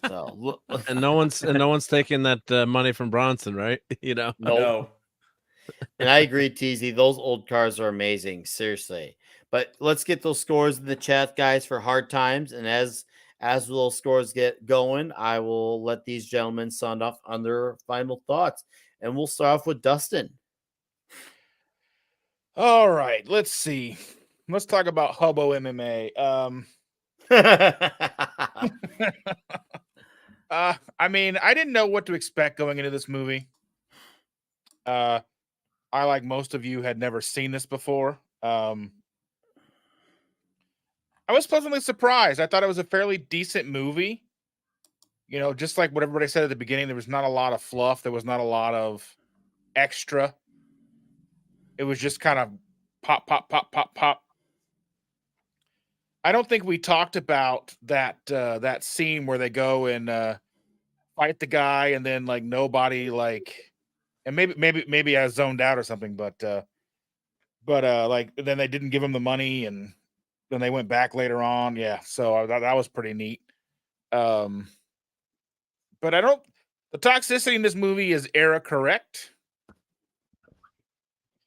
So, and no one's taking that money from Bronson, right? You know, no. And I agree, TZ. Those old cars are amazing, seriously. But let's get those scores in the chat, guys, for hard times. And as those scores get going, I will let these gentlemen sound off on their final thoughts. And we'll start off with Dustin. All right, let's see. Let's talk about Hobo MMA. I mean, I didn't know what to expect going into this movie. I, like most of you, had never seen this before. I was pleasantly surprised. I thought it was a fairly decent movie. You know, just like what everybody said at the beginning, there was not a lot of fluff. There was not a lot of extra. It was just kind of pop, pop, pop, pop, pop. I don't think we talked about that scene where they go and fight the guy, and then like nobody and maybe I zoned out or something, but like then they didn't give him the money, and then they went back later on. Yeah, so that was pretty neat. But the toxicity in this movie is era correct.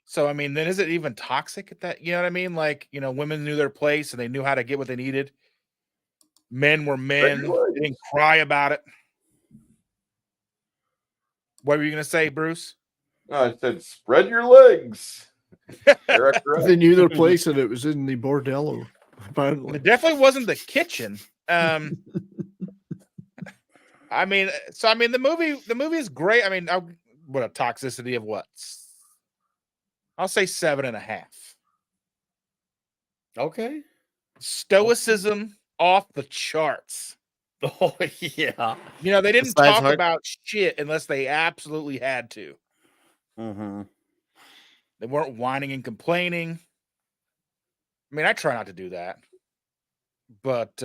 So, I mean, then is it even toxic at that? You know what I mean? Like, you know, women knew their place and they knew how to get what they needed. Men were men. They didn't cry about it. What were you going to say, Bruce? I said, spread your legs. They knew their place, and it was in the bordello, apparently. It definitely wasn't the kitchen. I mean, the movie is great. I mean, what a toxicity of what? I'll say 7.5. Okay. Stoicism off the charts. Oh, yeah. You know, they didn't talk about shit unless they absolutely had to. Mm-hmm. They weren't whining and complaining. I mean, I try not to do that. But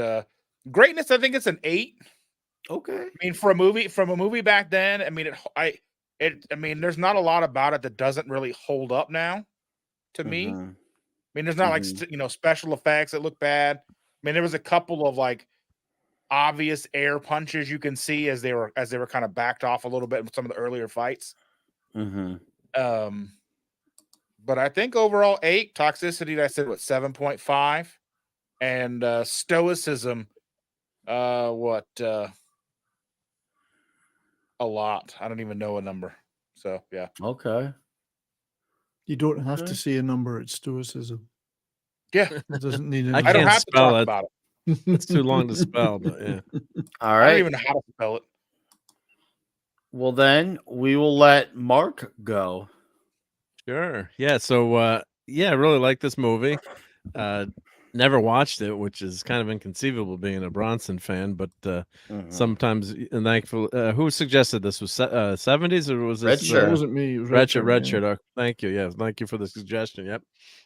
greatness, I think it's an 8. Okay. I mean, from a movie back then, I mean, I mean, there's not a lot about it that doesn't really hold up now to me. I mean, there's not like, special effects that look bad. I mean, there was a couple of like obvious air punches you can see as they were kind of backed off a little bit in some of the earlier fights. Mm-hmm. But I think overall 8. Toxicity, I said, 7.5, and stoicism, a lot. I don't even know a number. So yeah. Okay. You don't have to say a number. It's stoicism. Yeah. It doesn't need. I can't spell it. It's too long to spell, but yeah. All right. I don't even know how to spell it. Well, then we will let Mark go. Sure. Yeah. So, I really like this movie. Never watched it, which is kind of inconceivable being a Bronson fan, but sometimes, and thankful. Who suggested this? Was 70s or was this? It wasn't me. It was Redshirt. Oh, thank you. Yeah, thank you for the suggestion. Yep.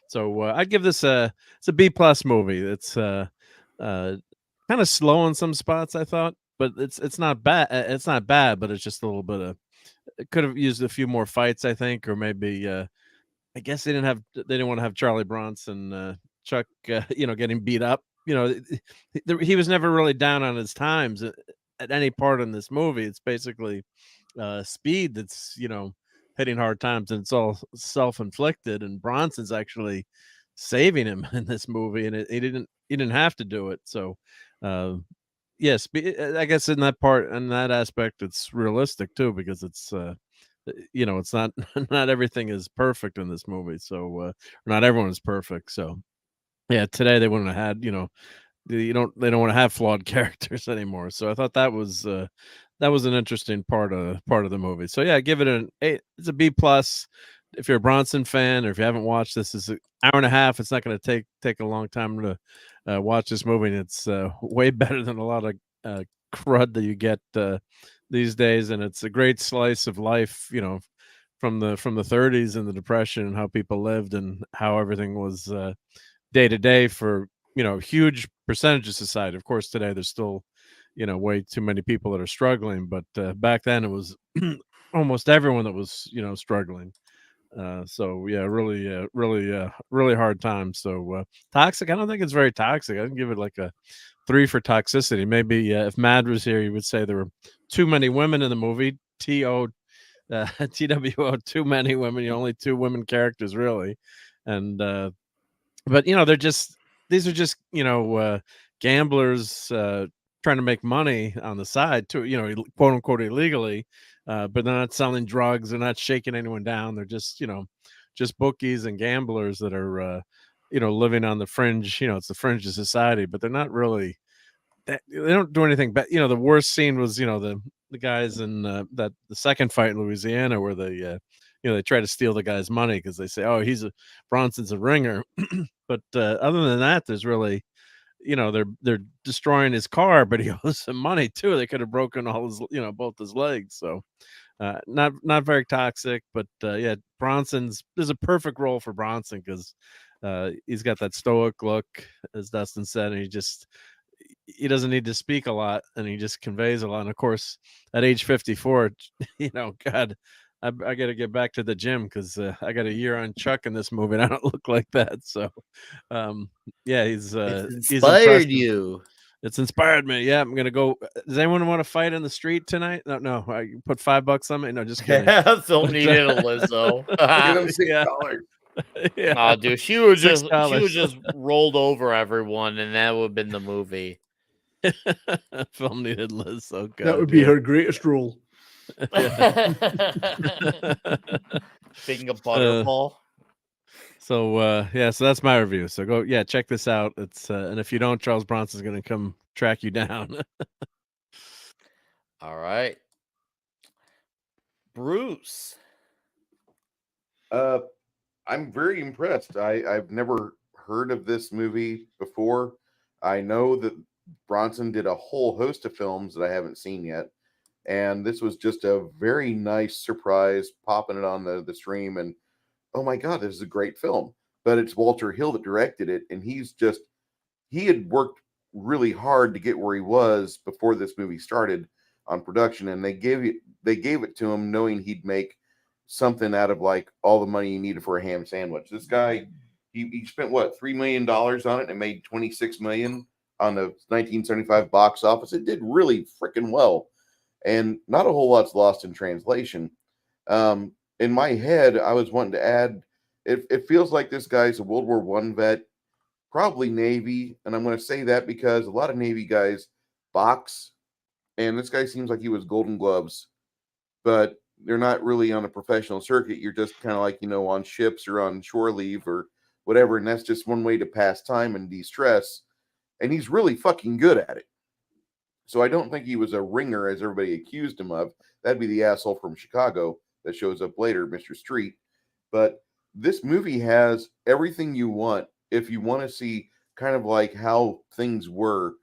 So I'd give this it's a B+ movie. It's kind of slow in some spots, I thought, but it's not bad. It's not bad, but it's just a little bit of. It could have used a few more fights, I think, or maybe. I guess they didn't want to have Charlie Bronson. Chuck, getting beat up. He was never really down on his times at any part in this movie. It's basically speed that's hitting hard times, and it's all self-inflicted. And Bronson's actually saving him in this movie, and he didn't have to do it. So, yes, I guess in that aspect, it's realistic too, because it's. It's not everything is perfect in this movie. So not everyone is perfect. So. Yeah, today they wouldn't have had, they don't want to have flawed characters anymore. So I thought that was an interesting part of the movie. So yeah, give it an 8. It's a B+. if you're a Bronson fan, or if you haven't watched this, is an hour and a half. It's not going to take a long time to watch this movie. And it's way better than a lot of crud that you get these days. And it's a great slice of life, from the 30s and the Depression and how people lived and how everything was day to day for huge percentage of society. Of course, today there's still way too many people that are struggling, but back then it was almost everyone that was struggling. So yeah, really hard time. So toxic, I don't think it's very toxic. I can give it like a 3 for toxicity. Maybe if Mad was here, he would say there were too many women in the movie. TWO, too many women. Only 2 women characters really. And but these are just gamblers trying to make money on the side too, quote unquote illegally, but they're not selling drugs, they're not shaking anyone down, they're just just bookies and gamblers that are living on the fringe. It's the fringe of society, but they're not really they don't do anything bad. The worst scene was the guys in the second fight in Louisiana where they they try to steal the guy's money because they say, oh, Bronson's a ringer. But other than that, there's really they're destroying his car, but he owes some money too. They could have broken all his both his legs. So not very toxic, but yeah, there's a perfect role for Bronson because he's got that stoic look, as Dustin said, and he doesn't need to speak a lot, and he just conveys a lot. And of course, at age 54, God, I got to get back to the gym because I got a year on Chuck in this movie, and I don't look like that. So, yeah, It's he's inspired impressive. you. It's inspired me. Yeah, I'm gonna go. Does anyone want to fight in the street tonight? No. I put $5 on me. No, just kidding. Phil needed a Lizzo. Give him $6. Yeah. Oh, dude, she would $6. just rolled over everyone, and that would have been the movie. Phil needed Lizzo. God, that would be her greatest role. Speaking of Butterball. So so that's my review. So go check this out. It's and if you don't, Charles Bronson's gonna come track you down. All right. Bruce. I'm very impressed. I've never heard of this movie before. I know that Bronson did a whole host of films that I haven't seen yet. And this was just a very nice surprise, popping it on the stream. And oh my God, this is a great film. But it's Walter Hill that directed it. And he had worked really hard to get where he was before this movie started on production. And they gave it to him knowing he'd make something out of like all the money he needed for a ham sandwich. This guy, he spent what, $3 million on it and made $26 million on the 1975 box office. It did really freaking well, and not a whole lot's lost in translation. In my head, I was wanting to add, it feels like this guy's a World War I vet, probably Navy, and I'm going to say that because a lot of Navy guys box, and this guy seems like he was Golden Gloves, but they're not really on a professional circuit. You're just kind of like, on ships or on shore leave or whatever. And that's just one way to pass time and de-stress. And he's really fucking good at it. So I don't think he was a ringer as everybody accused him of. That'd be the asshole from Chicago that shows up later, Mr. Street. But this movie has everything you want if you want to see kind of like how things were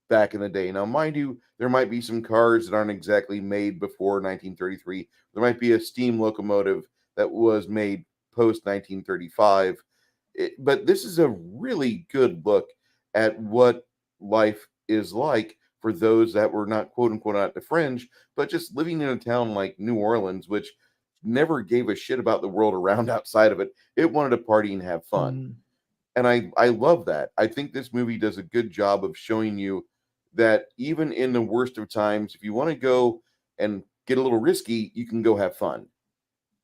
back in the day. Now, mind you, there might be some cars that aren't exactly made before 1933. There might be a steam locomotive that was made post 1935. But this is a really good look at what life is like for those that were not, quote unquote, at the fringe, but just living in a town like New Orleans, which never gave a shit about the world around outside of it. It wanted to party and have fun. And I love that. I think this movie does a good job of showing you that even in the worst of times, if you want to go and get a little risky, you can go have fun.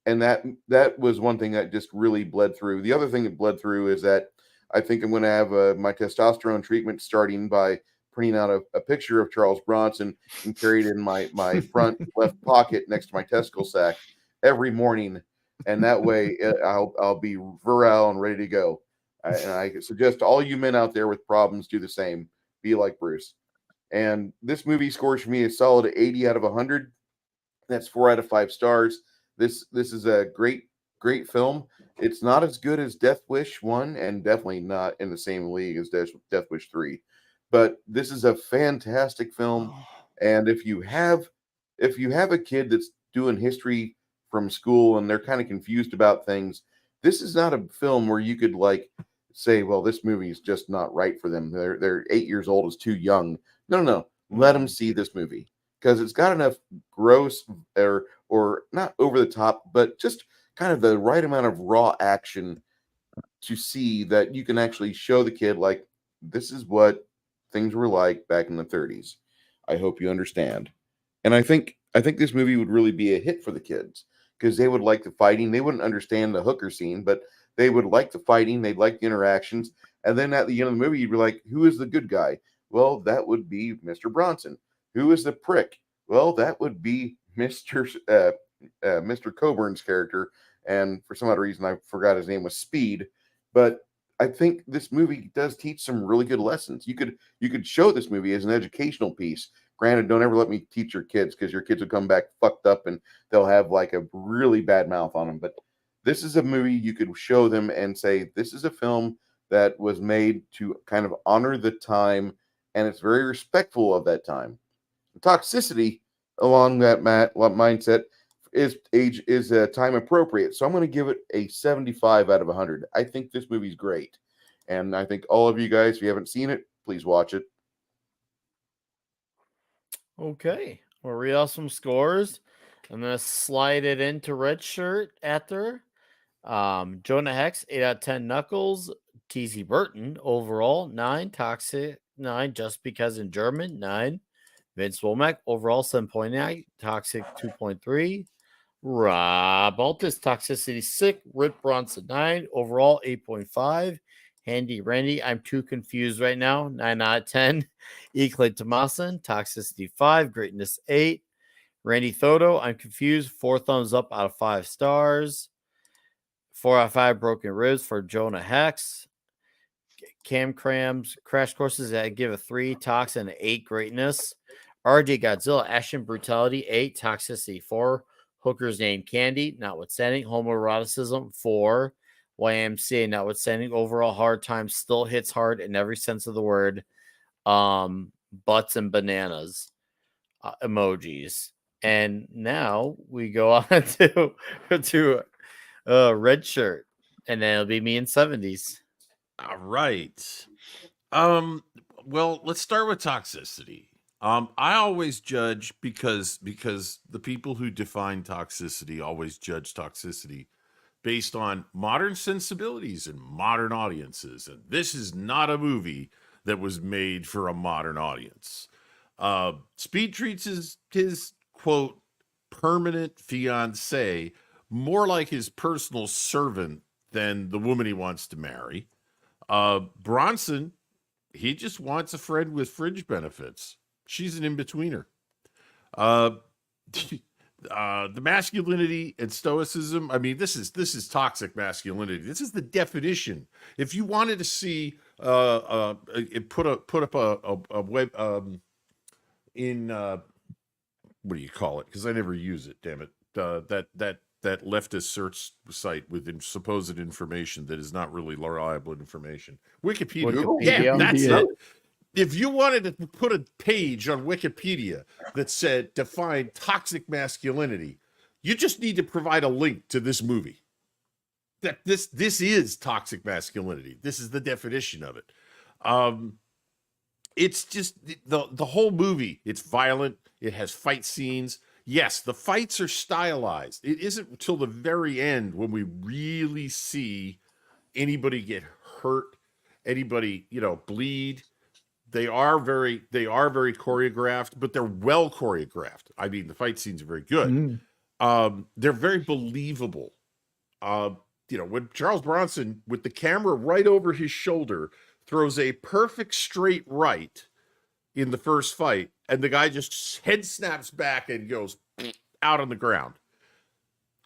And that was one thing that just really bled through. The other thing that bled through is that I think I'm going to have my testosterone treatment starting by printing out a picture of Charles Bronson and carry it in my front left pocket next to my testicle sack every morning. And that way I'll be virile and ready to go. And I suggest all you men out there with problems do the same. Be like Bruce. And this movie scores for me a solid 80 out of 100. That's 4 out of 5 stars. This is a great great film. It's not as good as Death Wish 1 and definitely not in the same league as Death Wish 3. But this is a fantastic film, and if you have a kid that's doing history from school and they're kind of confused about things, this is not a film where you could like say, well, this movie is just not right for them. They're 8 years old, is too young. No. Let them see this movie because it's got enough gross or not over the top, but just kind of the right amount of raw action to see that you can actually show the kid like this is what things were like back in the 30s. I hope you understand. And I think this movie would really be a hit for the kids because they would like the fighting. They wouldn't understand the hooker scene, but they would like the fighting. They'd like the interactions. And then at the end of the movie, you'd be like, who is the good guy? Well, that would be Mr. Bronson. Who is the prick? Well, that would be Mr. Coburn's character. And for some odd reason, I forgot his name was Speed. But I think this movie does teach some really good lessons. You could show this movie as an educational piece. Granted, don't ever let me teach your kids because your kids will come back fucked up and they'll have like a really bad mouth on them. But this is a movie you could show them and say, this is a film that was made to kind of honor the time, and it's very respectful of that time. Toxicity along that mindset is time appropriate. So I'm going to give it a 75 out of 100. I think this movie's great. And I think all of you guys, if you haven't seen it, please watch it. Okay. We'll read off some scores. I'm going to slide it into red shirt after. Jonah Hex, 8 out of 10 Knuckles. TC Burton, overall, 9. Toxic, 9. Just Because in German, 9. Vince Womack, overall, 7.9. Toxic, 2.3. Rob Altus, Toxicity, 6. Rip Bronson, 9. Overall, 8.5. Handy Randy, I'm too confused right now, 9 out of 10. Clay Tomasin, Toxicity, 5. Greatness, 8. Randy Thodo, I'm confused, 4 thumbs up out of 5 stars. 4 out of 5 broken ribs for Jonah Hex. Cam Crams, Crash Courses, I give a 3. Tox and 8 greatness. RJ Godzilla, Action Brutality, 8. Toxicity, 4. Hooker's Name Candy, notwithstanding. Homoeroticism, 4. YMCA, notwithstanding. Overall hard time still hits hard in every sense of the word. Butts and bananas emojis. And now we go on to red shirt, and then it'll be me in 70s. All right. Well, let's start with toxicity. I always judge because the people who define toxicity always judge toxicity based on modern sensibilities and modern audiences. And this is not a movie that was made for a modern audience. Speed treats his quote permanent fiance more like his personal servant than the woman he wants to marry. Bronson, he just wants a friend with fringe benefits. She's an in-betweener. The masculinity and stoicism, I mean, this is toxic masculinity. This is the definition. If you wanted to see put up a web in what do you call it? Because I never use it, damn it. That leftist search site with supposed information that is not really reliable information. Wikipedia. Yeah, that's it. If you wanted to put a page on Wikipedia that said define toxic masculinity, you just need to provide a link to this movie. That this is toxic masculinity. This is the definition of it. It's just the whole movie. It's violent. It has fight scenes. Yes, the fights are stylized. It isn't until the very end when we really see anybody get hurt, anybody, bleed. They are very choreographed, but they're well choreographed. I mean, the fight scenes are very good. They're very believable. When Charles Bronson, with the camera right over his shoulder, throws a perfect straight right in the first fight, and the guy just head snaps back and goes out on the ground.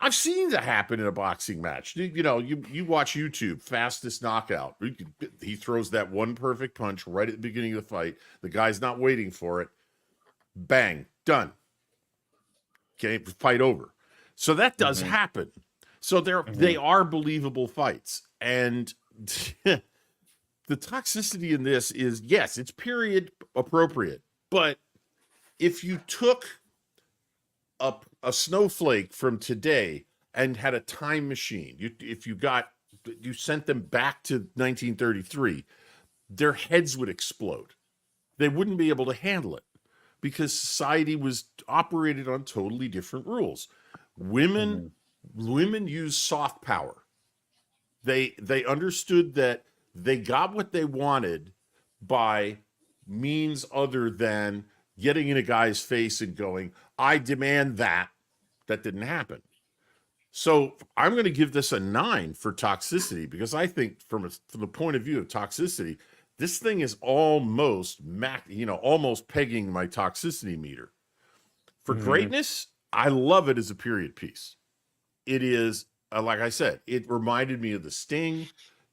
I've seen that happen in a boxing match. You watch YouTube, fastest knockout. He throws that one perfect punch right at the beginning of the fight. The guy's not waiting for it. Bang, done. Okay, fight over. So that does happen. So they are believable fights. And the toxicity in this is, yes, it's period appropriate. But if you took a snowflake from today and had a time machine, you sent them back to 1933, their heads would explode. They wouldn't be able to handle it because society was operated on totally different rules. Women use soft power. They understood that they got what they wanted by means other than getting in a guy's face and going, I demand that. That didn't happen. So I'm going to give this a 9 for toxicity, because I think from the point of view of toxicity, this thing is almost almost pegging my toxicity meter. For greatness, I love it as a period piece. It is, like I said, it reminded me of The Sting.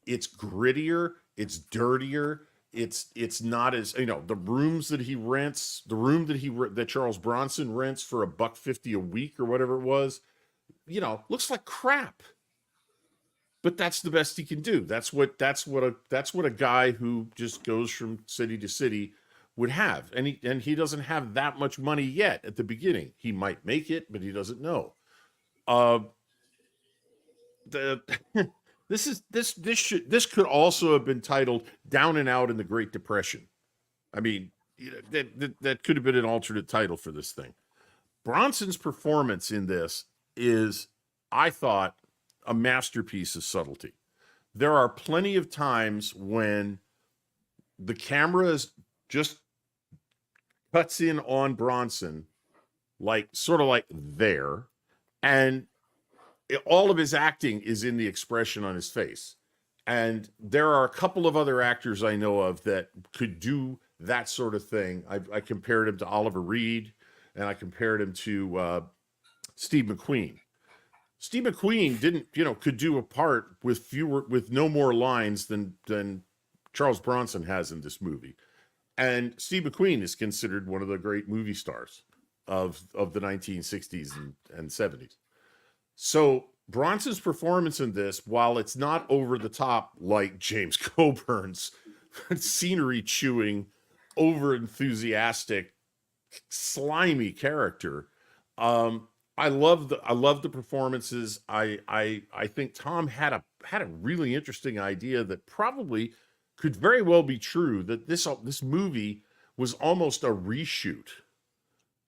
It's grittier, it's dirtier. It's not as, the rooms that he rents, the room that Charles Bronson rents for $1.50 a week or whatever it was, looks like crap. But that's the best he can do. That's what a guy who just goes from city to city would have. And he doesn't have that much money yet at the beginning. He might make it, but he doesn't know. This could also have been titled Down and Out in the Great Depression. I mean, that could have been an alternate title for this thing. Bronson's performance in this is, I thought, a masterpiece of subtlety. There are plenty of times when the camera just cuts in on Bronson, sort of like there, and all of his acting is in the expression on his face. And there are a couple of other actors I know of that could do that sort of thing. I compared him to Oliver Reed, and I compared him to Steve McQueen. Steve McQueen could do a part with no more lines than Charles Bronson has in this movie. And Steve McQueen is considered one of the great movie stars of the 1960s and 70s. So Bronson's performance in this, while it's not over the top like James Coburn's scenery chewing, over enthusiastic, slimy character, I love the performances. I think Tom had a really interesting idea that probably could very well be true, that this movie was almost a reshoot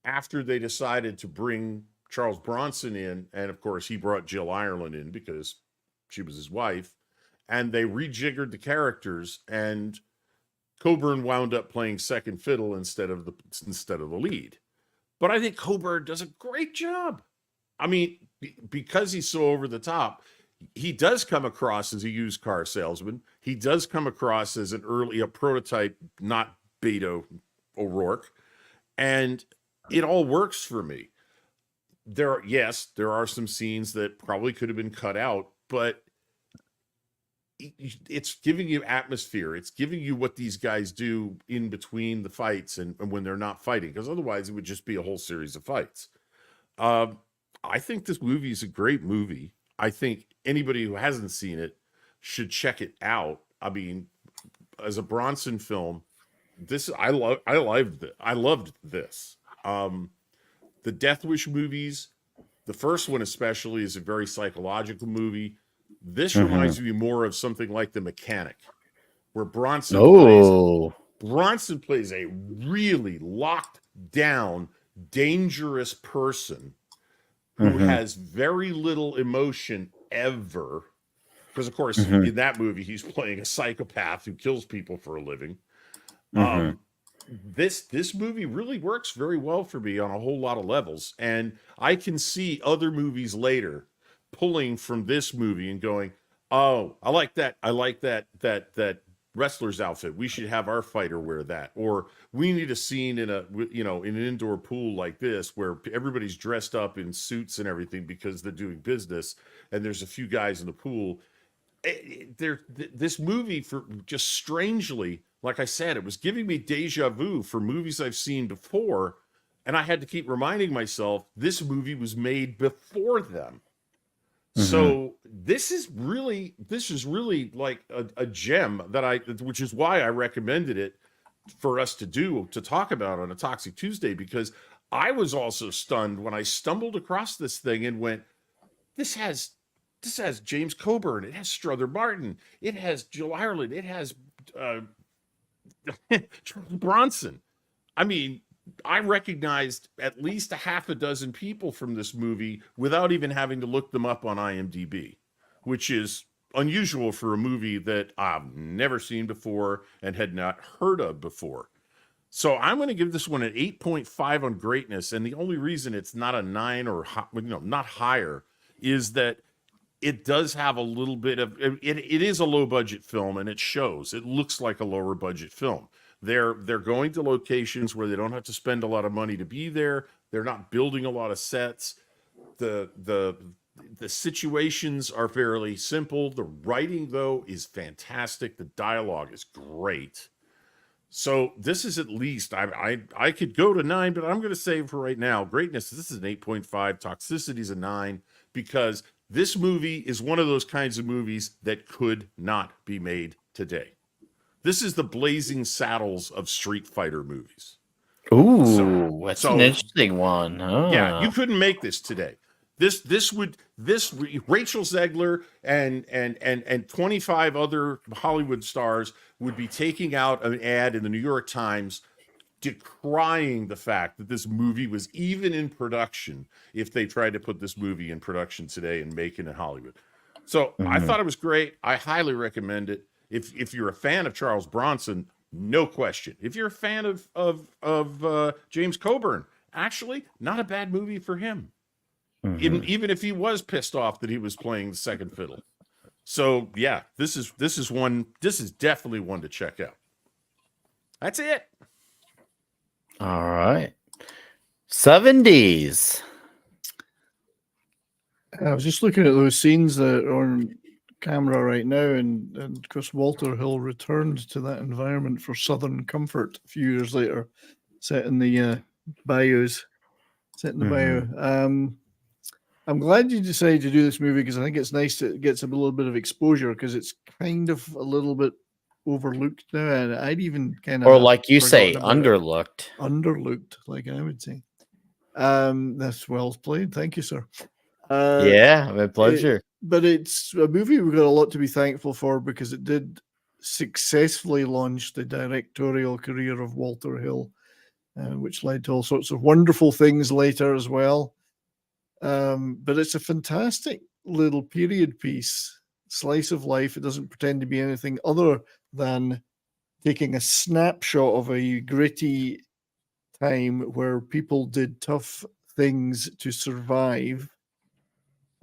after they decided to bring Charles Bronson in, and of course he brought Jill Ireland in because she was his wife, and they rejiggered the characters, and Coburn wound up playing second fiddle instead of the lead. But I think Coburn does a great job. I mean, because he's so over the top, he does come across as a used car salesman. He does come across as a prototype, not Beto O'Rourke, and it all works for me. There are some scenes that probably could have been cut out, but it's giving you atmosphere. It's giving you what these guys do in between the fights and when they're not fighting, because otherwise it would just be a whole series of fights. I think this movie is a great movie. I think anybody who hasn't seen it should check it out. I mean, as a Bronson film, I loved this. The Death Wish movies, the first one especially, is a very psychological movie. This reminds me more of something like The Mechanic, where Bronson plays a really locked down, dangerous person who has very little emotion ever. Because, of course, in that movie, he's playing a psychopath who kills people for a living. This movie really works very well for me on a whole lot of levels. And I can see other movies later pulling from this movie and going, oh, I like that wrestler's outfit. We should have our fighter wear that. Or we need a scene in an indoor pool like this where everybody's dressed up in suits and everything because they're doing business, and there's a few guys in the pool. This movie, for just strangely, like I said, it was giving me deja vu for movies I've seen before, and I had to keep reminding myself this movie was made before them. So this is really like a gem which is why I recommended it for us to talk about on a Toxic Tuesday, because I was also stunned when I stumbled across this thing and went, this has James Coburn, it has Strother Martin, it has Jill Ireland, it has Charles Bronson. I mean, I recognized at least a half a dozen people from this movie without even having to look them up on IMDb, which is unusual for a movie that I've never seen before and had not heard of before. So I'm going to give this one an 8.5 on greatness. And the only reason it's not a 9 or not higher is that it does have a little bit of it is a low budget film, and it shows. It looks like a lower budget film. They're going to locations where they don't have to spend a lot of money to be there. They're not building a lot of sets. The situations are fairly simple. The writing, though, is fantastic. The dialogue is great. So this is at least, I could go to 9, but I'm going to say for right now, greatness, this is an 8.5. Toxicity is a 9, because this movie is one of those kinds of movies that could not be made today. This is the Blazing Saddles of Street Fighter movies. Ooh, that's an interesting one. Yeah, you couldn't make this today. Rachel Zegler and 25 other Hollywood stars would be taking out an ad in the New York Times decrying the fact that this movie was even in production if they tried to put this movie in production today and make it in Hollywood. So I thought it was great. I highly recommend it. If you're a fan of Charles Bronson, no question. If you're a fan of James Coburn, actually, not a bad movie for him. Even if he was pissed off that he was playing the second fiddle. So yeah, this is definitely one to check out. That's it. All right. 70s. I was just looking at those scenes that are on camera right now, and of course Walter Hill returned to that environment for Southern Comfort a few years later, set in the bayous. I'm glad you decided to do this movie, because I think it's nice that it gets a little bit of exposure, because it's kind of a little bit overlooked now, and I'd even kind of, or like you say, underlooked. Underlooked, like I would say. That's well played. Thank you, sir. Yeah, my pleasure. But it's a movie we've got a lot to be thankful for, because it did successfully launch the directorial career of Walter Hill, which led to all sorts of wonderful things later as well. But it's a fantastic little period piece, slice of life. It doesn't pretend to be anything other than taking a snapshot of a gritty time where people did tough things to survive.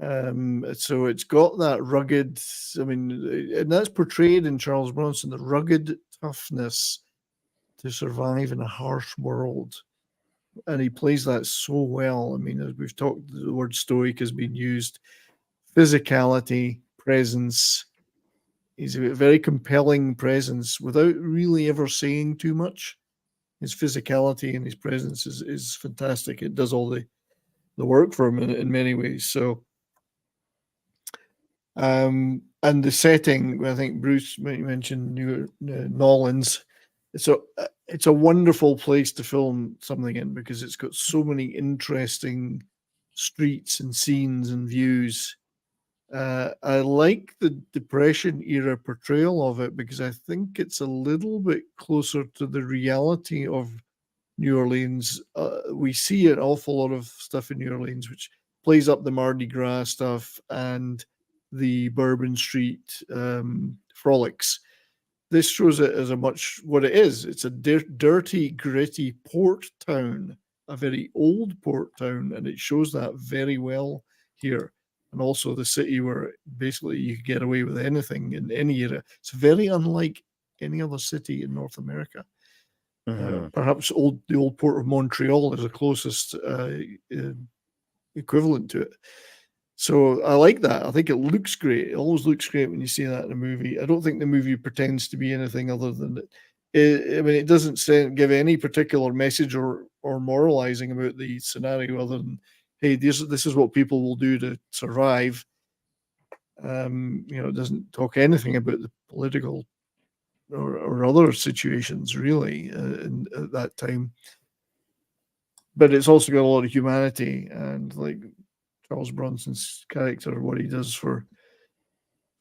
So it's got that rugged, and that's portrayed in Charles Bronson, the rugged toughness to survive in a harsh world. And he plays that so well. As we've talked, the word stoic has been used. Physicality, presence. He's a very compelling presence without really ever saying too much. His physicality and his presence is fantastic. It does all the work for him in many ways. So, and the setting, I think Bruce mentioned New Orleans. So it's a wonderful place to film something in, because it's got so many interesting streets and scenes and views. I like the Depression era portrayal of it, because I think it's a little bit closer to the reality of New Orleans. We see an awful lot of stuff in New Orleans which plays up the Mardi Gras stuff and the Bourbon Street frolics. This shows it as what it is. It's a dirty, gritty port town, a very old port town, and it shows that very well here. And also the city where basically you could get away with anything in any era. It's very unlike any other city in North America. Perhaps the old port of Montreal is the closest equivalent to it. So I like that. I think it looks great. It always looks great when you see that in a movie. I don't think the movie pretends to be anything other than it. It doesn't give any particular message or moralizing about the scenario, other than, hey, this is what people will do to survive. It doesn't talk anything about the political or other situations really at that time. But it's also got a lot of humanity, and like Charles Bronson's character, what he does for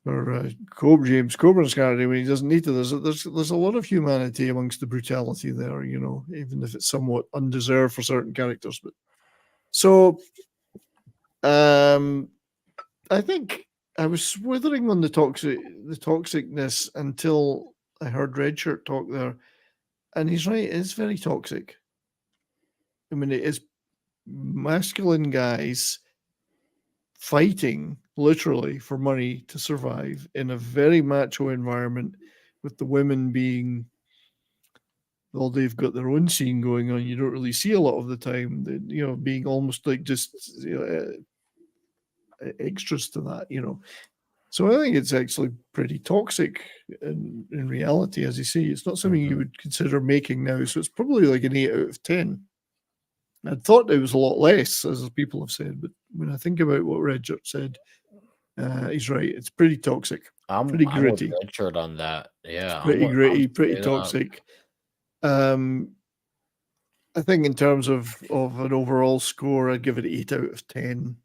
James Coburn's character when he doesn't need to. There's a lot of humanity amongst the brutality there, even if it's somewhat undeserved for certain characters. But so, I think I was withering on the toxicness until I heard Redshirt talk there, and he's right. It's very toxic. I mean, it is masculine guys fighting literally for money to survive in a very macho environment, with the women being, well, they've got their own scene going on. You don't really see a lot of the time, being almost like just extras to that, So I think it's actually pretty toxic in reality, as you see. It's not something you would consider making now, so it's probably like an 8 out of 10. I thought it was a lot less, as people have said, but when I think about what Redshirt said, he's right. It's pretty toxic, pretty gritty. I'm with Redshirt on that. Yeah, Pretty gritty, pretty toxic. I think in terms of an overall score, I'd give it 8 out of 10.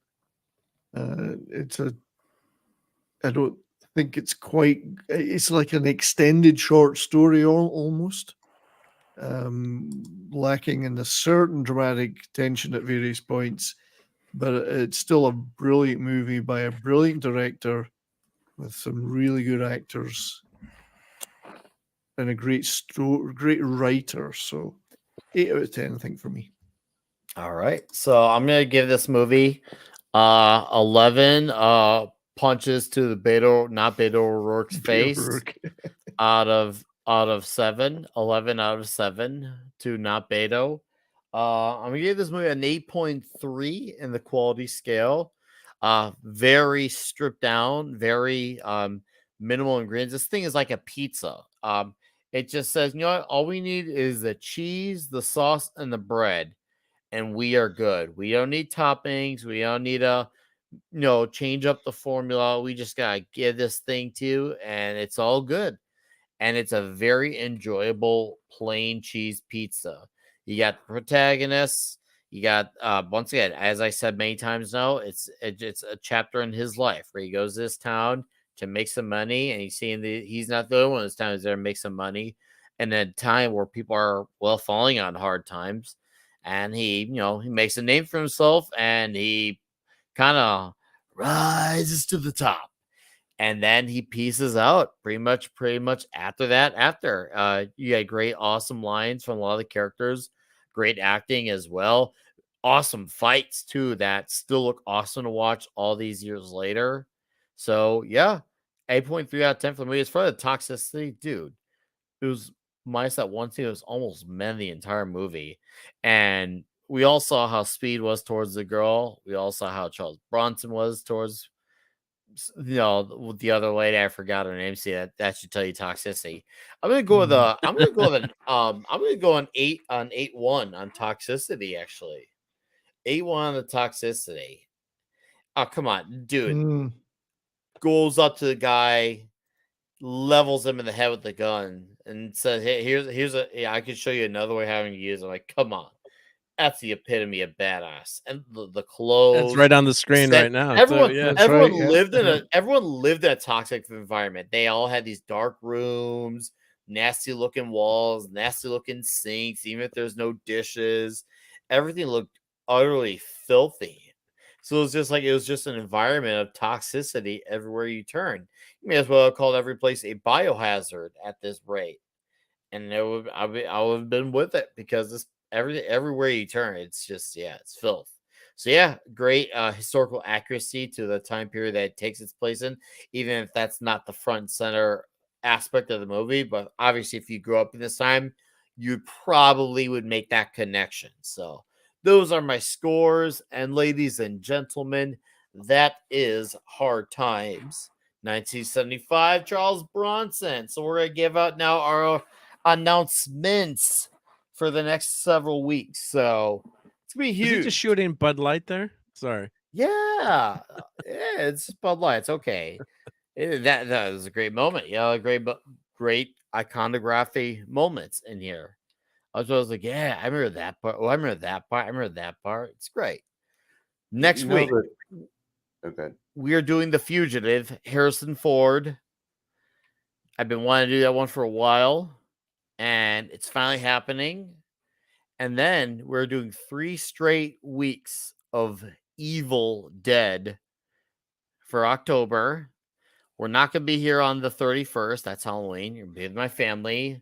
I don't think it's quite. It's like an extended short story, almost. Lacking in a certain dramatic tension at various points, but it's still a brilliant movie by a brilliant director with some really good actors and a great writer. So 8 out of 10, I think, for me. All right, so I'm gonna give this movie 11 punches to the Beto O'Rourke's face out of 7. 11 out of 7 to not Beto. I'm gonna give this movie an 8.3 in the quality scale. Very stripped down, very minimal ingredients. This thing is like a pizza. It just says, you know what, all we need is the cheese, the sauce, and the bread, and we are good. We don't need toppings. We don't need to change up the formula. We just gotta give this thing to you, and it's all good. And it's a very enjoyable plain cheese pizza. You got the protagonists. You got once again, as I said many times now, it's a chapter in his life where he goes to this town to make some money, and he's not the only one this time is there to make some money. And at a time where people are falling on hard times, and he makes a name for himself, and he kind of rises to the top. And then he pieces out pretty much after that. You got great, awesome lines from a lot of the characters, great acting as well, awesome fights too that still look awesome to watch all these years later. So yeah, 8.3 out of 10 for the movie. As far as the toxicity, dude, it was minus that one scene. It was almost men the entire movie, and we all saw how Speed was towards the girl. We all saw how Charles Bronson was towards the other lady. I forgot her name. See, that should tell you toxicity. I'm gonna go with I'm gonna go on 8.1 on toxicity. Actually, 8.1 on the toxicity. Oh, come on, dude. Goes up to the guy, levels him in the head with the gun, and says, "Hey, I can show you another way having to use it." I'm like, come on. That's the epitome of badass, and the clothes. That's right on the screen right now. Everyone lived in a toxic environment. They all had these dark rooms, nasty looking walls, nasty looking sinks. Even if there's no dishes, everything looked utterly filthy. So it was just an environment of toxicity everywhere you turn. You may as well have called every place a biohazard at this rate, and I would have been with it because this. Everywhere you turn, it's just it's filth. So yeah, great historical accuracy to the time period that it takes its place in, even if that's not the front and center aspect of the movie. But obviously, if you grew up in this time, you probably would make that connection. So those are my scores, and ladies and gentlemen, that is Hard Times, 1975, Charles Bronson. So we're gonna give out now our announcements for the next several weeks. So it's gonna be huge. Is he just shooting Bud Light there? Sorry. Yeah, it's Bud Light. It's okay. That was a great moment. Yeah, great iconography moments in here. I was like, yeah, I remember that part. Oh, I remember that part. I remember that part. It's great. Next week, okay, we are doing The Fugitive, Harrison Ford. I've been wanting to do that one for a while, and it's finally happening. And then we're doing 3 straight weeks of Evil Dead for October. We're not going to be here on the 31st. That's Halloween. You're going to be with my family.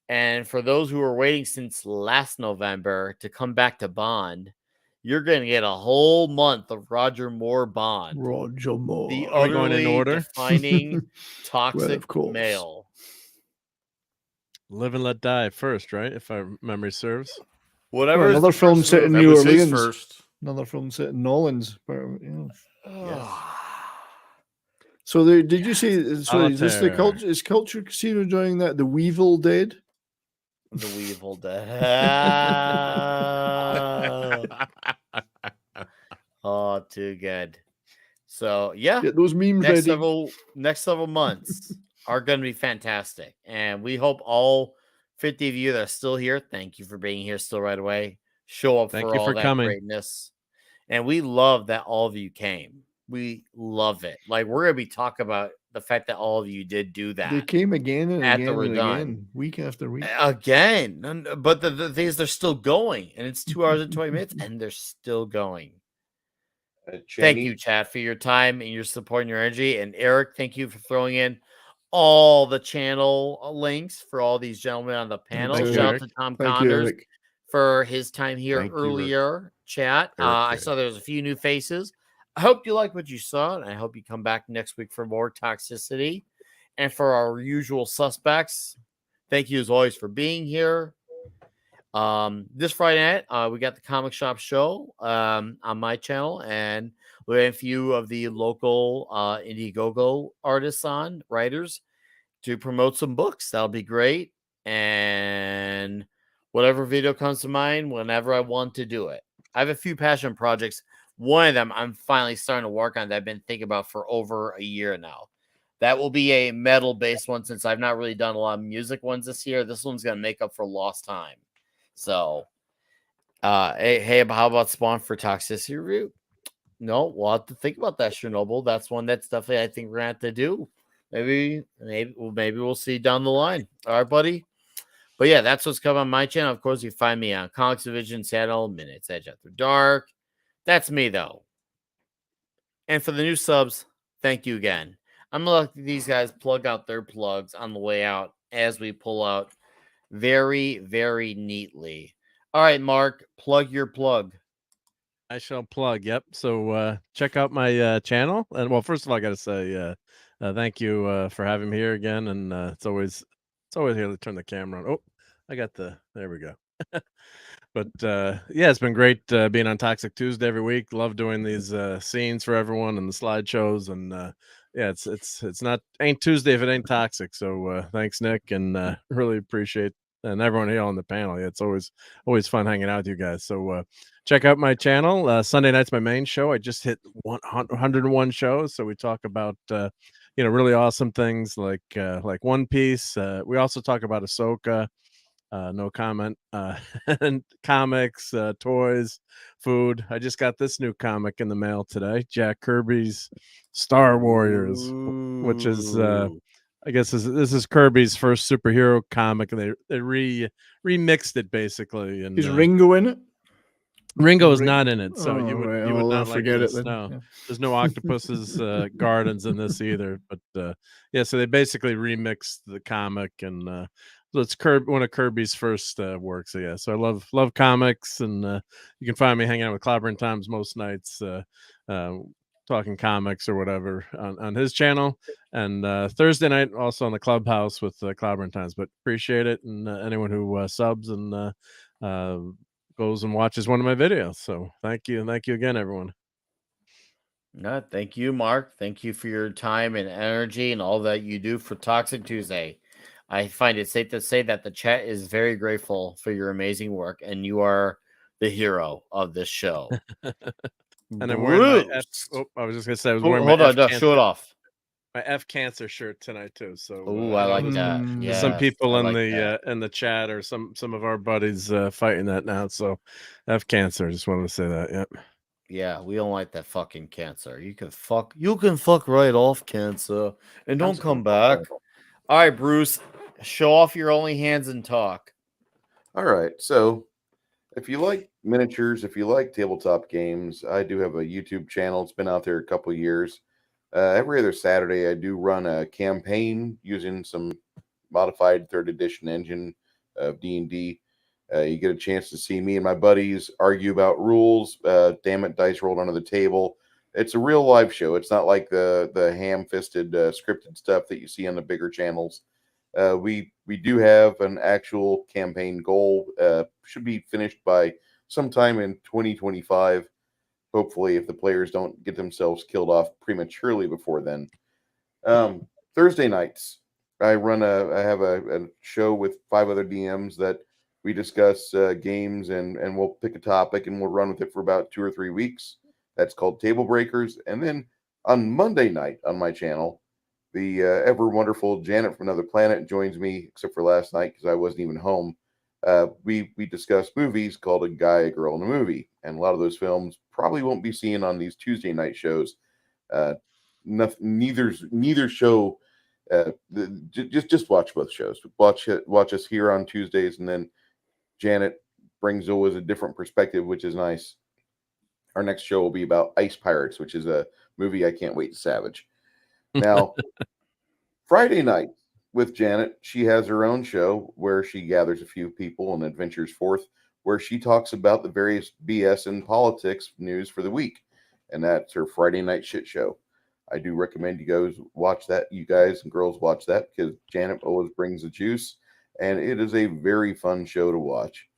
And for those who are waiting since last November to come back to Bond, you're going to get a whole month of Roger Moore Bond. Roger Moore. The Are we going in utterly order? defining toxic of course. male. Live and Let Die first, right? If our memory serves. Whatever. Well, another film set in That New was his Orleans. first. Another film set in Nolans. Yes. So did you say? So is this the culture? Is Culture Casino enjoying that? The Weevil Dead. The Weevil Dead. Oh, too good. So yeah, Get those memes next ready. next several months are going to be fantastic, and we hope all 50 of you that are still here. Thank you for being here still right away. Show up Thank for you all for that coming. greatness, and we love that all of you came. We love it. Like we're going to be talking about the fact that all of you did do that. They came again and after again we're and done. again, week after week. Again, but the thing is, they're still going, and it's 2 hours and 20 minutes, and they're still going. Thank you, Chad, for your time and your support and your energy. And Eric, thank you for throwing in all the channel links for all these gentlemen on the panel. Thank you, Shout out Eric. to Tom Thank you, Condors Eric. for his time here Thank you, earlier. Chat. I saw there was a few new faces. I hope you like what you saw, and I hope you come back next week for more toxicity. And for our usual suspects, thank you as always for being here. This Friday night, we got the Comic Shop show on my channel, and we have a few of the local Indiegogo artists on, writers, to promote some books. That'll be great. And whatever video comes to mind, whenever I want to do it. I have a few passion projects. One of them I'm finally starting to work on that I've been thinking about for over a year now. That will be a metal-based one since I've not really done a lot of music ones this year. This one's going to make up for lost time. So, hey, how about Spawn for Toxicity Review? No, we'll have to think about that, Chernobyl. That's one that's definitely I think we're going to have to do. Maybe we'll see down the line. All right, buddy. But yeah, that's what's coming on my channel. Of course, you find me on Comics Division, Saddle, Minutes Edge After Dark. That's me, though. And for the new subs, thank you again. I'm going to let these guys plug out their plugs on the way out as we pull out very, very neatly. All right, Mark, plug your plug. I shall plug. Yep. So check out my channel. And well, first of all, I got to say thank you for having me here again. And it's always here to turn the camera on. Oh, I got there we go. But yeah, it's been great being on Toxic Tuesday every week. Love doing these scenes for everyone and the slideshows. And yeah, it's not ain't Tuesday if it ain't toxic. So thanks, Nick, and really appreciate and everyone here on the panel. Yeah, it's always fun hanging out with you guys. So check out my channel. Sunday night's my main show. I just hit 101 shows. So we talk about really awesome things like One Piece. We also talk about Ahsoka. No comment. And comics, toys, food. I just got this new comic in the mail today. Jack Kirby's Star Warriors, which is I guess this is Kirby's first superhero comic, and they remixed it basically. And is Ringo in it? Ringo is not in it, so you right. would not like forget this. it then. No, Yeah. There's no octopuses, gardens in this either. But yeah, so they basically remixed the comic, and so it's one of Kirby's first works. So yeah, so I love comics, and you can find me hanging out with Clobberin' Times most nights, talking comics or whatever on his channel, and Thursday night also on the Clubhouse with Clobberin' Times. But appreciate it, and anyone who subs and goes and watches one of my videos. So thank you again, everyone. No, thank you, Mark. Thank you for your time and energy and all that you do for Toxic Tuesday. I find it safe to say that the chat is very grateful for your amazing work, and you are the hero of this show. And I'm wearing my F. Bruce. Oh, I was just gonna say I was Oh, wearing hold my on, F no, cancer, show it off. my F cancer shirt tonight too. So Oh, I I know like there's that. some Yes, people I in like that. the chat or some of our buddies fighting that now. So F cancer. Just wanted to say that. Yep. Yeah, we don't like that fucking cancer. You can fuck right off, cancer, and don't come back. All right, Bruce, show off your only hands and talk. All right. So if you like miniatures, if you like tabletop games, I do have a YouTube channel. It's been out there a couple of years. Every other Saturday, I do run a campaign using some modified third edition engine of D&D. You get a chance to see me and my buddies argue about rules. Damn it, dice rolled under the table. It's a real live show. It's not like the ham-fisted scripted stuff that you see on the bigger channels. We do have an actual campaign goal. Should be finished by sometime in 2025. Hopefully, if the players don't get themselves killed off prematurely before then. Thursday nights, I have a show with 5 other DMs that we discuss games and we'll pick a topic and we'll run with it for about 2 or 3 weeks. That's called Table Breakers. And then on Monday night on my channel, the ever wonderful Janet from Another Planet joins me, except for last night because I wasn't even home. We discuss movies called A Guy, a Girl, and a Movie, and a lot of those films probably won't be seen on these Tuesday night shows. Neither show. Just watch both shows. Watch us here on Tuesdays, and then Janet brings always a different perspective, which is nice. Our next show will be about Ice Pirates, which is a movie I can't wait to savage. Now, Friday night with Janet, she has her own show where she gathers a few people and adventures forth, where she talks about the various BS and politics news for the week. And that's her Friday night shit show. I do recommend you guys watch that. You guys and girls watch that because Janet always brings the juice. And it is a very fun show to watch.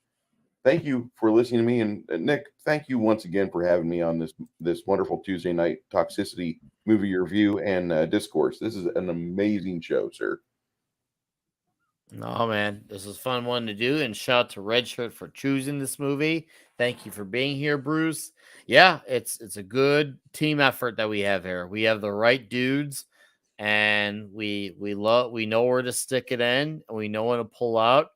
Thank you for listening to me. And Nick, thank you once again for having me on this wonderful Tuesday night Toxicity movie review and discourse. This is an amazing show, sir. No, man, this is a fun one to do. And shout out to Red Shirt for choosing this movie. Thank you for being here, Bruce. Yeah, it's a good team effort that we have here. We have the right dudes, and we know where to stick it in, and we know when to pull out,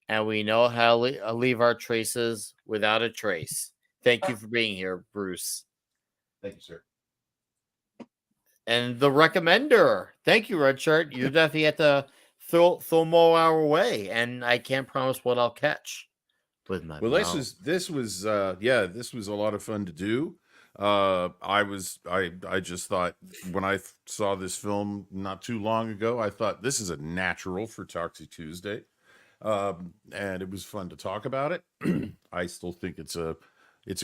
and we know how to leave our traces without a trace. Thank you for being here, Bruce. Thank you, sir. And the recommender. Thank you, Red Shirt. You definitely have to throw more our way, and I can't promise what I'll catch with my well mouth. this was a lot of fun to do. I just thought when I saw this film not too long ago, I thought this is a natural for Toxic Tuesday, and it was fun to talk about it. I still think it's a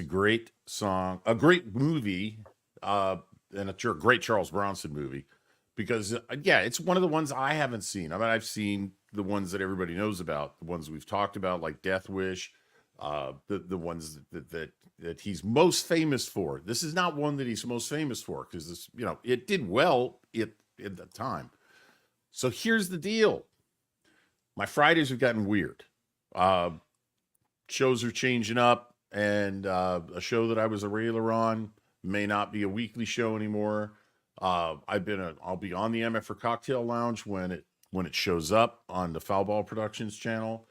great song, a great movie, and a great Charles Bronson movie. Because it's one of the ones I haven't seen. I mean, I've seen the ones that everybody knows about, the ones we've talked about, like Death Wish, the ones that he's most famous for. This is not one that he's most famous for because this, it did well at the time. So here's the deal: my Fridays have gotten weird. Shows are changing up, and a show that I was a regular on may not be a weekly show anymore. I'll be on the MF for Cocktail Lounge when it shows up on the Foul Ball Productions channel.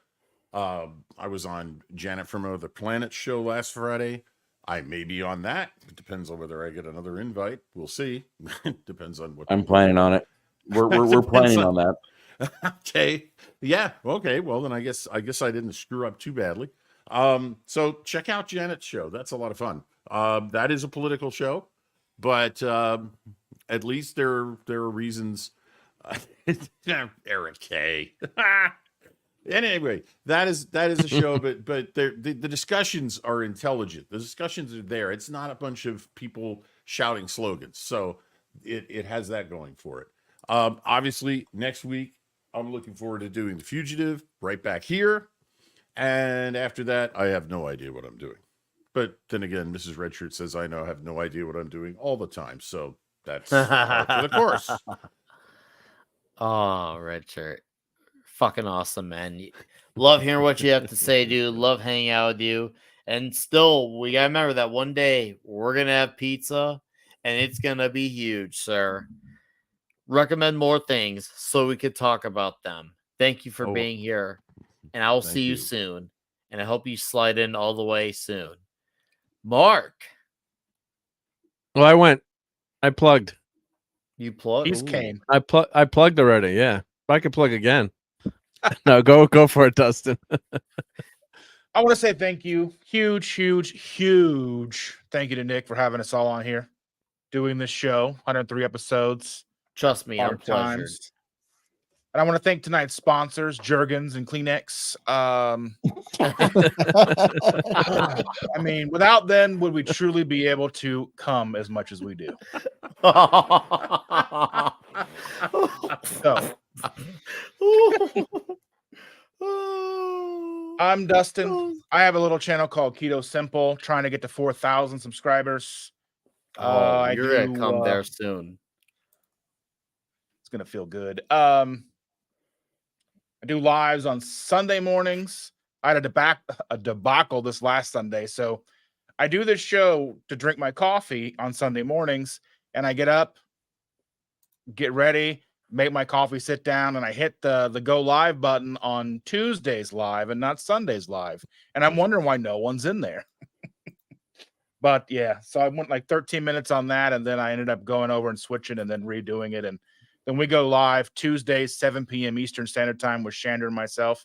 I was on Janet from Another Planet show last Friday. I may be on that. It depends on whether I get another invite. We'll see. Depends on what I'm planning on it. We're planning on that. Okay. Yeah. Okay. Well, then I guess I didn't screw up too badly. So check out Janet's show. That's a lot of fun. That is a political show, but at least there are reasons. Eric K. Anyway, that is a show, but the discussions are intelligent. The discussions are there. It's not a bunch of people shouting slogans. So it has that going for it. Obviously, next week I'm looking forward to doing The Fugitive right back here, and after that, I have no idea what I'm doing. But then again, Mrs. Redshirt says I have no idea what I'm doing all the time. So that's par for the course. Oh, Redshirt. Fucking awesome, man. Love hearing what you have to say, dude. Love hanging out with you. And still, we gotta remember that one day we're gonna have pizza, and it's gonna be huge, sir. Recommend more things so we could talk about them. Thank you for being here, and I will see you soon. And I hope you slide in all the way soon. Mark. Well, I plugged. You plugged? He's came. I plugged already, yeah. If I could plug again. No, go for it, Dustin. I want to say thank you. Huge thank you to Nick for having us all on here. Doing this show, 103 episodes. Trust me, I'm pleasured. And I want to thank tonight's sponsors, Jergens and Kleenex. I mean, without them, would we truly be able to come as much as we do? So, I'm Dustin. I have a little channel called Keto Simple, trying to get to 4,000 subscribers. You're gonna come there soon. It's gonna feel good. I do lives on Sunday mornings. I had a debacle this last Sunday, so I do this show to drink my coffee on Sunday mornings, and I get up, get ready, make my coffee, sit down, and I hit the go live button on Tuesdays live and not Sundays live, and I'm wondering why no one's in there. But yeah, so I went like 13 minutes on that, and then I ended up going over and switching and then redoing it, and then we go live Tuesdays, 7 p.m. Eastern Standard Time with Shander and myself.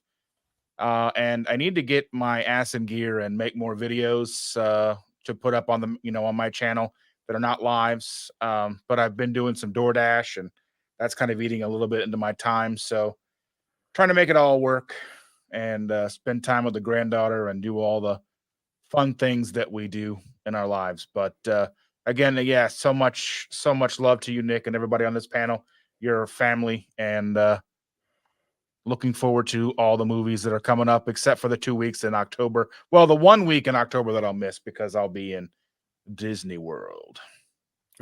And I need to get my ass in gear and make more videos to put up on the, on my channel that are not lives. But I've been doing some DoorDash, and that's kind of eating a little bit into my time. So trying to make it all work and spend time with the granddaughter and do all the fun things that we do in our lives. But again, yeah, so much love to you, Nick, and everybody on this panel. Your family, and looking forward to all the movies that are coming up, except for the 2 weeks in October. Well, the 1 week in October that I'll miss because I'll be in Disney World.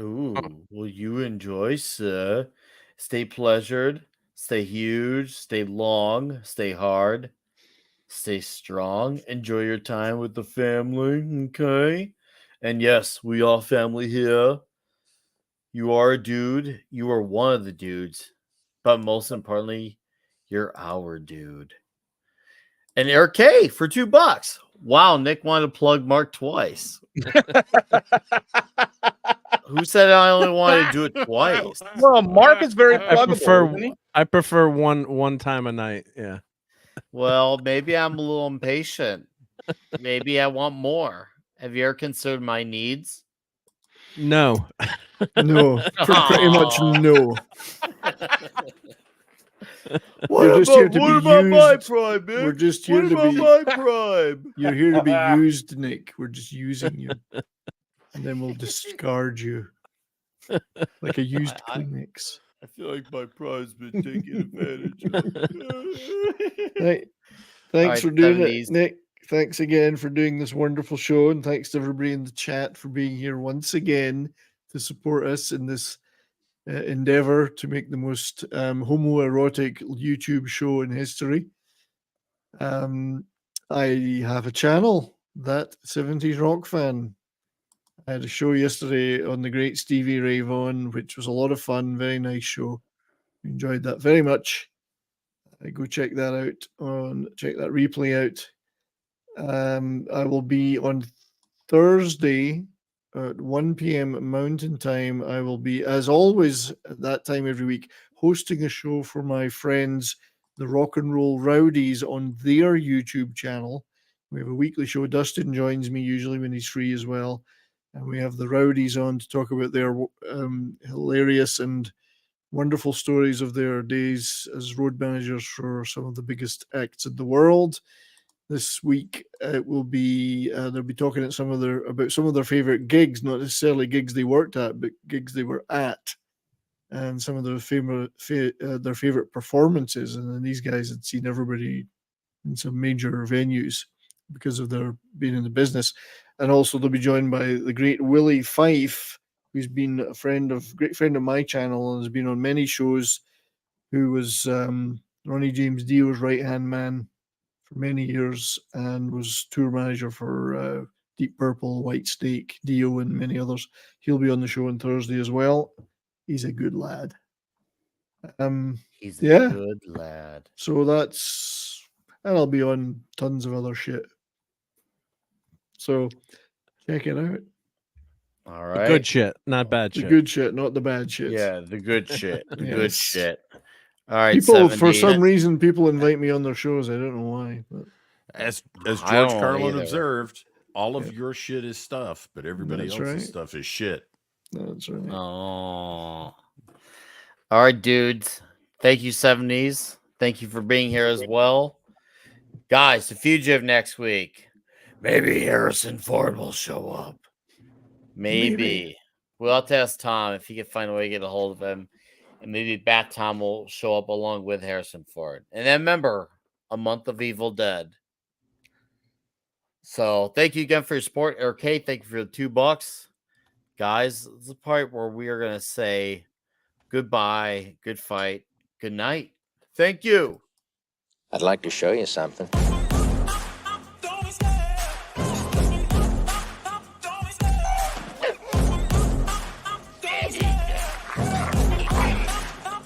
Ooh, will you enjoy, sir? Stay pleasured, stay huge, stay long, stay hard, stay strong. Enjoy your time with the family, okay? And yes, we all family here. You are a dude. You are one of the dudes. But most importantly, you're our dude. And Eric K for $2. Wow, Nick wanted to plug Mark twice. Who said I only wanted to do it twice? Well, Mark is very pluggable. I prefer one time a night. Yeah. Well, maybe I'm a little impatient. Maybe I want more. Have you ever considered my needs? No. No, pretty much no. What about my prime, man? We're just here to be my prime? You're here to be used, Nick. We're just using you, and then we'll discard you like a used Kleenex. I feel like my prime's been taken advantage of. Right. Thanks for doing it, Nick. Thanks again for doing this wonderful show, and thanks to everybody in the chat for being here once again to support us in this endeavor to make the most homoerotic YouTube show in history. I have a channel, That 70s Rock Fan. I had a show yesterday on the great Stevie Ray Vaughan, which was a lot of fun. Very nice show. Enjoyed that very much. Go check that out. Check that replay out. I will be on Thursday at 1 p.m. Mountain Time. I will be, as always, at that time every week, hosting a show for my friends, the Rock and Roll Rowdies, on their YouTube channel. We have a weekly show. Dustin joins me usually when he's free as well. And we have the Rowdies on to talk about their hilarious and wonderful stories of their days as road managers for some of the biggest acts in the world. This week it will be they'll be talking about some of their favorite gigs, not necessarily gigs they worked at, but gigs they were at, and some of their favorite performances. And then these guys had seen everybody in some major venues because of their being in the business. And also they'll be joined by the great Willie Fife, who's been a great friend of my channel and has been on many shows, who was Ronnie James Dio's right-hand man for many years and was tour manager for Deep Purple, White Snake, Dio, and many others. He'll be on the show on Thursday as well. He's a good lad. He's a yeah. good lad. So that's, and I'll be on tons of other shit. So check it out. All right. The good shit, not bad The shit. good shit, not the bad shit. Yeah, the good shit. The good Yes. shit. All right. People, for 70. some reason, people invite me on their shows. I don't know why. But As I George don't Carlin either. observed, all of your shit is stuff, but everybody That's else's right. stuff is shit. That's right. Oh. All right, dudes. Thank you, 70s. Thank you for being here as well. Guys, The Fugitive next week. Maybe Harrison Ford will show up. Maybe. We'll have to ask Tom if he can find a way to get a hold of him. And maybe Bat Tom will show up along with Harrison Ford. And then remember, a month of Evil Dead. So thank you again for your support. Okay, thank you for the $2. Guys, this is the part where we are going to say goodbye, good fight, good night. Thank you. I'd like to show you something.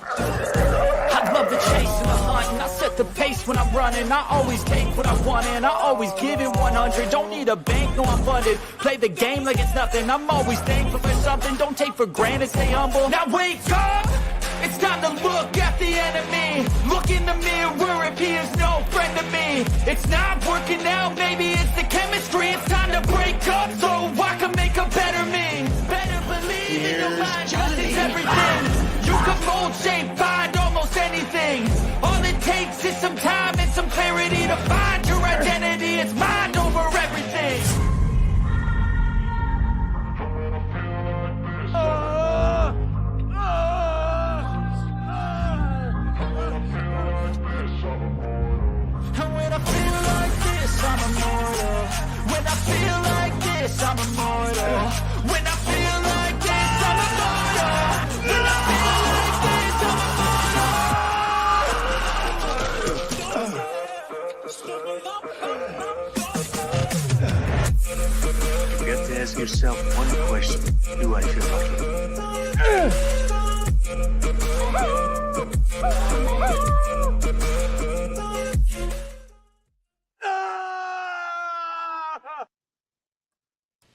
I love the chase and the hunt, and I set the pace when I'm running. I always take what I want, and I always give it 100. Don't need a bank, no, I'm funded. Play the game like it's nothing. I'm always thankful for something. Don't take for granted, stay humble. Now wake up! It's time to look at the enemy. Look in the mirror if he is no friend to me. It's not working out, maybe it's the chemistry. It's time to break up so I can make a better me. Better believe in your mind, cause it's everything. You can mold, shape, find almost anything. All it takes is some time and some clarity to find your identity. It's mind over everything. And when I feel like this, I'm immortal. When I feel like this, I'm immortal. When I feel like this, I'm immortal. When I feel like this, You have to ask yourself one question. Do I feel lucky?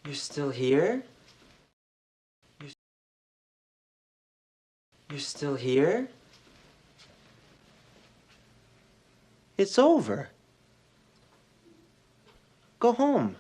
You're still here? You're still here? It's over. Go home.